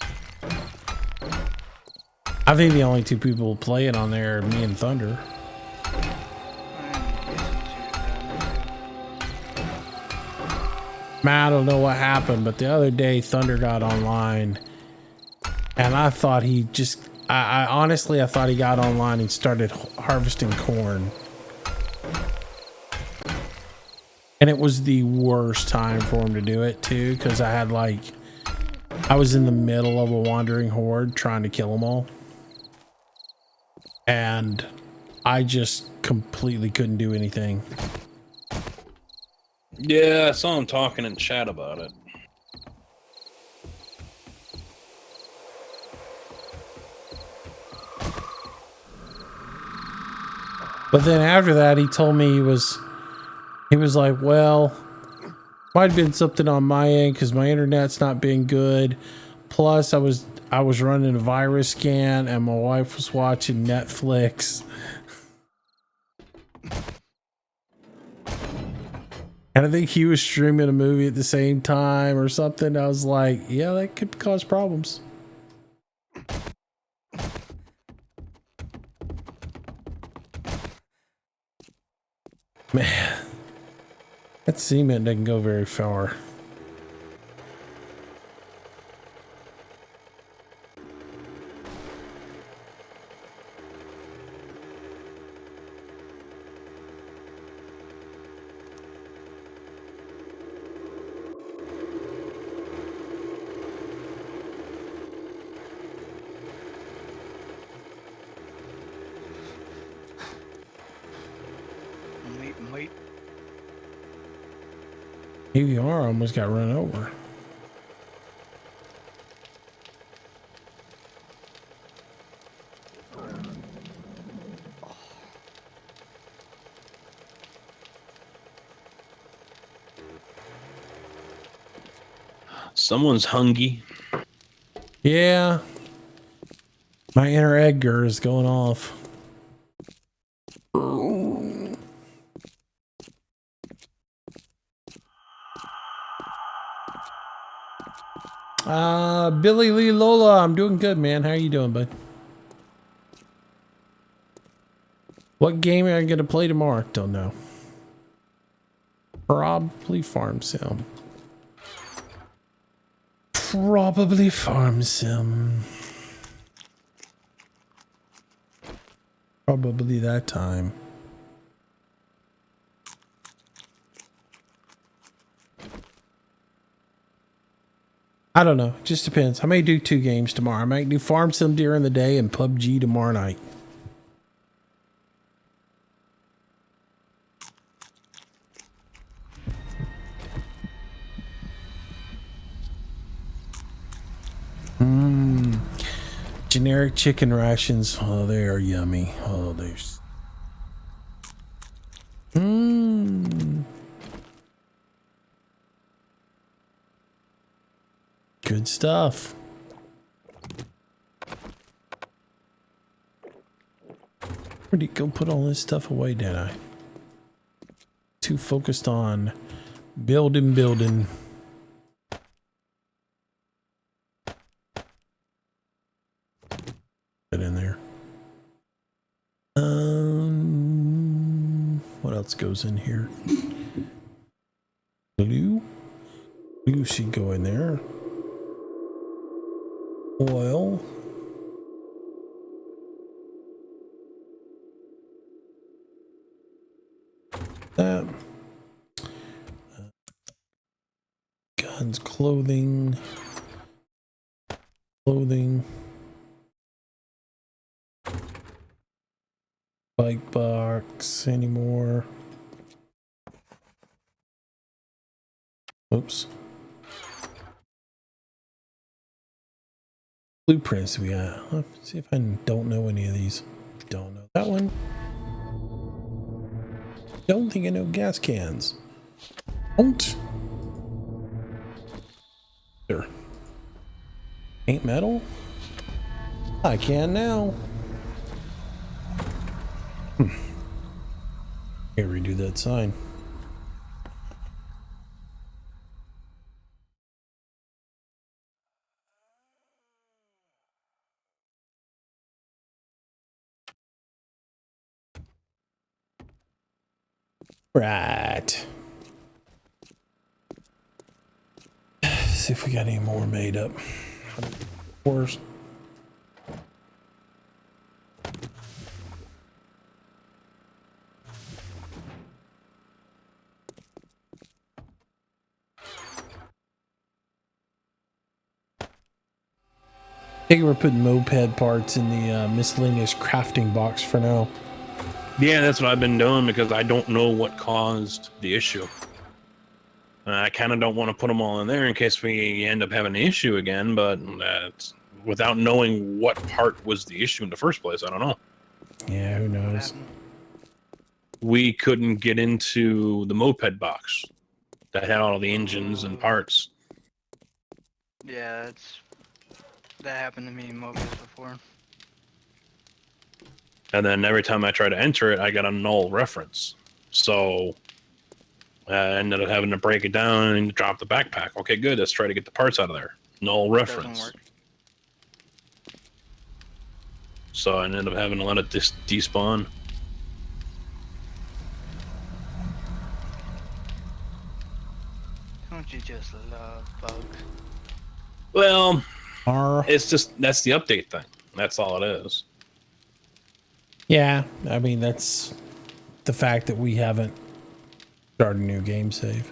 I think the only two people playing on there are me and Thunder. Man, I don't know what happened, but the other day Thunder got online and I thought he just I honestly, I thought he got online and started harvesting corn. And it was the worst time for him to do it too, because I had like, I was in the middle of a wandering horde trying to kill them all. And I just completely couldn't do anything. Yeah, I saw him talking in chat about it. But then after that, he told me he was like, well, might have been something on my end because my internet's not being good. Plus, I was running a virus scan and my wife was watching Netflix. And I think he was streaming a movie at the same time or something. I was like, yeah, that could cause problems. Man, that cement doesn't go very far. Wait. PVR almost got run over. Someone's hungry. Yeah. My inner Edgar is going off. Billy Lee Lola, I'm doing good, man. How are you doing, bud? What game are you going to play tomorrow? Don't know. Probably Farm Sim. Probably Farm Sim. Probably that time. I don't know. Just depends. I may do 2 games tomorrow. I might do Farm Sim during the day and PUBG tomorrow night. Generic chicken rations. Oh, they are yummy. Oh, there's. Good stuff. Where'd he go put all this stuff away, did I? Too focused on building. Get in there. What else goes in here? Glue should go in there. Oil. That. Guns, clothing. Bike box anymore. Oops. Blueprints we got. Let's see if I don't know any of these. Don't know that one. Don't think I know gas cans. Don't. There. Paint metal? I can now. Here, redo that sign. Right. See if we got any more made up. Worst. think we're putting moped parts in the miscellaneous crafting box for now. Yeah, that's what I've been doing because I don't know what caused the issue. I kind of don't want to put them all in there in case we end up having an issue again, but without knowing what part was the issue in the first place, I don't know. Yeah, who What knows? happened? We couldn't get into the moped box that had all the engines and parts. Yeah, that happened to me in Mobius before. And then every time I try to enter it, I got a null reference. So I ended up having to break it down and drop the backpack. Okay, good. Let's try to get the parts out of there. Null reference. Doesn't work. So I ended up having to let it despawn. Don't you just love bugs? Well, Or it's just that's the update thing. That's all it is. yeah, I mean that's the fact that we haven't started a new game save.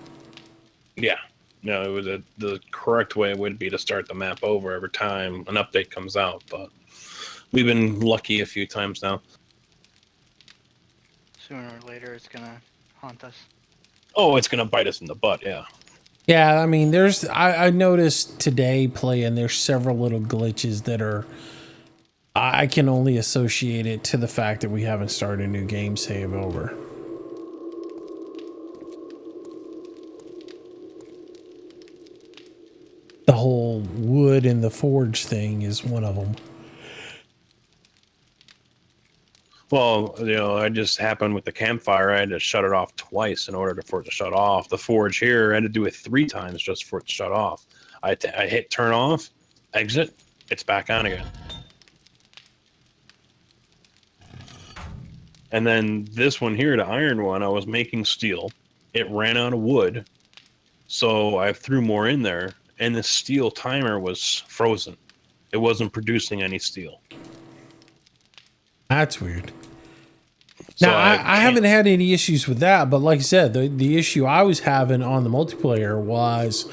Yeah. No, it was the correct way would be to start the map over every time an update comes out, but we've been lucky a few times now. Sooner or later, it's gonna haunt us. Oh, it's gonna bite us in the butt, yeah. Yeah, I mean, I noticed today playing, there's several little glitches that are, I can only associate it to the fact that we haven't started a new game save over. The whole wood in the forge thing is one of them. Well, it just happened with the campfire. I had to shut it off twice in order for it to shut off. The forge here, I had to do it 3 times just for it to shut off. I hit turn off, exit, it's back on again. And then this one here, the iron one, I was making steel. It ran out of wood, so I threw more in there, and the steel timer was frozen. It wasn't producing any steel. That's weird. So Now, I haven't had any issues with that, but like I said, the issue I was having on the multiplayer was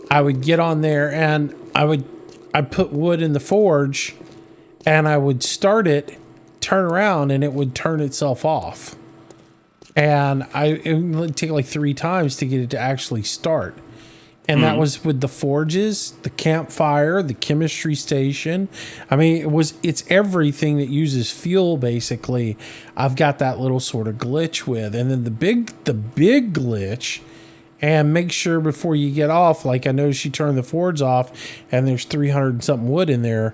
I would get on there and I'd put wood in the forge and I would start it, turn around, and it would turn itself off. And it would take like 3 times to get it to actually start. And that was with the forges, the campfire, the chemistry station. I mean, it's everything that uses fuel, basically. I've got that little sort of glitch with. And then the big glitch, and make sure before you get off, like I noticed you turn the forge off and there's 300 and something wood in there.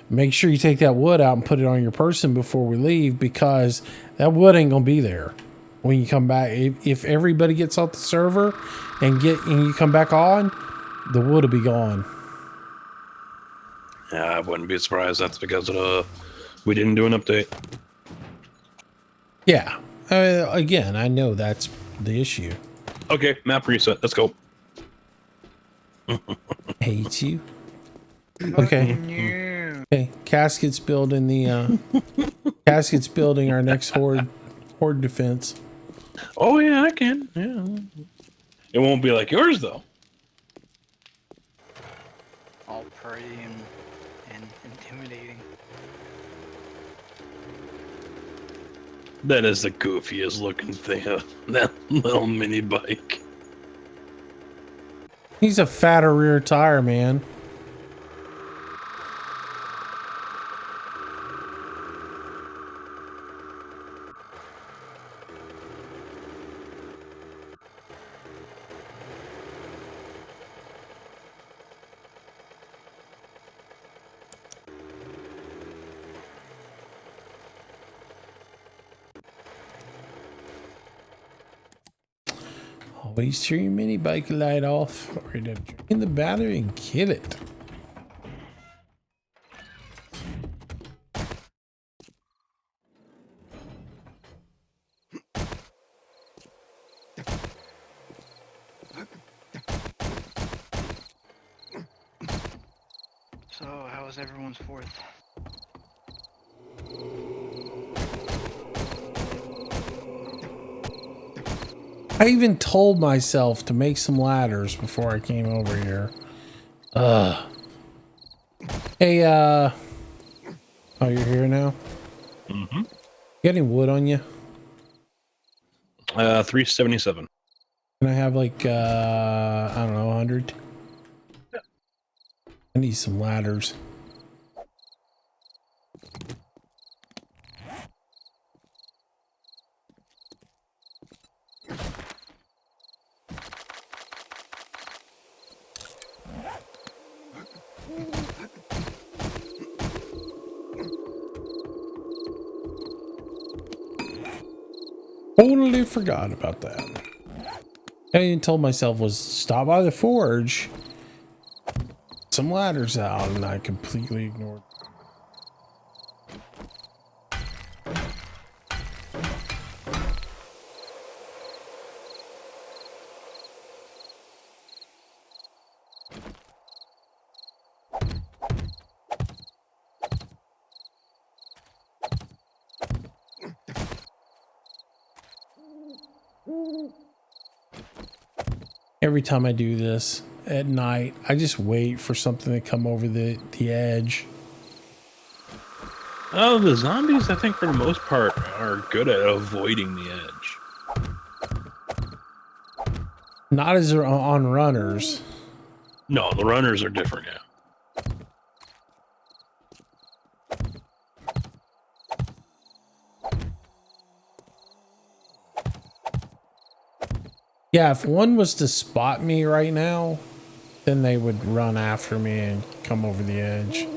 Make sure you take that wood out and put it on your person before we leave, because that wood ain't gonna be there when you come back. If everybody gets off the server and you come back on, the wood will be gone. Yeah, I wouldn't be surprised. That's because we didn't do an update. Yeah. Again, I know that's the issue. Okay, map reset. Let's go. Hate you. Okay. Yeah. Okay. Casket's building Casket's building our next horde defense. Oh yeah, I can. Yeah. It won't be like yours though. All pretty and intimidating. That is the goofiest looking thing. That little mini bike. He's a fatter rear tire, man. Always turn your mini bike light off, or it'll drain the battery and kill it. So, how was everyone's 4th? I even told myself to make some ladders before I came over here. Hey, oh, you're here now? Mm-hmm. You got any wood on you? 377. Can I have like, I don't know, 100? I need some ladders. Totally forgot about that. I told myself was stop by the forge, some ladders out, and I completely ignored. Every time I do this at night, I just wait for something to come over the edge. Oh, the zombies, I think for the most part, are good at avoiding the edge. Not as they're on runners. No, the runners are different, yeah. Yeah, if one was to spot me right now, then they would run after me and come over the edge.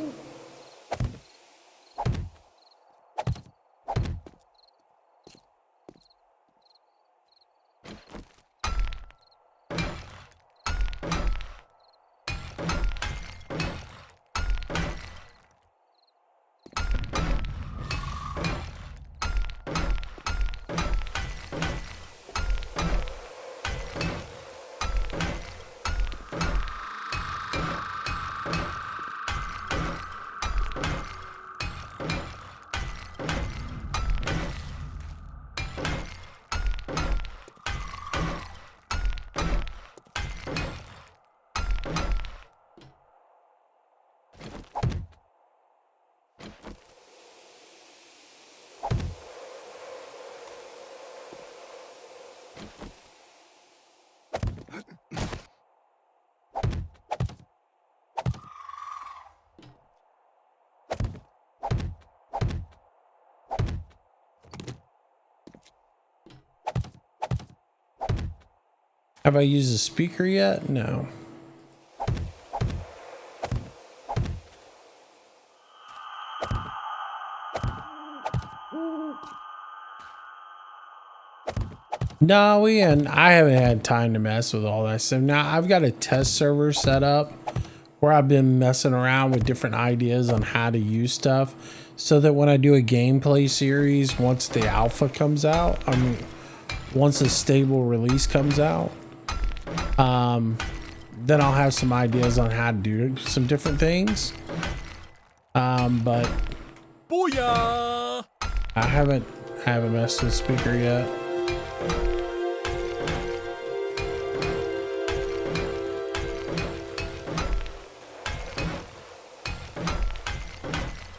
Have I used a speaker yet? No. No, I haven't had time to mess with all that stuff. Now I've got a test server set up where I've been messing around with different ideas on how to use stuff so that when I do a gameplay series, once the alpha comes out, I mean, once a stable release comes out, then I'll have some ideas on how to do some different things. But Booyah! I haven't messed with speaker yet.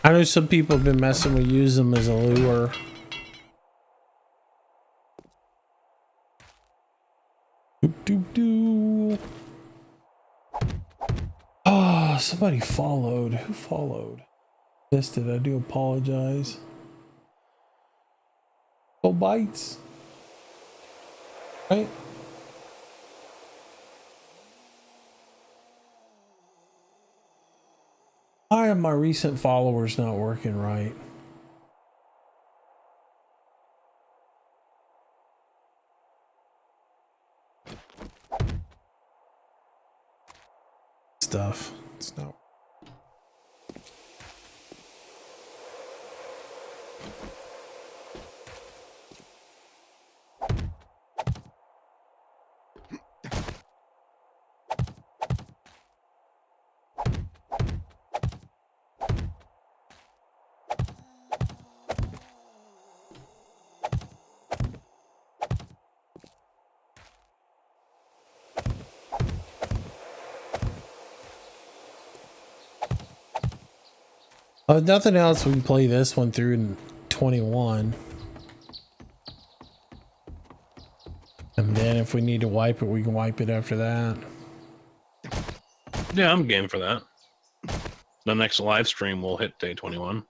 I know some people have been messing with use them as a lure. Doop, doop, doo. Oh, somebody followed. Who followed? Missed it. I do apologize. Go bites. Right? Why are my recent followers not working right? Stuff. It's not. If nothing else, we can play this one through in 21. And then if we need to wipe it, we can wipe it after that. Yeah, I'm game for that. The next live stream will hit day 21.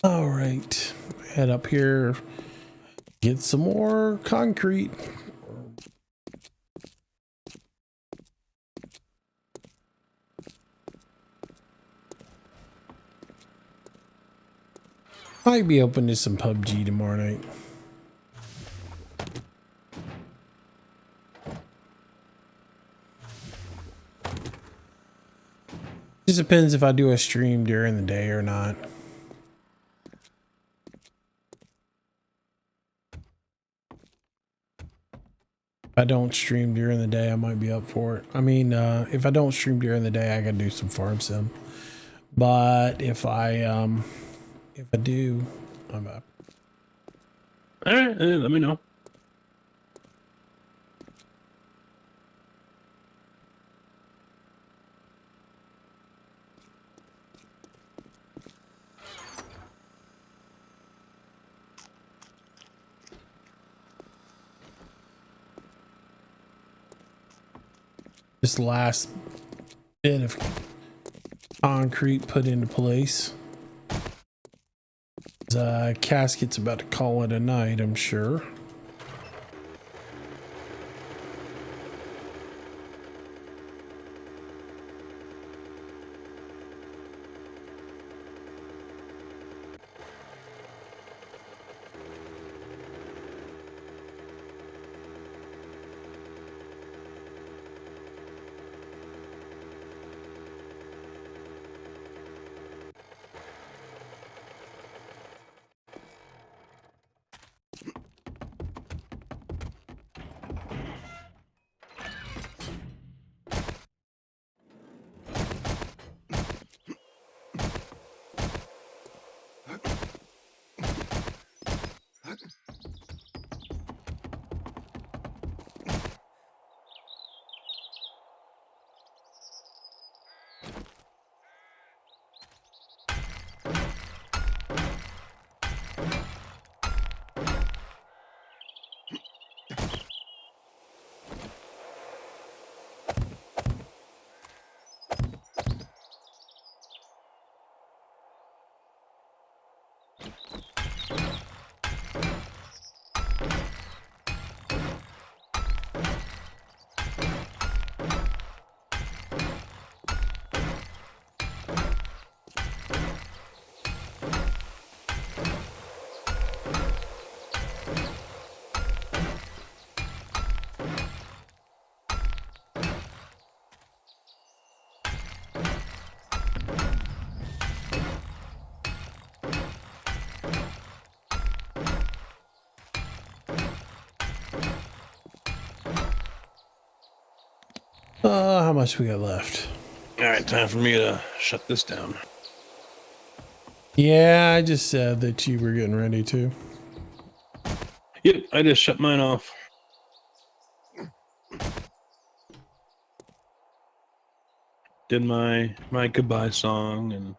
All right, head up here, get some more concrete. Might be open to some PUBG tomorrow night. Just depends if I do a stream during the day or not. If I don't stream during the day, I might be up for it. I mean, if I don't stream during the day, I gotta do some farm sim. But if I do, I'm up. All right, let me know. This last bit of concrete put into place. Casket's about to call it a night, I'm sure. How much we got left? All right, time for me to shut this down. Yeah, I just said that you were getting ready to. Yep, I just shut mine off. Did my goodbye song and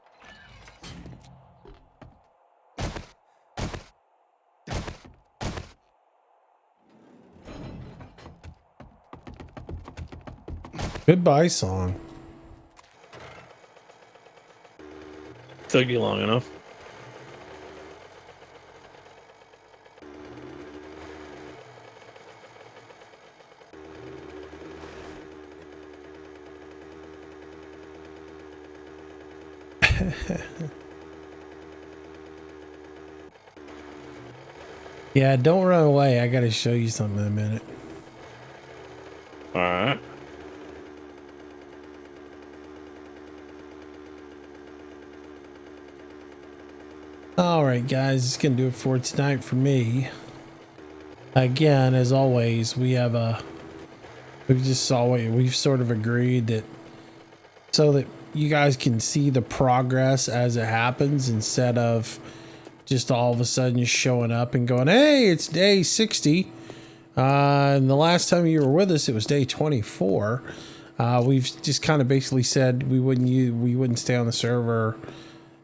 Goodbye song. Took you long enough. Yeah, don't run away. I gotta show you something in a minute. All right. All right, guys, it's gonna do it for tonight for me. Again, as always, we've sort of agreed that so that you guys can see the progress as it happens instead of just all of a sudden just showing up and going, hey, it's day 60. And the last time you were with us, it was day 24. We've just kind of basically said we wouldn't stay on the server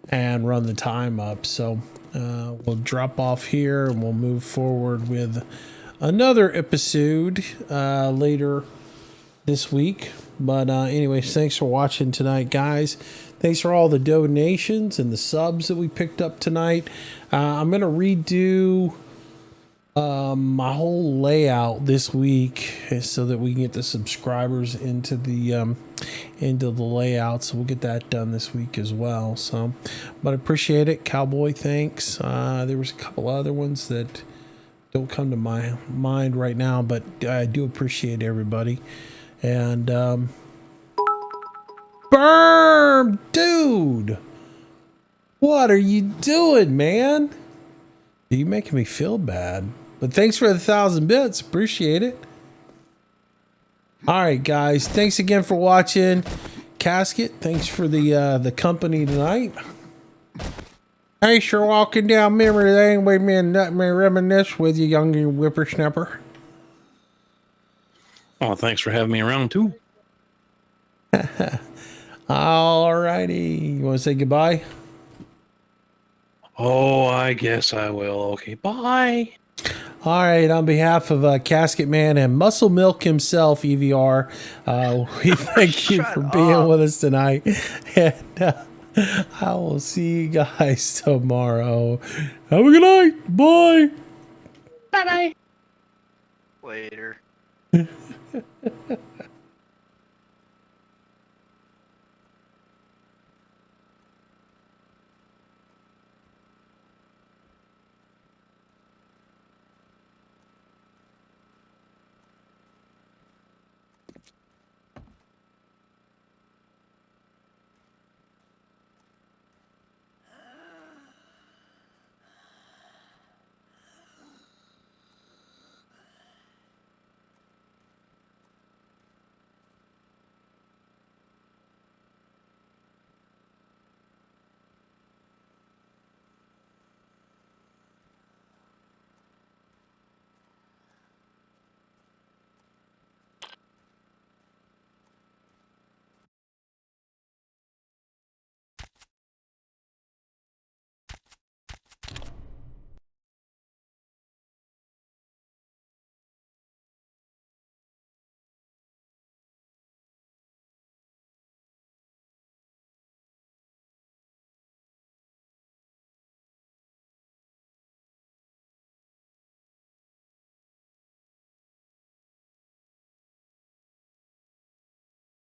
and run the time up. So we'll drop off here and we'll move forward with another episode later this week. But anyways, thanks for watching tonight, guys. Thanks for all the donations and the subs that we picked up tonight. I'm gonna redo my whole layout this week so that we can get the subscribers into the layout. So we'll get that done this week as well. So, but I appreciate it, Cowboy. Thanks. There was a couple other ones that don't come to my mind right now, but I do appreciate everybody. And Berm, dude, what are you doing, man? You're making me feel bad. But thanks for the 1,000 bits. Appreciate it. All right, guys. Thanks again for watching. Casket, thanks for the company tonight. Thanks for walking down memory lane with me and let me reminisce with you, young whippersnapper. Oh, thanks for having me around too. All righty. You want to say goodbye? Oh, I guess I will. Okay, bye. All right, on behalf of Casket Man and Muscle Milk himself, EVR, we thank you for being with us tonight. And I will see you guys tomorrow. Have a good night. Bye. Bye-bye. Later.